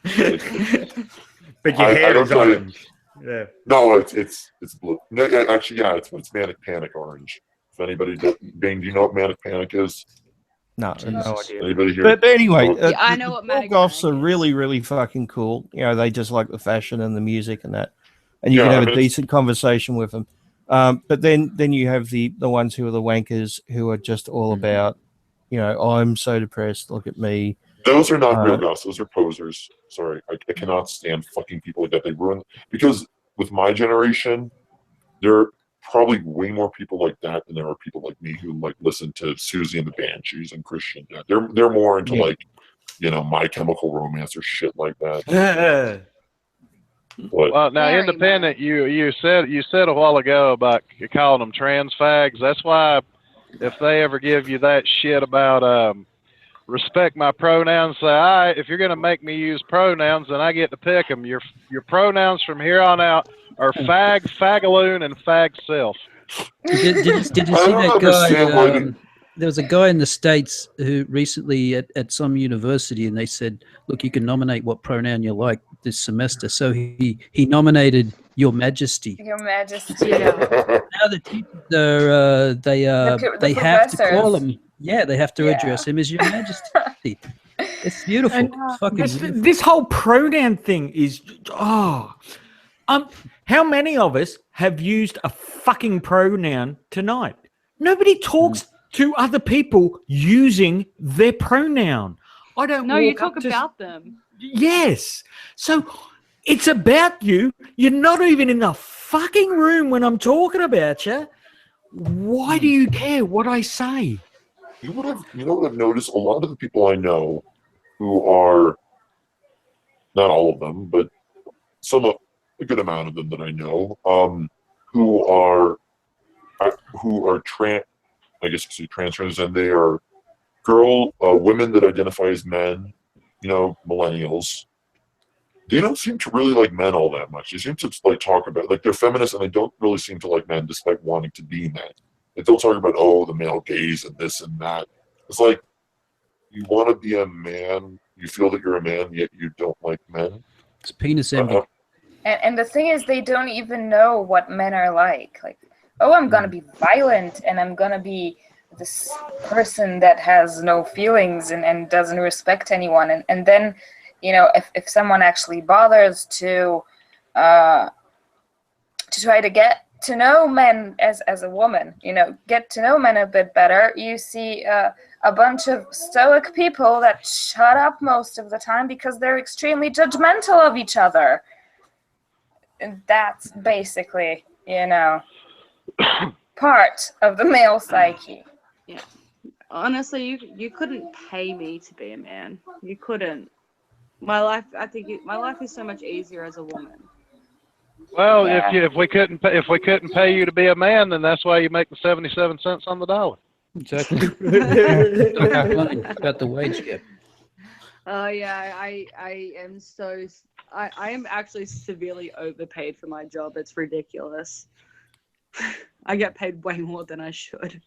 But your hair is orange. Yeah. No, it's blue. No, actually, yeah, it's manic panic orange. If anybody Bane, do you know what manic panic is? No idea. Anybody here? But anyway, I know what manic goths panic are really, really fucking cool. They just like the fashion and the music and that, and you can have a decent conversation with them. But then you have the ones who are the wankers who are just all about, I'm so depressed. Look at me. Those are not real goths. Those are posers. Sorry, I cannot stand fucking people like that. They ruin because with my generation, there are probably way more people like that than there are people like me who like listen to Susie and the Banshees and Christian. They're more into like, My Chemical Romance or shit like that. Well, now, independent, you said a while ago about calling them trans fags. That's why if they ever give you that shit about respect my pronouns, say, all right, if you're going to make me use pronouns, then I get to pick them. Your pronouns from here on out are fag, fagaloon, and fag self. Did you see that guy? There was a guy in the States who recently at some university, and they said, look, you can nominate what pronoun you like this semester. So he nominated Your Majesty. Your Majesty. Now the teachers are, they have to call him. Yeah, they have to address him as Your Majesty. It's beautiful. It's fucking beautiful. This whole pronoun thing is, how many of us have used a fucking pronoun tonight? Nobody talks to other people using their pronoun. I don't. No, you talk about them. Yes. So it's about you. You're not even in the fucking room when I'm talking about you. Why do you care what I say? You know what I've noticed? A lot of the people I know who are, not all of them, but a good amount of them that I know, who are trans, I guess you could say trans, and they are women that identify as men, millennials. They don't seem to really like men all that much. They seem to like talk about, like, they're feminists and they don't really seem to like men despite wanting to be men. They don't talk about, the male gaze and this and that. It's like, you want to be a man, you feel that you're a man, yet you don't like men. It's penis envy. And the thing is, they don't even know what men are like. Like, I'm going to be violent and I'm going to be this person that has no feelings and doesn't respect anyone. And then, if someone actually bothers to try to get to know men as a woman, get to know men a bit better, you see a bunch of stoic people that shut up most of the time because they're extremely judgmental of each other. And that's basically, part of the male psyche. Yeah. Honestly, you couldn't pay me to be a man. You couldn't. I think my life is so much easier as a woman. Well, Yeah. if we couldn't pay you to be a man, then that's why you make the 77 cents on the dollar. Exactly. About the wage gap. Oh yeah, I am I am actually severely overpaid for my job. It's ridiculous. I get paid way more than I should.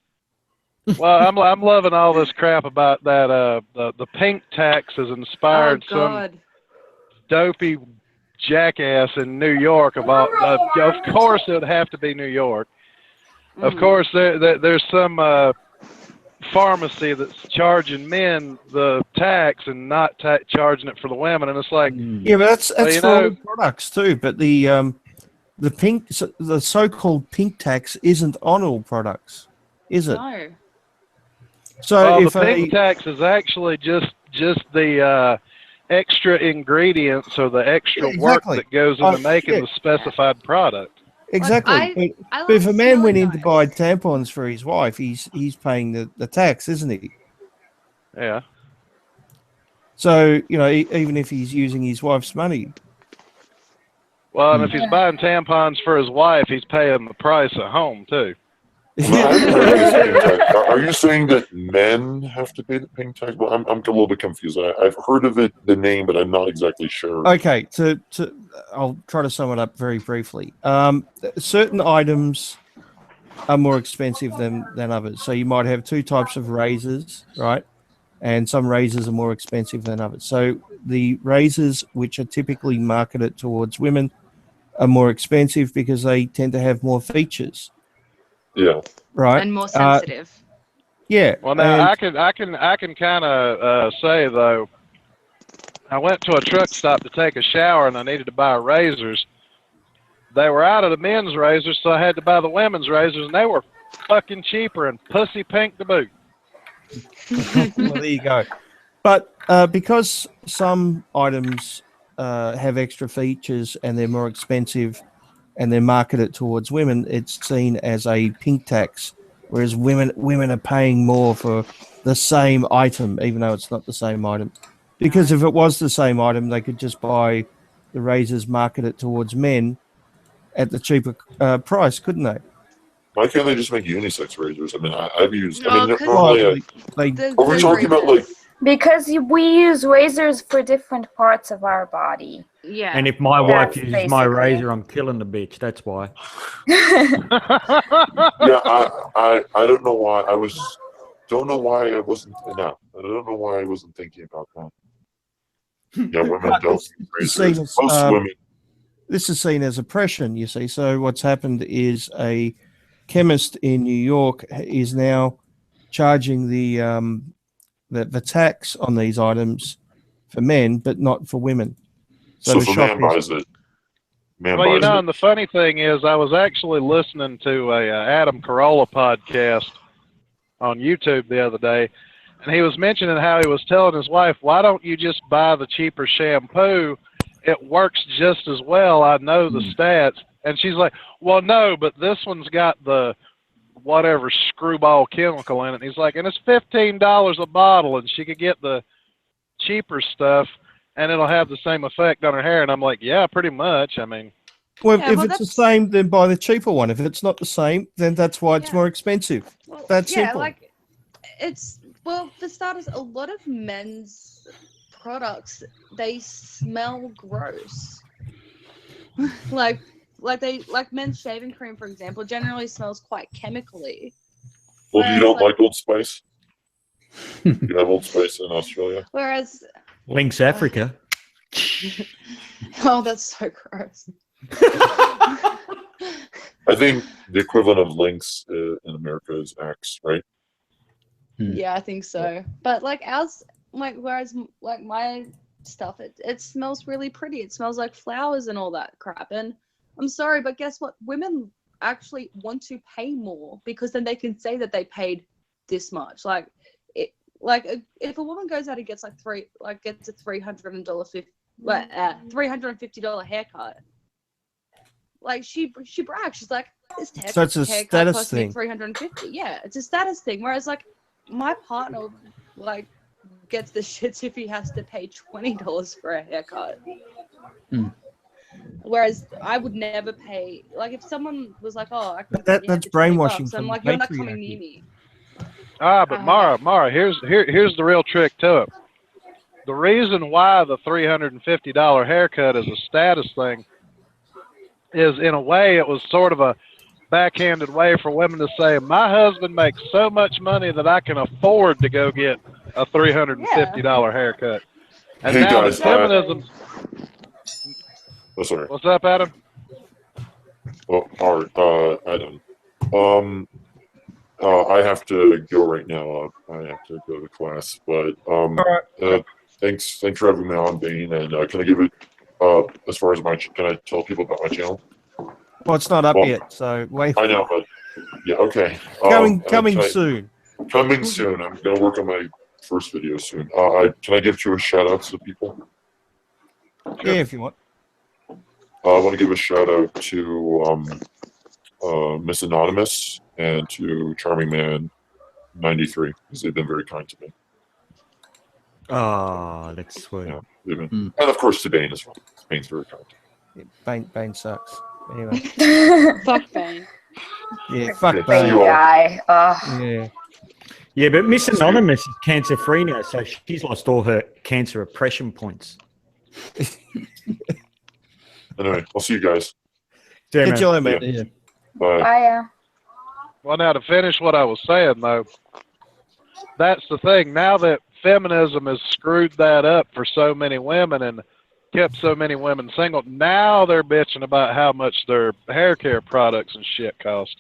Well, I'm loving all this crap about that. The pink tax has inspired some dopey jackass in New York. Of course, it would have to be New York. Of course, there's some pharmacy that's charging men the tax and not charging it for the women, and it's like, yeah, but that's for all products too. But the so-called pink tax isn't on all products, is it? No. So the pink tax is actually just the extra ingredients or the extra work that goes into making the specified product. Exactly. But if a man went in to buy tampons for his wife, he's paying the tax, isn't he? Yeah. So, even if he's using his wife's money. Well, and if he's buying tampons for his wife, he's paying the price at home, too. Are you saying that men have to pay the pink tax? Well, I'm a little bit confused. I've heard of it, the name, but I'm not exactly sure. Okay, I'll try to sum it up very briefly. Certain items are more expensive than others. So you might have two types of razors, right? And some razors are more expensive than others. So the razors which are typically marketed towards women are more expensive because they tend to have more features. Yeah. Right. And more sensitive. Yeah. Well, now I can kind of say though, I went to a truck stop to take a shower and I needed to buy razors. They were out of the men's razors, so I had to buy the women's razors, and they were fucking cheaper and pussy pink to boot. Well, there you go. But because some items have extra features and they're more expensive, and they're marketed towards women, it's seen as a pink tax, whereas women are paying more for the same item, even though it's not the same item. Because if it was the same item, they could just buy the razors marketed towards men at the cheaper price, couldn't they? Why can't they just make unisex razors? I mean, I've used. No, normally, are we talking about like? Because we use razors for different parts of our body. Yeah. And if my wife uses my razor, I'm killing the bitch. That's why. Yeah, I don't know why I wasn't. No, I don't know why I wasn't thinking about that. Yeah, women don't use razors. Most women. This is seen as oppression, you see. So what's happened is a chemist in New York is now charging the tax on these items for men, but not for women. So if a man buys it, and the funny thing is, I was actually listening to a Adam Carolla podcast on YouTube the other day, and he was mentioning how he was telling his wife, "Why don't you just buy the cheaper shampoo? It works just as well. I know the stats." And she's like, "Well, no, but this one's got the whatever screwball chemical in it." And he's like, "And it's $15 a bottle, and she could get the cheaper stuff, and it'll have the same effect on her hair." And I'm like, "Yeah, pretty much. I mean." Well, if it's the same, then buy the cheaper one. If it's not the same, then that's why it's more expensive. Well, that's simple. Like for starters, a lot of men's products, they smell gross. like men's shaving cream, for example, generally smells quite chemically. Well, you don't like Old Spice? You have Old Spice in Australia? Whereas Lynx Africa. Oh, that's so gross. I think the equivalent of Lynx in America is Axe, right? Yeah, I think so. But whereas my stuff, it smells really pretty. It smells like flowers and all that crap. And I'm sorry, but guess what? Women actually want to pay more because then they can say that they paid this much. Like if a woman goes out and gets gets a $350 haircut, like she brags. She's like, this So it's a haircut status cost me thing. $350. Yeah, it's a status thing. Whereas like my partner like gets the shits if he has to pay $20 for a haircut. Whereas I would never pay. Like if someone was like, "Oh, I can That's brainwashing. I'm like, "You're not coming near me." But Mara, here's the real trick to it. The reason why the $350 haircut is a status thing is, in a way, it was sort of a backhanded way for women to say, my husband makes so much money that I can afford to go get a $350 haircut. And Hey, now guys, that feminism... Oh, sorry. What's up, Adam? Oh, all right, Adam. I have to go right now. I have to go to class, but thanks for having me on, Bane. And can I give it as far as can I tell people about my channel? Well, it's not up yet, so wait. I know, but yeah, okay. Coming soon. Coming soon. I'm gonna work on my first video soon. Can I give a shout out to people? Yeah, if you want. I want to give a shout out to Miss Anonymous and to Charming Man 93 because they've been very kind to me. Oh, that's sweet. Yeah, and of course to Bane as well. Bane's very kind. Yeah, Bane sucks. Anyway. Fuck Bane. Yeah, fuck Yeah, Bane. guy. Yeah. Yeah, but Miss Anonymous is cancer-free now, so she's lost all her cancer oppression points. Anyway, I'll see you guys. Good job, man. Yeah. Bye. Bye. Well, now to finish what I was saying, though, that's the thing. Now that feminism has screwed that up for so many women and kept so many women single, now they're bitching about how much their hair care products and shit cost.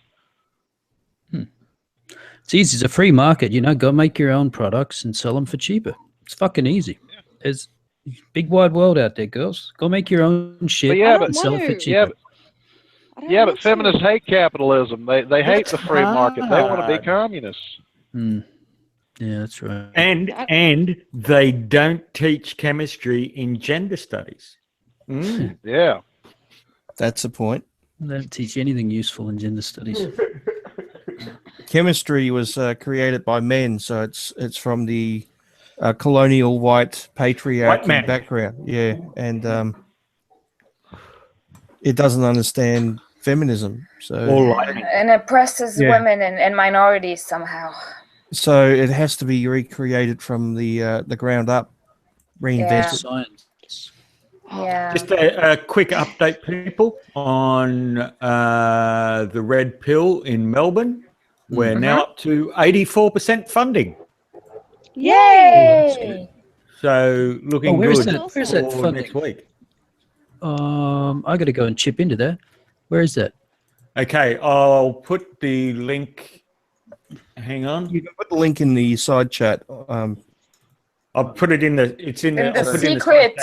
It's easy. It's a free market, go make your own products and sell them for cheaper. It's fucking easy. There's a big wide world out there, girls. Go make your own shit and sell it for cheaper. But feminists hate capitalism. They hate the free market. They want to be communists. Yeah, that's right. And they don't teach chemistry in gender studies. Yeah. That's the point. They don't teach anything useful in gender studies. Chemistry was created by men, so it's from the colonial white patriarchy background. Yeah, and it doesn't understand feminism, so and oppresses women and minorities somehow. So it has to be recreated from the ground up, reinvented. Science. Yeah. Just a quick update, people, on the red pill in Melbourne. We're now up to 84% funding. Yay! So looking where's good that? Where's that for funding? next week. I got to go and chip into that. Where is that? Okay, I'll put the link. Hang on. You can put the link in the side chat. I'll put it in the. It's in And the. the secret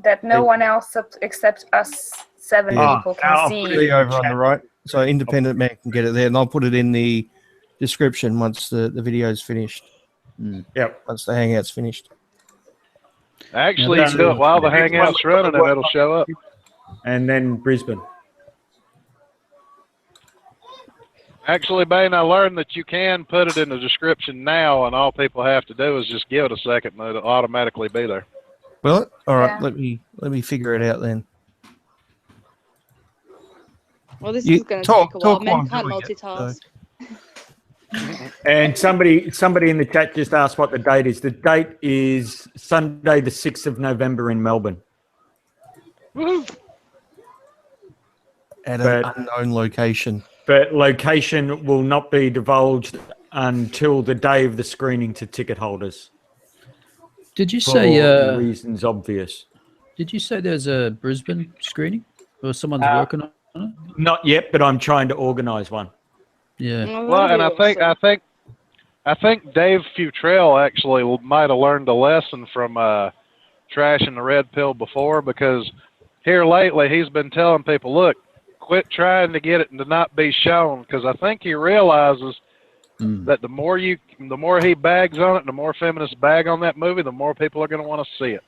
that no one else except us 7 people can see. Put it over on the right, so independent man can get it there, and I'll put it in the description once the video is finished. Yep. Once the hangout's finished. Actually, you can do it while the hangout's running, and it'll show up. And then Brisbane. Actually, Bane, I learned that you can put it in the description now, and all people have to do is just give it a second, and it'll automatically be there. Will it? All right. Yeah. Let me figure it out then. Well, this is going to take a while. Men can't multitask. And somebody in the chat just asked what the date is. The date is Sunday, the 6th of November in Melbourne. Woohoo! At an unknown location. But location will not be divulged until the day of the screening to ticket holders. Did you say reasons obvious? Did you say there's a Brisbane screening or someone's working on it? Not yet, but I'm trying to organise one. Yeah. Well, and I think Dave Futrell actually might have learned a lesson from trashing the red pill before, because here lately he's been telling people, look, quit trying to get it to not be shown, because I think he realizes that the more he bags on it, the more feminists bag on that movie, the more people are going to want to see it.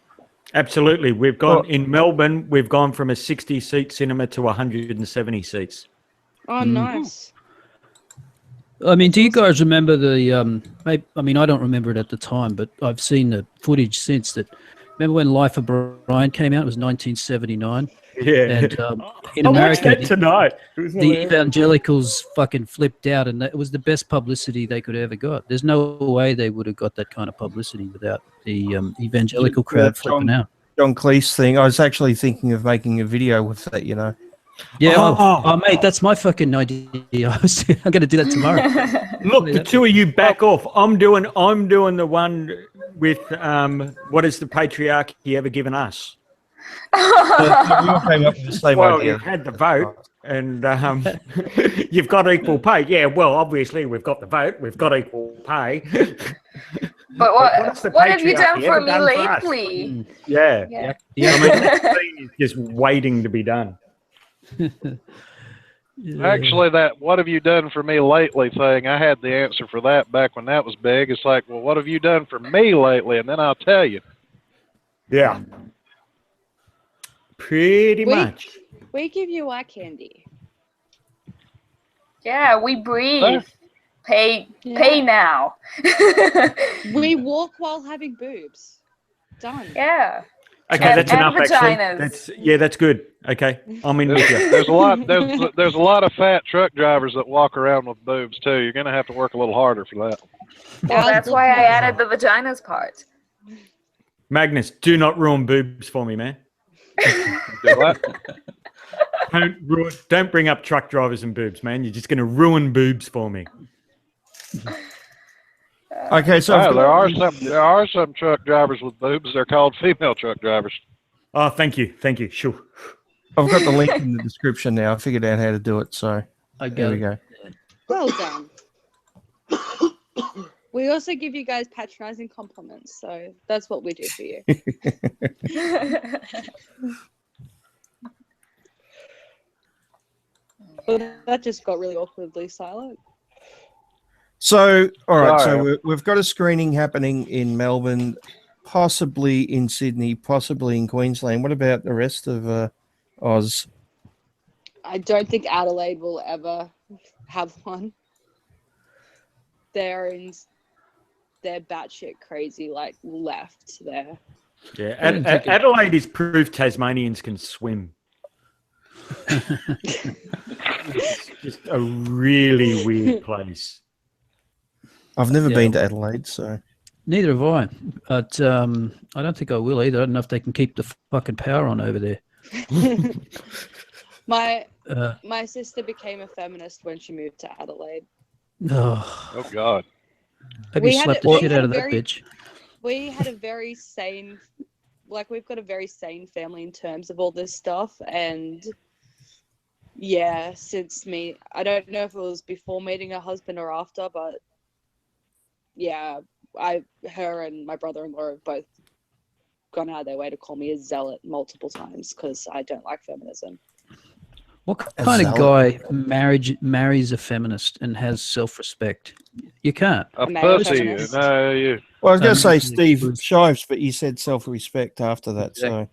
Absolutely. We've gone in Melbourne. We've gone from a 60-seat cinema to 170 seats. Oh, nice. I mean, do you guys remember the? I mean, I don't remember it at the time, but I've seen the footage since. That remember when Life of Brian came out? It was 1979. Yeah. And in I America, watched that tonight. The evangelicals fucking flipped out, and it was the best publicity they could ever got. There's no way they would have got that kind of publicity without the evangelical crowd flipping out. John Cleese thing. I was actually thinking of making a video with that, you know. Yeah, oh, mate, that's my fucking idea. I'm going to do that tomorrow. Look, the two of you back off. I'm doing the one with what has the patriarchy ever given us? We all came up with the same idea. You've had the vote, and you've got equal pay. Yeah, well, obviously we've got the vote. We've got equal pay. But what have you done for me lately? Yeah. I mean, that scene is just waiting to be done. Actually, that "what have you done for me lately" thing, I had the answer for that back when that was big. It's like, well, what have you done for me lately? And then I'll tell you. Yeah. Pretty much. We give you eye candy. Yeah, we breathe. Pay now. We walk while having boobs. Done. Yeah. Okay, that's enough. Vaginas. Actually, that's good. Okay, I'm in with you. There's a lot of fat truck drivers that walk around with boobs too. You're gonna have to work a little harder for that. Well, that's why I added the vaginas part. Magnus, do not ruin boobs for me, man. Do what? Don't bring up truck drivers and boobs, man. You're just going to ruin boobs for me. Okay, so there are some truck drivers with boobs. They're called female truck drivers. Oh, thank you. Sure. I've got the link in the description now. I figured out how to do it, so there we go. Well done. We also give you guys patronizing compliments, so that's what we do for you. Well, that just got really awkwardly silent. So, all right. So we've got a screening happening in Melbourne, possibly in Sydney, possibly in Queensland. What about the rest of Oz? I don't think Adelaide will ever have one. They're batshit crazy, like left there. Yeah, Adelaide is proof Tasmanians can swim. It's just a really weird place. I've never been to Adelaide, so neither have I. But I don't think I will either. I don't know if they can keep the fucking power on over there. My sister became a feminist when she moved to Adelaide. Oh God! Have you slapped the shit out of that bitch? We had a very sane, we've got a very sane family in terms of all this stuff, and yeah, I don't know if it was before meeting her husband or after, but yeah, her and my brother-in-law have both gone out of their way to call me a zealot multiple times because I don't like feminism. What kind of guy marries a feminist and has self-respect? You can't. A pussy. No, you. Well, I was going to say Steve Shives, but you said self-respect after that. Exactly.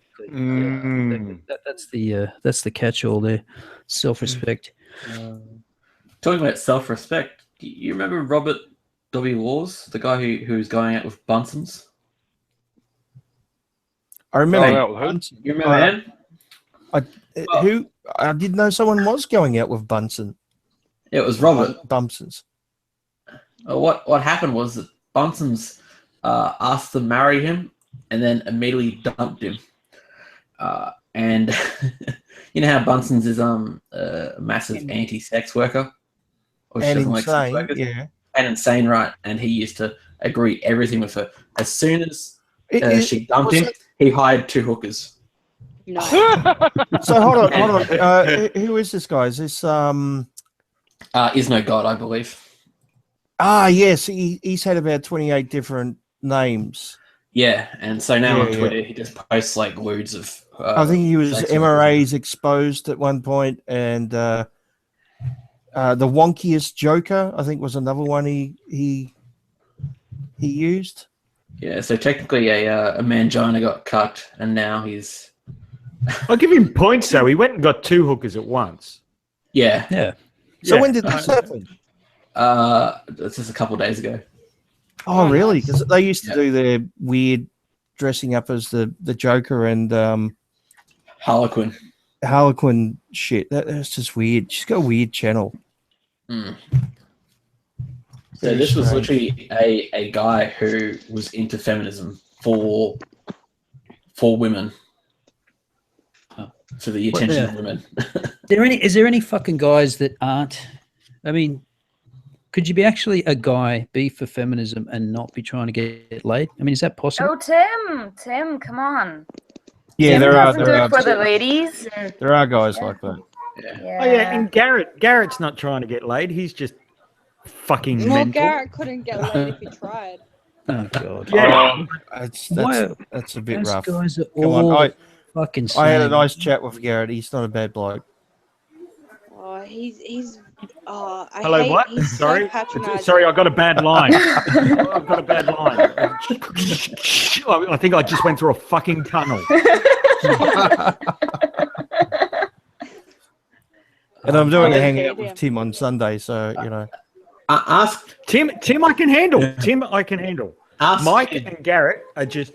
So that's the catch-all there. Self-respect. Talking about self-respect, do you remember Robert W. Laws, the guy who was going out with Bunsons? I remember. You remember him? I didn't know someone was going out with Bunsen. It was Robert. Bunsons. What happened was that Bunsons asked to marry him and then immediately dumped him. And you know how Bunsons is a massive anti-sex worker? Or And doesn't like sex insane, workers? yeah. And insane, right? And he used to agree everything with her. As soon as she dumped him, he hired 2 hookers. No. So hold on. Who is this guy? Is this Is No God, I believe. Yes, he's had about 28 different names. Yeah, and so now on Twitter he just posts like loads of I think he was sex MRA's exposed at one point, and the wonkiest Joker, I think, was another one he used. Yeah, so technically a mangina got cut, and now he's. I'll give him points though. He went and got 2 hookers at once. Yeah. Yeah. So Yeah. when did this happen? This is a couple of days ago. Oh, really? nice. Because they used to Yeah. do their weird dressing up as the Joker and Harlequin. Harlequin shit. That's just weird. She's got a weird channel. Mm. So Very this was strange. literally a guy who was into feminism for women. For the attention of women. Is there any fucking guys that aren't? I mean, could you be actually a guy, be for feminism, and not be trying to get laid? I mean, is that possible? Oh, Tim, come on. Yeah, Tim there doesn't do are it for the ladies. there are guys like that. Yeah. Yeah. Oh yeah, and Garrett's not trying to get laid. He's just fucking Well, mental. Garrett couldn't get laid if he tried. Oh god. Yeah. That's a bit Those rough. guys are Come on, all fucking. I had a same. nice chat with Garrett. He's not a bad bloke. Oh, he's. Oh, I Hello, hate, what? He's Sorry, So patronizing. sorry, I got a bad line. I've got a bad line. I think I just went through a fucking tunnel. And I'm doing a Okay, hangout yeah. with Tim on Sunday, so you know. Ask Tim, I can handle. Tim, I can handle. ask Mike and Garrett are just.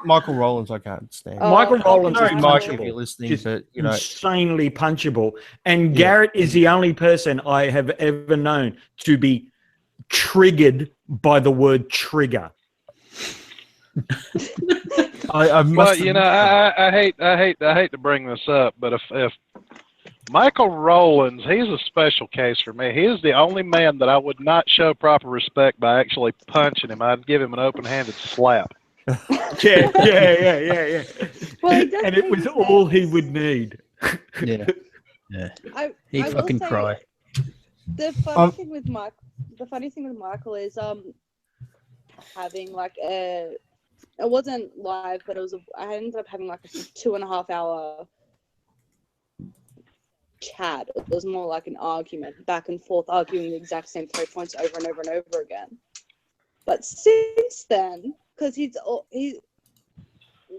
Michael Rowlands, I can't stand. Oh, Michael I Rowlands Sorry, is Mike, if punchable. you're listening, Just but you know, insanely punchable. And Yeah. Garrett is the only person I have ever known to be triggered by the word trigger. I must. But you know, I hate to bring this up, but if Michael Rowlands, he's a special case for me. He is the only man that I would not show proper respect by actually punching him. I'd give him an open-handed slap. Yeah. Well, he does And it make was sense. all he would need. Yeah. Yeah. He'd I will fucking say, cry. The funny thing with Michael is having like it wasn't live, but I ended up having like a 2.5 hour chat. It was more like an argument, back and forth, arguing the exact same 3 points over and over and over again. But since then, because he's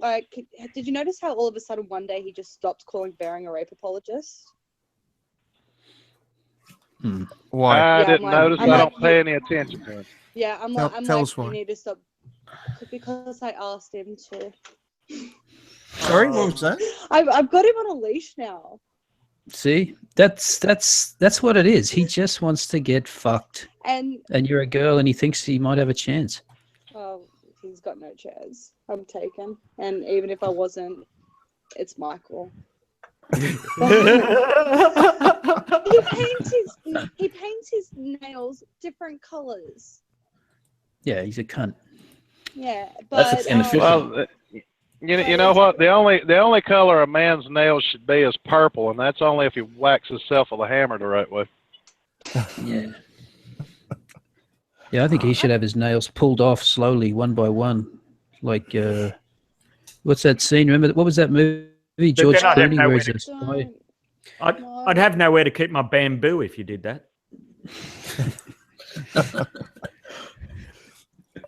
like, did you notice how all of a sudden one day he just stopped calling Bering a rape apologist? Why? I Yeah, didn't I'm notice. like- I don't pay any attention to him. Yeah, I'm Tell like, us you why. need to stop because I asked him to. Sorry, what was that? I've got him on a leash now. See, that's what it is. He just wants to get fucked, And and you're a girl, and he thinks he might have a chance. he's got no chance. I'm taken. And even if I wasn't, it's Michael. He paints his nails different colors. Yeah, he's a cunt. Yeah, That's but inefficient. Well, you know what? The only color a man's nails should be is purple, and that's only if he whacks himself with a hammer the right way. Yeah. Yeah, I think he should have his nails pulled off slowly, one by one. Like, what's that scene? Remember, what was that movie? George then I'd have Clooney, nowhere where he's to- a spy. I'd have nowhere to keep my bamboo if you did that.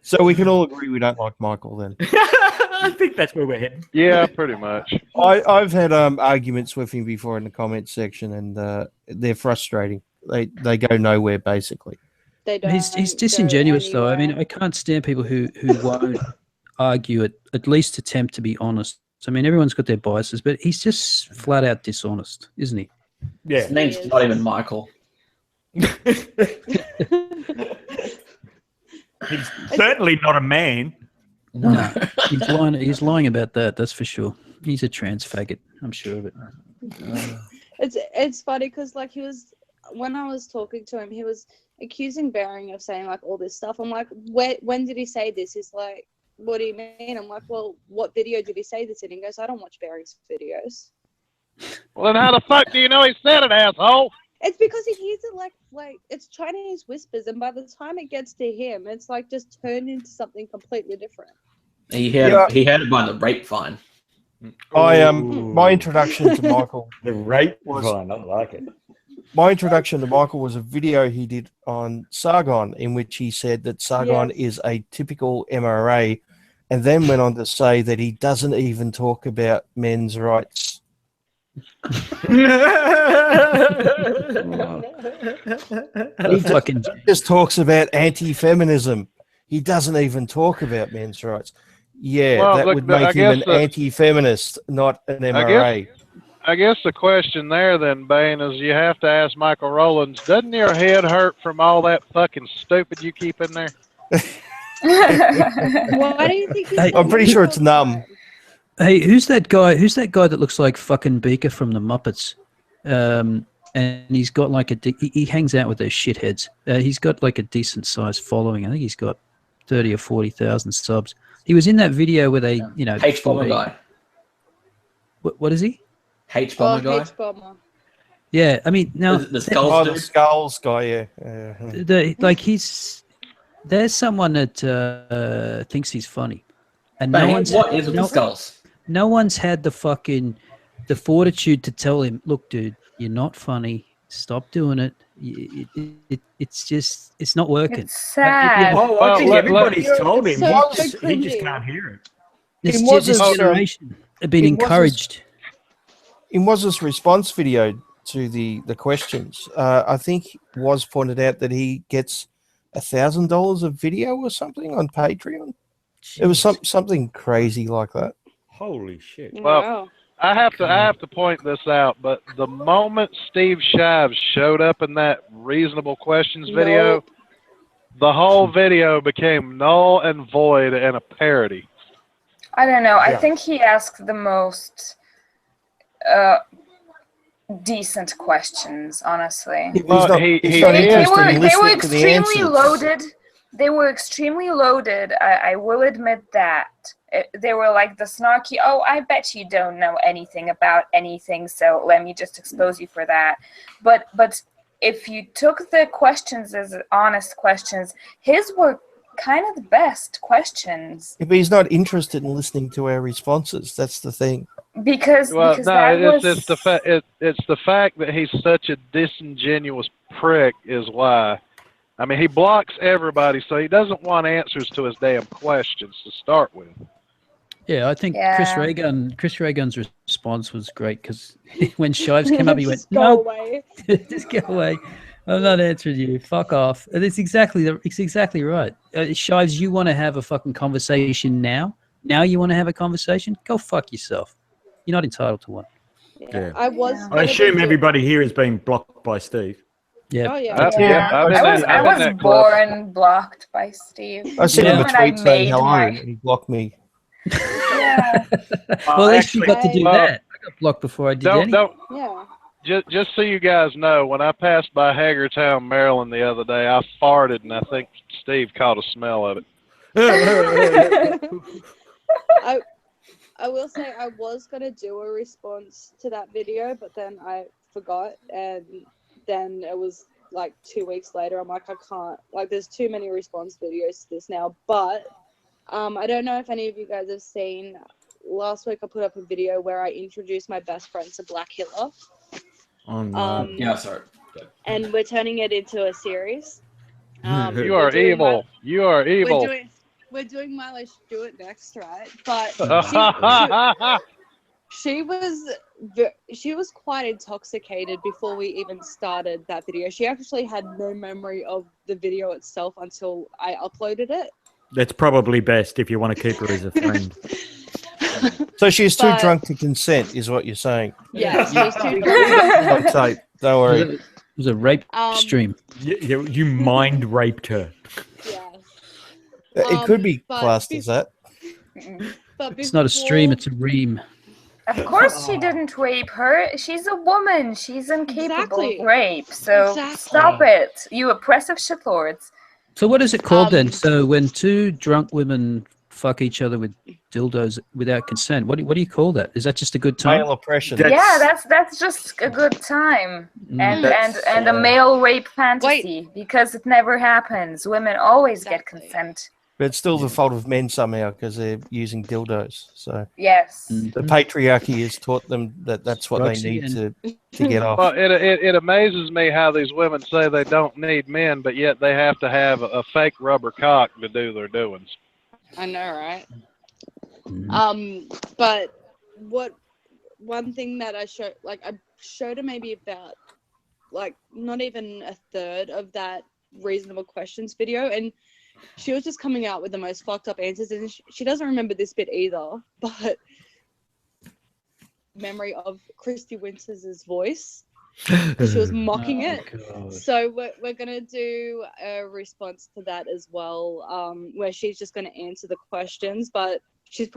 So we can all agree we don't like Michael then. I think that's where we're heading. Yeah, pretty much. I've had arguments with him before in the comments section, and they're frustrating. They go nowhere basically. they don't. He's go disingenuous, though. I mean, anywhere. I can't stand people who won't argue it, at least attempt to be honest. I mean, everyone's got their biases, but he's just flat out dishonest, isn't he? Yeah. His name's not even Michael. He's certainly not a man. No, he's lying about that. That's for sure. He's a trans faggot. I'm sure of it. It's funny because like when I was talking to him, he was accusing Bering of saying like all this stuff. I'm like, when did he say this? He's like, what do you mean? I'm like, well, what video did he say this in? He goes, I don't watch Bering's videos. Well, then how the fuck do you know he said it, asshole? It's because he hears it like it's Chinese whispers, and by the time it gets to him, it's like just turned into something completely different. He had it by the grapevine. My introduction to Michael The rape was vine. I like it. my introduction to Michael was a video he did on Sargon, in which he said that Sargon is a typical MRA, and then went on to say that he doesn't even talk about men's rights. He He fucking just talks about anti-feminism. He doesn't even talk about men's rights. Yeah, Well, that look, would I make him guess an anti-feminist, not an MRA. I guess the question there then, Bane, is you have to ask Michael Rowlands, doesn't your head hurt from all that fucking stupid you keep in there? Why do you think he's I'm pretty sure it's numb. Hey, who's that guy? Who's that guy that looks like fucking Beaker from the Muppets? And he's got like he hangs out with those shitheads. He's got like a decent sized following. I think he's got 30 or 40,000 subs. He was in that video where they, H bomber guy. What is he? H bomber guy. H-bomber. Yeah, I mean now The skulls The dude. skulls guy, there's someone that thinks he's funny, and Bane, no one's what is with the skulls? no one's had the fortitude to tell him, look, dude, you're not funny. Stop doing it. It's not working. It's sad. I think everybody's You're- told him. so He just cringy. can't hear it. This, In Waz's, generation have been in Waz's- encouraged. In Waz's response video to the questions, I think Waz pointed out that he gets $1,000 a video or something on Patreon. It was something crazy like that. Holy shit. Well, Wow. I have to point this out, but the moment Steve Shives showed up in that reasonable questions video, Nope. the whole video became null and void and a parody. I don't know. I Yeah. think he asked the most decent questions, honestly. He's Well, not, he- he's he- not they- They interested were in they were listening to the extremely answers. loaded. They were extremely loaded. I will admit that. They were like the snarky, oh, I bet you don't know anything about anything, so let me just expose you for that. But if you took the questions as honest questions, his were kind of the best questions. But he's not interested in listening to our responses. That's the thing. Because Well, that no, was it's the fact that he's such a disingenuous prick is why. I mean, he blocks everybody, so he doesn't want answers to his damn questions to start with. Yeah, I think Yeah. Chris Reagan's response was great because when Shives came up, he went, Just go "No, away. just go away. I'm not answering you. Fuck off." And it's exactly right. Shives, you want to have a fucking conversation now? Now you want to have a conversation? Go fuck yourself. You're not entitled to one. Yeah. I was. Yeah. I assume everybody here has been blocked by Steve. Yeah. Oh yeah. I've I been was I've been that close. born blocked by Steve. I sent him a When I tweet saying made hello, my- and he blocked me. Yeah. Well, at least you got to do Well, that. I got blocked before I did anything. Don't. Yeah. Just so you guys know, when I passed by Hagertown, Maryland the other day, I farted, and I think Steve caught a smell of it. I will say I was gonna do a response to that video, but then I forgot, and then it was like 2 weeks later. I'm like, I can't. Like, there's too many response videos to this now. But I don't know if any of you guys have seen. Last week I put up a video where I introduced my best friend to Black Hitler. Oh, no. Yeah, sorry. And we're turning it into a series. You are evil. You are evil. We're doing Milo Stewart next, right? But she was quite intoxicated before we even started that video. She actually had no memory of the video itself until I uploaded it. That's probably best if you want to keep her as a friend. So she's too But- drunk to consent, is what you're saying. Yeah, she's too On tape. Don't worry. It was a rape stream. You mind raped her. Yeah. It could be but classed as that. But It's not a stream, before- it's a ream. Of course she didn't rape her. She's a woman. She's incapable Exactly. of rape. So Exactly. stop it, you oppressive shitlords. So what is it called then? Um, So when two drunk women fuck each other with dildos without consent, what do you call that? Is that just a good time? Male oppression. Yeah, that's just a good time. And That's, a male rape fantasy because it never happens. Women always get consent. But it's still the fault of men somehow because they're using dildos. So Yes. the patriarchy has taught them that that's what they need to get off. Well, it amazes me how these women say they don't need men, but yet they have to have a fake rubber cock to do their doings. I know, right? But one thing that I showed her maybe about like not even a third of that reasonable questions video, and she was just coming out with the most fucked up answers, and she doesn't remember this bit either, but memory of Christy Winters' voice. She was mocking it. God. So we're gonna do a response to that as well, where she's just gonna answer the questions, but she's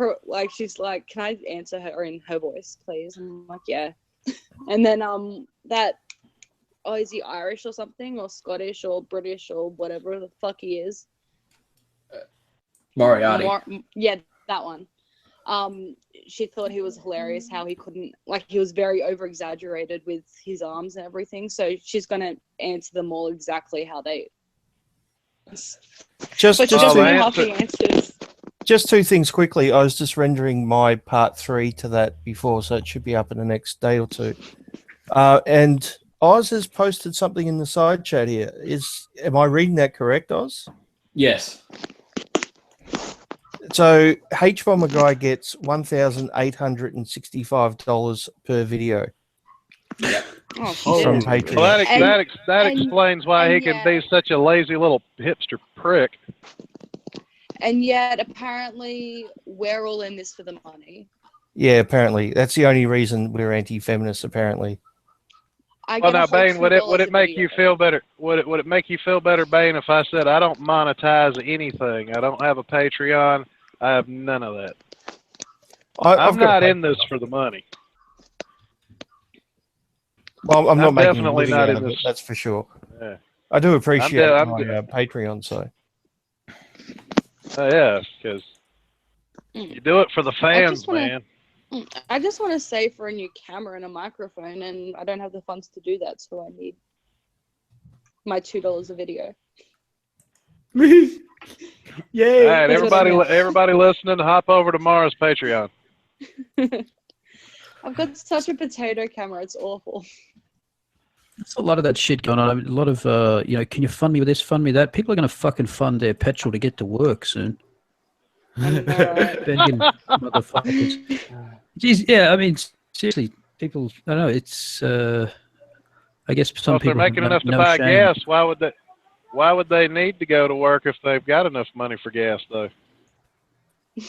like, can I answer her in her voice, please? I'm like, yeah. And then that is he Irish or something, or Scottish or British or whatever the fuck he is? Moriarty. Yeah, that one. She thought he was hilarious how he couldn't, like, he was very over exaggerated with his arms and everything. So she's gonna answer them all exactly how they. Just half the answers. Just two things quickly. I was just rendering my part 3 to that before, so it should be up in the next day or two. And Oz has posted something in the side chat here. Am I reading that correct, Oz? Yes. So H Bomber Guy gets $1,865 per video. Oh, From shit. Patreon. Well, that explains why he can be such a lazy little hipster prick. And yet, apparently, we're all in this for the money. Yeah, apparently. That's the only reason we're anti-feminists, apparently. Well, now, Bane, would it make you feel better? Would it make you feel better, Bane, if I said I don't monetize anything? I don't have a Patreon. I have none of that. I'm not in this for the money. Well, I'm not making definitely a living not out in of it, this. that's for sure. Yeah. I do appreciate I'm my Patreon, so. Yeah, because you do it for the fans, man. I just want to save for a new camera and a microphone, and I don't have the funds to do that, so I need my $2 a video. Yay! All right, everybody listening, hop over to Mara's Patreon. I've got such a potato camera; it's awful. There's a lot of that shit going on. I mean, a lot of, can you fund me with this, fund me that? People are going to fucking fund their petrol to get to work soon. Spending motherfuckers. Jeez, yeah, I mean, seriously, people, I don't know, it's, I guess some If people they're making enough to buy gas, why would they need to go to work if they've got enough money for gas, though? I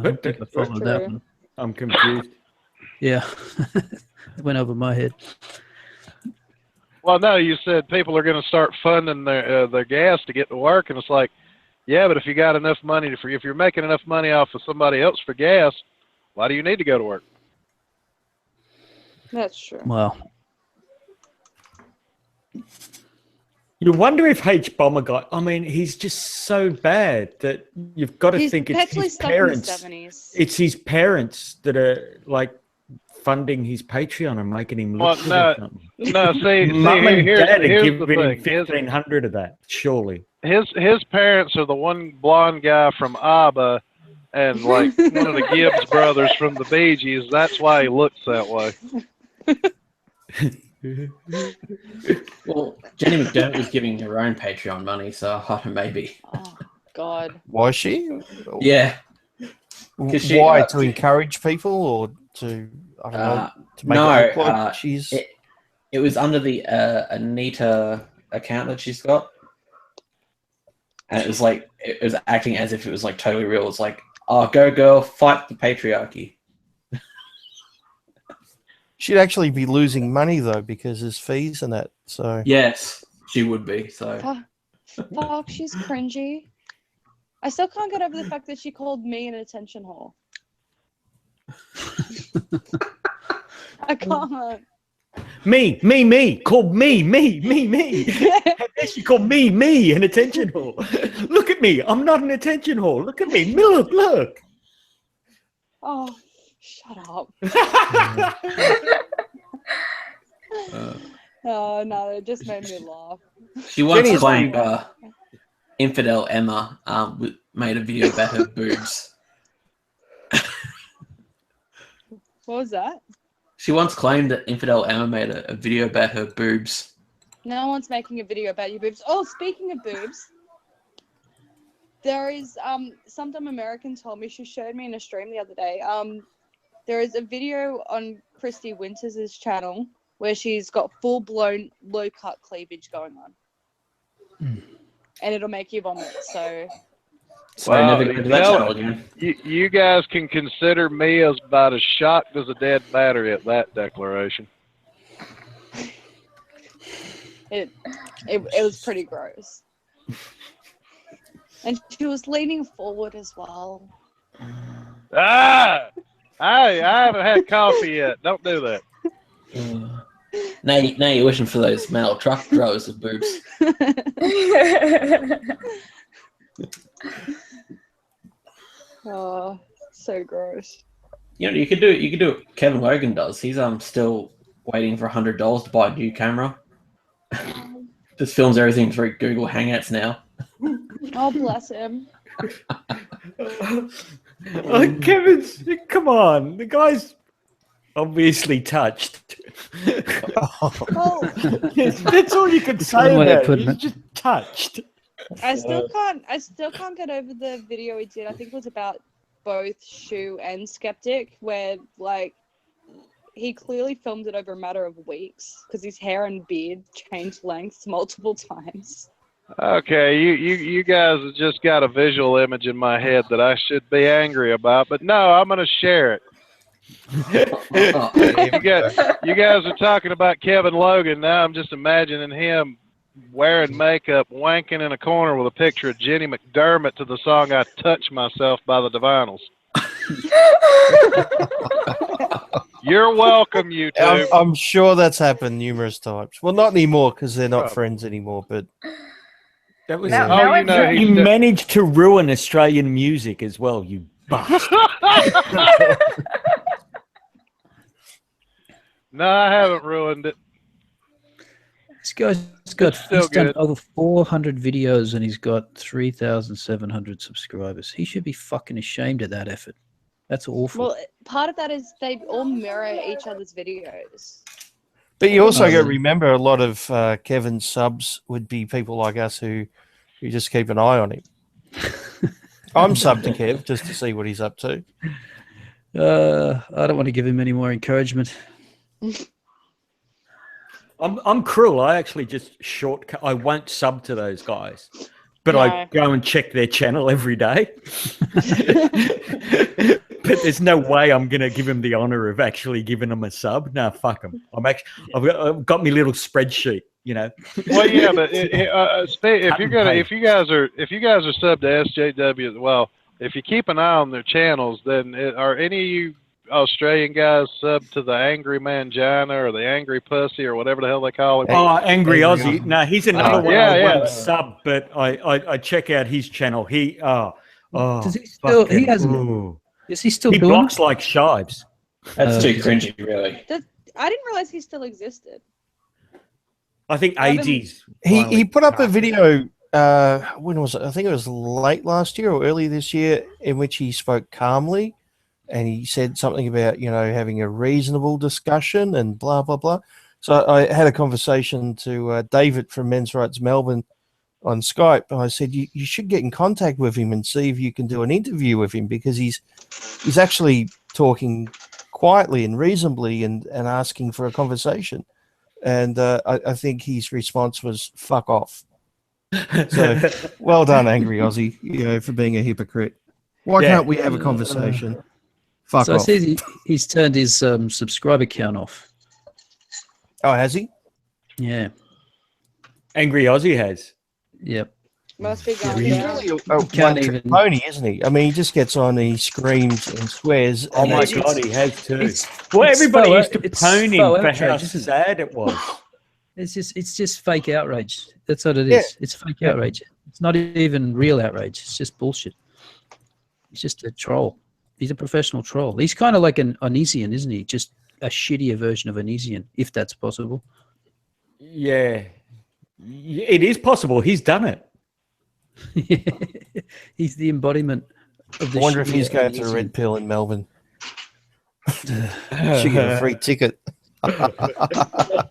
don't think I followed that one. I'm confused. Yeah, it went over my head. Well, no, you said people are going to start funding their gas to get to work, and it's like, yeah, but if you got enough money if you're making enough money off of somebody else for gas, why do you need to go to work? That's true. Wow. You wonder if H Bomber Guy, I mean, he's just so bad that you've got to think it's his parents. It's his parents that are like funding his Patreon and making him look good or something. No, see, Mum and Dad are here's giving the him thing. 1,500 of that, surely. His parents are the one blonde guy from ABBA and like one of the Gibbs brothers from the Bee Gees. That's why he looks that way. Well, Jenny McDermott was giving her own Patreon money, so I don't know, maybe. Oh, God. Was she? Yeah. Why? To encourage people or to, I don't know, to make it look like she's... It was under the Anita account that she's got. And it was like, it was acting as if it was like totally real. It's like, oh, go girl, fight the patriarchy. She'd actually be losing money though because there's fees and that. So yes, she would be. So fuck, she's cringy. I still can't get over the fact that she called me an attention whore. I can't. Me. Called me. She called me, an attention whore. Look at me. I'm not an attention whore. Look at me. Look. Oh, shut up. Oh, no, it just made me laugh. She once claimed, Infidel Emma made a video about her boobs. What was that? She once claimed that Infidel Emma made a video about her boobs. No one's making a video about your boobs. Oh, speaking of boobs, there is some dumb American told me, she showed me in a stream the other day. There is a video on Christy Winters' channel where she's got full-blown low-cut cleavage going on. And it'll make you vomit, so... So I never go to that channel again. You guys can consider me as about as shocked as a dead battery at that declaration. It was pretty gross. And she was leaning forward as well. I haven't had coffee yet. Don't do that. Now you're wishing for those metal truck drivers with boobs. Oh, so gross. You know, you could do what Kevin Logan does. He's still waiting for $100 to buy a new camera. Just films everything through Google Hangouts now. Oh, bless him. Kevin's, come on, the guy's obviously touched. Oh, That's all you can say about it. He's just touched. I still can't get over the video he did. I think it was about both Shu and Skeptic, where like he clearly filmed it over a matter of weeks because his hair and beard changed lengths multiple times. Okay, you guys have just got a visual image in my head that I should be angry about, but no, I'm going to share it. You guys are talking about Kevin Logan. Now I'm just imagining him wearing makeup, wanking in a corner with a picture of Jenny McDermott to the song I Touch Myself by the Divinals. You're welcome, YouTube. I'm sure that's happened numerous times. Well, not anymore because they're not friends anymore, but... That was you managed to ruin Australian music as well, you bastard. No, I haven't ruined it. This guy's done over 400 videos and he's got 3,700 subscribers. He should be fucking ashamed of that effort. That's awful. Well, part of that is they all mirror each other's videos. But you also got to remember a lot of Kevin's subs would be people like us who just keep an eye on him. I'm subbed to Kev just to see what he's up to. I don't want to give him any more encouragement. I'm cruel. I actually just shortcut. I won't sub to those guys, but I go and check their channel every day. But there's no way I'm gonna give him the honor of actually giving him a sub. No, fuck him. I've got my little spreadsheet. You know. Well, yeah, but if you guys are subbed to SJW, well, if you keep an eye on their channels, then are any of you Australian guys subbed to the Angry Mangina or the Angry Pussy or whatever the hell they call him? Oh, Angry Aussie. No, he's another one. Yeah, I won't sub, but I check out his channel. Does he still? He hasn't. Is he still? He doing blocks like shives. That's too cringy, really. I didn't realize he still existed. I think 80s. He put up a video. When was it? I think it was late last year or early this year, in which he spoke calmly, and he said something about having a reasonable discussion and blah blah blah. So I had a conversation to David from Men's Rights Melbourne on Skype, and I said you should get in contact with him and see if you can do an interview with him, because he's actually talking quietly and reasonably and asking for a conversation. And I think his response was "fuck off." So well done, Angry Aussie, for being a hypocrite. Why can't we have a conversation? Fuck off. I see he's turned his subscriber count off. Oh, has he? Yeah. Angry Aussie has. Yep. Must be going He's down. really a one-trick pony, isn't he? I mean, he just gets on, he screams and swears. Oh my God, he has too. Well, everybody used to pwn him for how sad it was. It's just fake outrage. That's what it is. It's fake outrage. It's not even real outrage. It's just bullshit. He's just a troll. He's a professional troll. He's kind of like an Onesian, isn't he? Just a shittier version of Onesian, if that's possible. Yeah. It is possible. He's done it. He's the embodiment of the I wonder if he's going to the Shinya red pill in Melbourne. Should get a free ticket. I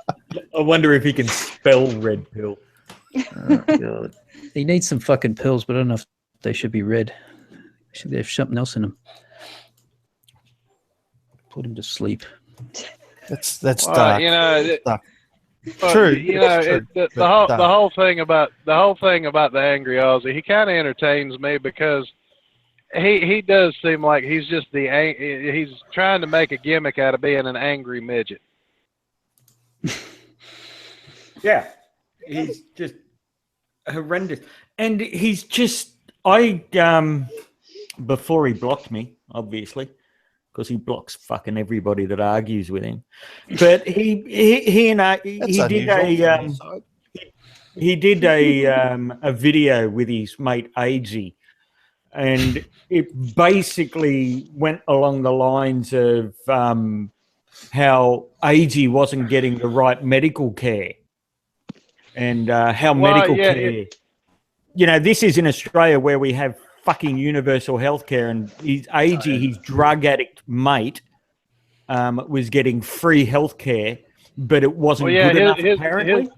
wonder if he can spell red pill. Oh, God. He needs some fucking pills, but I don't know if they should be red. Should they have something else in them? Put him to sleep. That's dark. You know, Dark. but, True. You know, it's true, the but whole dark. thing about the angry Aussie, he kind of entertains me because he does seem like he's just he's trying to make a gimmick out of being an angry midget. Yeah, he's just horrendous, and he's just before he blocked me, obviously, because he blocks fucking everybody that argues with him. But he did a video with his mate AG, and it basically went along the lines of how AG wasn't getting the right medical care, and how medical care. You know, this is in Australia where we have fucking universal health care, and his AG, his drug addict mate, was getting free health care, but it wasn't good enough, apparently.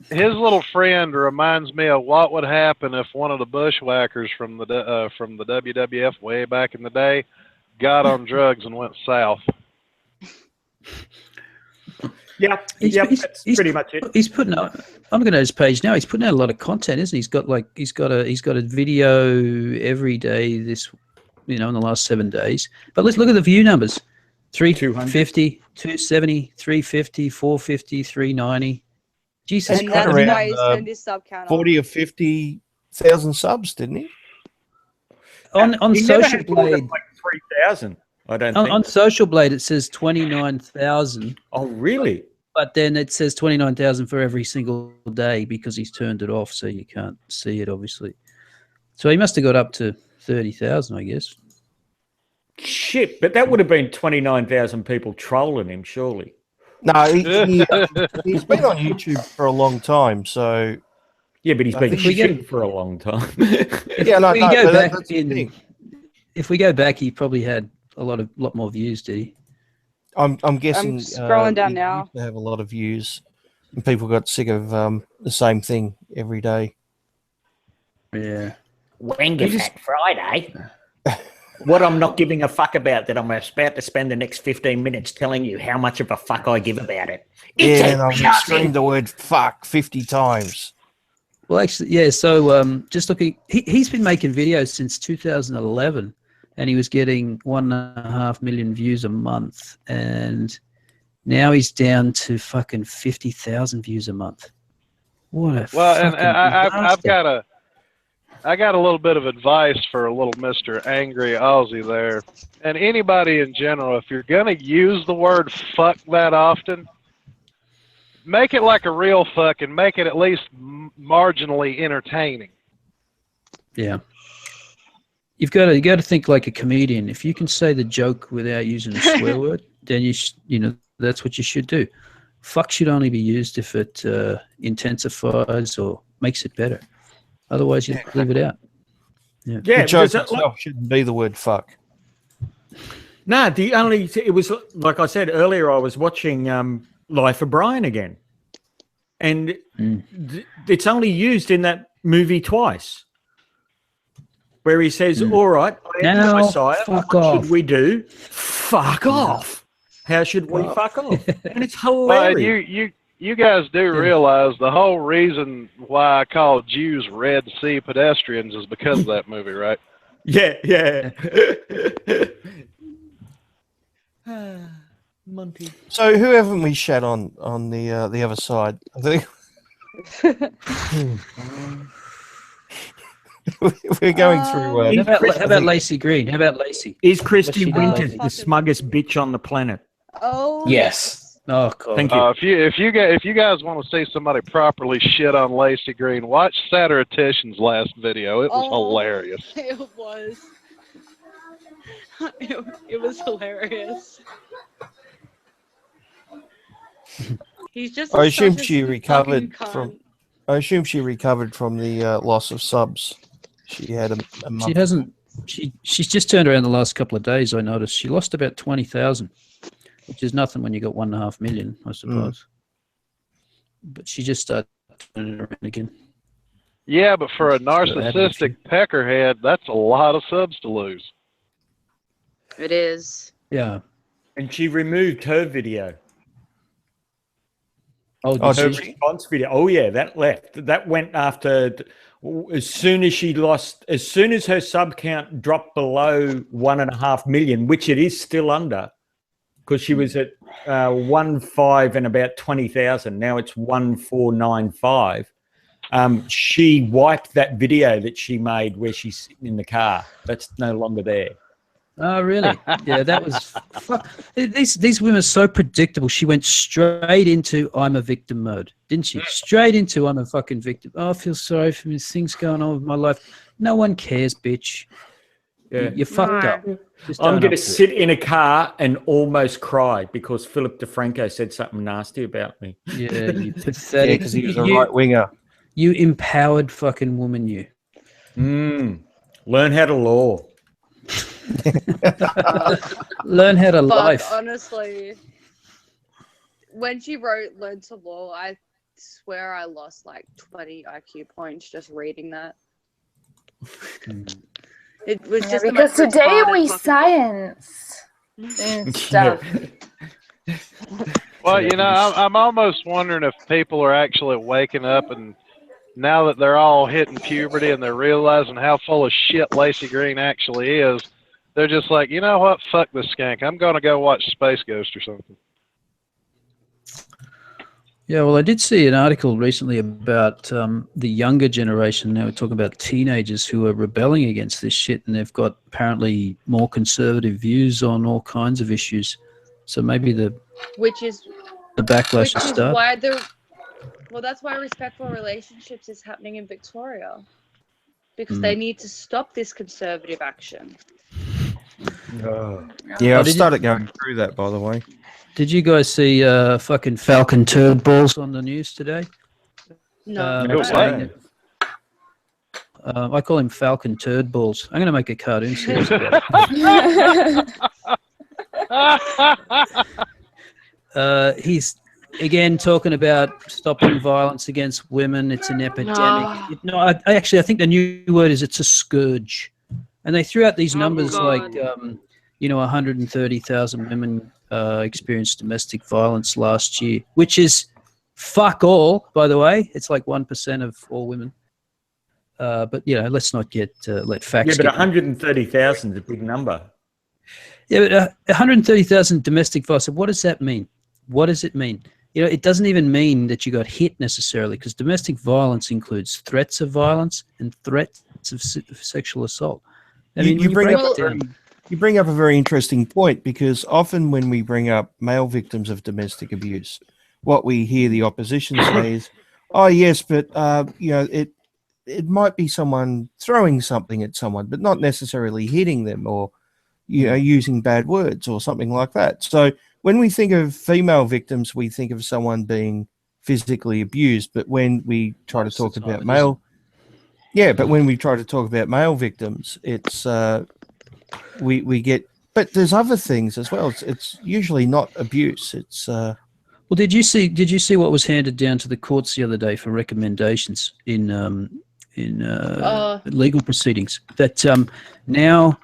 His little friend reminds me of what would happen if one of the bushwhackers from the WWF way back in the day got on drugs and went south. Yeah, that's pretty much it. He's putting out. I'm looking at his page now. He's putting out a lot of content, isn't he? He's got a video every day in the last 7 days. But let's look at the view numbers: 350, 270, 350, 450, 390. Jesus And Christ! that's around, why he's turned his sub count 40 or 50,000 subs, didn't he? On He never Social had more than Blade, like 3,000. I don't think. on Social Blade, it says 29,000. Oh, really? But then it says 29,000 for every single day because he's turned it off, so you can't see it, obviously. So he must have got up to 30,000, I guess. Shit, but that would have been 29,000 people trolling him, surely. No, he's been on YouTube for a long time, so Yeah, but he's been think we shit for a long time. yeah, no, we no, go but back that's the thing. If we go back, he probably had a lot more views, did he? I'm guessing. I'm scrolling down he now. used to have a lot of views, and people got sick of the same thing every day. Yeah. Wenger Fat Friday. What I'm not giving a fuck about, that I'm about to spend the next 15 minutes telling you how much of a fuck I give about it. Yeah, and I've screamed the word "fuck" 50 times. Well, actually, yeah. So, just looking, he's been making videos since 2011, and he was getting 1.5 million views a month, and now he's down to fucking 50,000 views a month. What a Well, and disaster. I got a little bit of advice for a little Mr. Angry Aussie there. And anybody in general, if you're going to use the word fuck that often, make it like a real fuck and make it at least marginally entertaining. Yeah. You got to think like a comedian. If you can say the joke without using a swear word, then that's what you should do. Fuck should only be used if it intensifies or makes it better. Otherwise, you leave it out. Yeah, The joke itself shouldn't be the word "fuck." No, it was like I said earlier. I was watching Life of Brian again, and it's only used in that movie twice, where he says, "All right, now Messiah, fuck what off. should we do? Fuck off. How should we fuck off?" And it's hilarious. Well, you guys do realize the whole reason why I call Jews Red Sea pedestrians is because of that movie, right? Yeah. Monty. So who haven't we shat on the other side? I think we're going through. How about Lacey Green? How about Lacey? Is Christy What's she Winters doing? the smuggest bitch on the planet? Oh Yes. Oh, God. Thank you. If you guys want to see somebody properly shit on Lacey Green, watch Satirician's last video. It was hilarious. It was. It was hilarious. He's just. I assume such a she recovered fucking from. cunt. I assume she recovered from the loss of subs. She had a month. She hasn't. She's just turned around the last couple of days. I noticed she lost about 20,000, which is nothing when you got 1.5 million, I suppose. But she just started turning it around again. Yeah, but for a narcissistic peckerhead, that's a lot of subs to lose. It is. Yeah. And she removed her video. Oh, Her did she? response video. Oh yeah, that left. That went after as soon as her sub count dropped below 1.5 million, which it is still under, because she was at 1.5 and about 20,000. Now it's 1.495. She wiped that video that she made where she's sitting in the car. That's no longer there. Oh, really? Yeah, that was. These women are so predictable. She went straight into "I'm a victim" mode, didn't she? Straight into "I'm a fucking victim." Oh, I feel sorry for me. Things going on with my life. No one cares, bitch. Yeah. You're fucked up. I'm going to sit in a car and almost cry because Philip DeFranco said something nasty about me. Yeah, you pathetic. Yeah, because he was a right winger. You empowered fucking woman, you. Learn how to law. Learn how to But life. honestly, when she wrote "Learn to Law," I swear I lost like 20 IQ points just reading that. It was just the because most today retarded we fucking- science and stuff. Well, you know, I'm almost wondering if people are actually waking up and now that they're all hitting puberty and they're realizing how full of shit Lacey Green actually is, they're just like, you know what? Fuck this skank. I'm going to go watch Space Ghost or something. Yeah, well, I did see an article recently about the younger generation. Now we're talking about teenagers who are rebelling against this shit, and they've got apparently more conservative views on all kinds of issues. So maybe the backlash has started. Why that's why respectful relationships is happening in Victoria, because they need to stop this conservative action. Yeah, I've started going through that, by the way. Did you guys see fucking Falcon turd balls on the news today? No. I call him Falcon turd balls. I'm going to make a cartoon series about it. He's again talking about stopping violence against women. It's an epidemic. No, I think the new word is it's a scourge. And they threw out these numbers like 130,000 women experienced domestic violence last year, which is fuck all, by the way. It's like 1% of all women. But let's not get let facts. Yeah, but 130,000 is a big number. Yeah, but 130,000 domestic violence. What does that mean? What does it mean? It doesn't even mean that you got hit necessarily, because domestic violence includes threats of violence and threats of sexual assault. You bring up a very interesting point, because often when we bring up male victims of domestic abuse, what we hear the opposition say is, "Oh yes, but it might be someone throwing something at someone, but not necessarily hitting them, or using bad words or something like that." So when we think of female victims, we think of someone being physically abused, but when we try to talk about male, when we try to talk about male victims, it's we get, but there's other things as well. It's usually not abuse. It's well, did you see what was handed down to the courts the other day for recommendations in legal proceedings, that now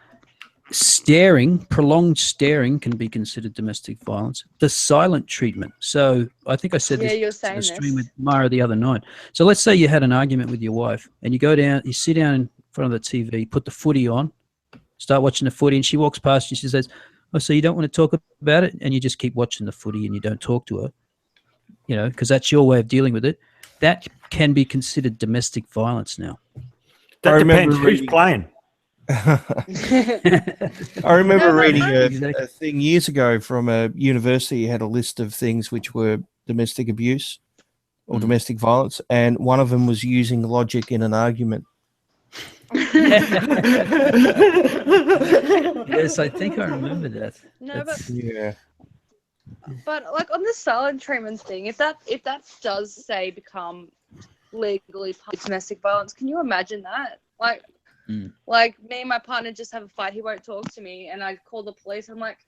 prolonged staring can be considered domestic violence. The silent treatment. So I think I said this in the stream with Mara the other night. So let's say you had an argument with your wife, and you sit down in front of the TV, put the footy on, start watching the footy, and she walks past you, she says, "Oh, so you don't want to talk about it?" And you just keep watching the footy and you don't talk to her, because that's your way of dealing with it. That can be considered domestic violence now. That depends who's playing. I remember reading a thing years ago from a university. It had a list of things which were domestic abuse or domestic violence, and one of them was using logic in an argument. Yes, I think I remember that. No, But like on the silent treatment thing, if that does say become legally domestic violence. Can you imagine that? Like, like me and my partner just have a fight. He won't talk to me, and I call the police. I'm like,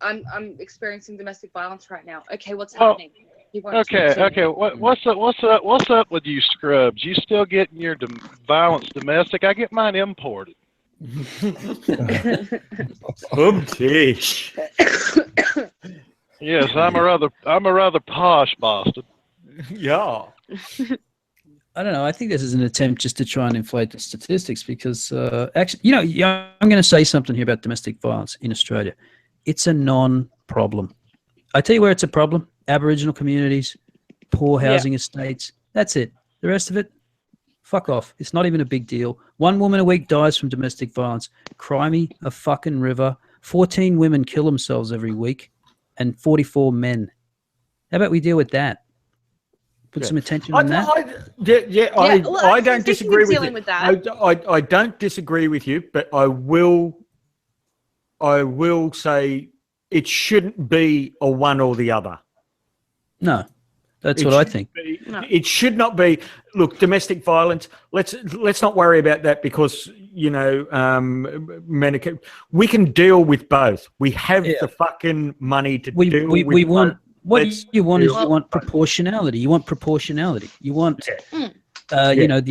I'm experiencing domestic violence right now. Okay, what's happening? He won't talk to me. What's up with you scrubs? You still getting your violence domestic? I get mine imported. Yes, I'm a rather posh bastard. Yeah. I don't know. I think this is an attempt just to try and inflate the statistics because, actually, I'm going to say something here about domestic violence in Australia. It's a non-problem. I tell you where it's a problem: Aboriginal communities, poor housing estates. That's it. The rest of it, fuck off. It's not even a big deal. 1 woman a week dies from domestic violence. Cry me a fucking river. 14 women kill themselves every week, and 44 men. How about we deal with that? Put some attention on that. I don't disagree with you. with that. I don't disagree with you, but I will say it shouldn't be a one or the other. No, that's what I think. It should not be. Look, domestic violence. Let's not worry about that because we can deal with both. We have the fucking money to deal with. We want. What you want is you want proportionality. You want proportionality. You want, but you don't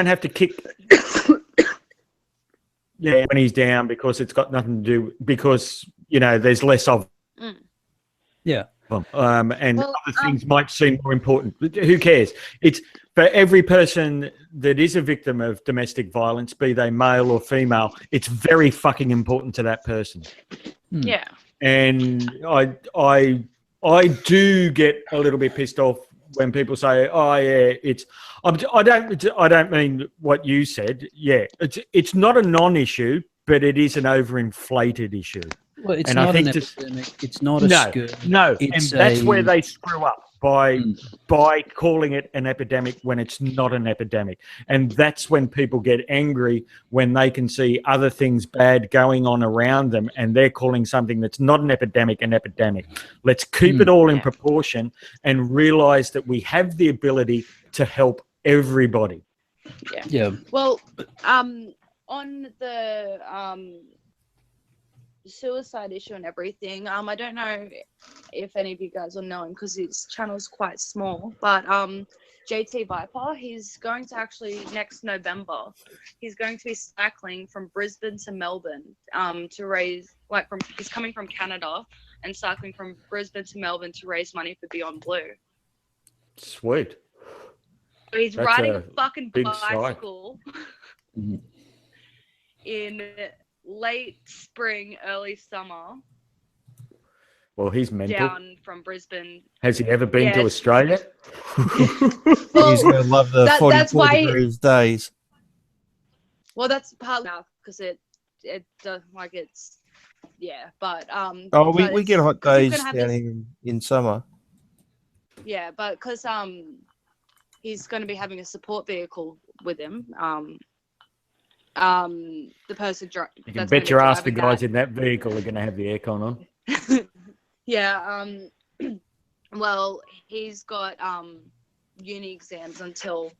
have to kick. When he's down because it's got nothing to do because there's less of. Yeah. And other things might seem more important. Who cares? It's for every person that is a victim of domestic violence, be they male or female. It's very fucking important to that person. Yeah. And I do get a little bit pissed off when people say, "Oh yeah, it's." I don't mean what you said. Yeah, it's not a non-issue, but it is an overinflated issue. Well, it's not an epidemic. It's not a scourge. No, and that's where they screw up by calling it an epidemic when it's not an epidemic. And that's when people get angry when they can see other things bad going on around them and they're calling something that's not an epidemic an epidemic. Let's keep it all in proportion and realize that we have the ability to help everybody. Yeah. Well, on the suicide issue and everything, I don't know if any of you guys will know him because his channel's quite small, but JT Viper, he's going to actually next November, he's going to be cycling from Brisbane to Melbourne to raise, he's coming from Canada and cycling from Brisbane to Melbourne to raise money for Beyond Blue. Sweet. So he's riding a fucking bicycle in late spring, early summer. Well, he's mental. Down from Brisbane. Has he ever been to Australia? Well, he's going to love the 44 degrees days. Well, that's partly because it does it's but we get hot days down here in summer. Yeah, but because he's going to be having a support vehicle with him. The person you can bet your ass the guys in that vehicle are going to have the aircon on. Yeah. Well, he's got uni exams until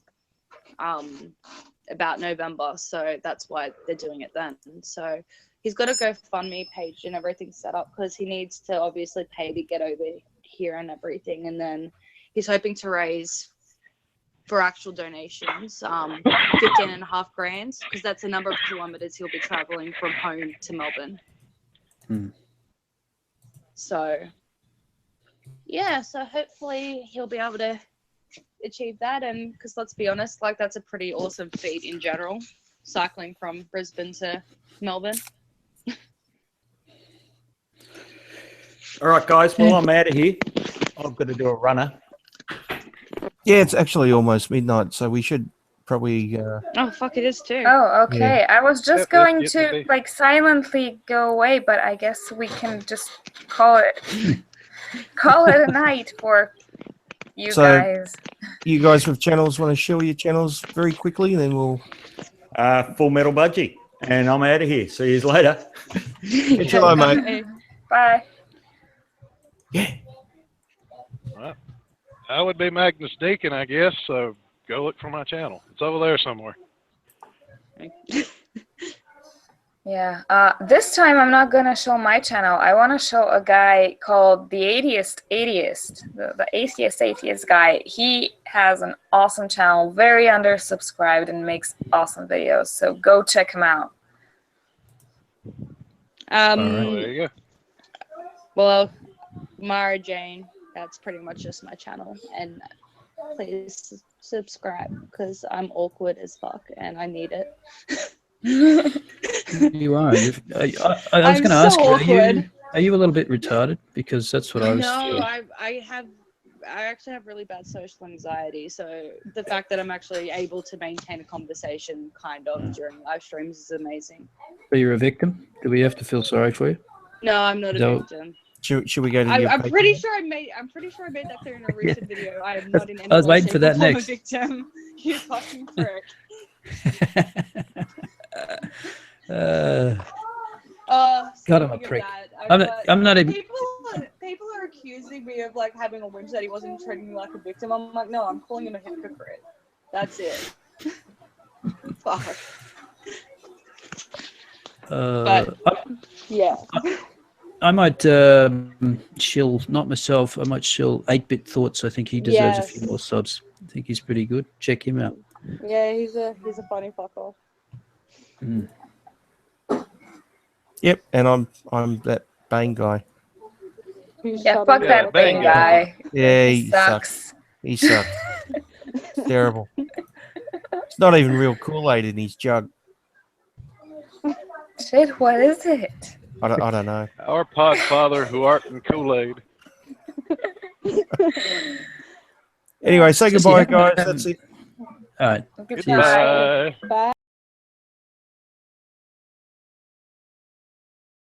about November, so that's why they're doing it then. So he's got a GoFundMe page and everything set up because he needs to obviously pay to get over here and everything, and then he's hoping to raise for actual donations, 15.5 grand, because that's the number of kilometers he'll be traveling from home to Melbourne. So, so hopefully he'll be able to achieve that. And because let's be honest, that's a pretty awesome feat in general, cycling from Brisbane to Melbourne. All right, guys. Well, I'm out of here. I've got to do a runner. Yeah, it's actually almost midnight, so we should probably... Oh, fuck, it is too. Oh, okay. Yeah. I was just going to, silently go away, but I guess we can just call it a night for you guys. You guys with channels want to show your channels very quickly, and then we'll... Full Metal Budgie. And I'm out of here. See you later. Hello, mate. Bye. Yeah. All right. I would be Magnus Deacon, I guess. So go look for my channel. It's over there somewhere. Yeah. This time I'm not gonna show my channel. I want to show a guy called the Atheist, the atheist guy. He has an awesome channel, very undersubscribed, and makes awesome videos. So go check him out. There you go. Well, Mara Jane, that's pretty much just my channel. And please subscribe because I'm awkward as fuck and I need it. You are. I was going to ask you, are you a little bit retarded? Because that's what I was. No, I actually have really bad social anxiety. So the fact that I'm actually able to maintain a conversation kind of during live streams is amazing. So you're a victim? Do we have to feel sorry for you? No, I'm not a victim. Should we go to I'm pretty sure I made that clear in a recent video. I am not in any I was way, waiting for shape, that or form next. a victim. You fucking prick. God, I'm a prick. I'm not even. People are accusing me of like having a whim that he wasn't treating me like a victim. I'm like, no, I'm calling him a hypocrite. That's it. Fuck. But yeah. I might shill, not myself, I might shill 8-Bit Thoughts. I think he deserves a few more subs. I think he's pretty good. Check him out. Yeah, he's a funny fucker. Mm. Yep, and I'm that Bane guy. Yeah, fuck that Bane guy. Yeah, he sucks. He sucks. It's terrible. It's not even real Kool-Aid in his jug. Shit, what is it? I don't know. Our podfather who art in Kool-Aid. Anyway, say goodbye, guys. That's it. All right. Goodbye. Bye.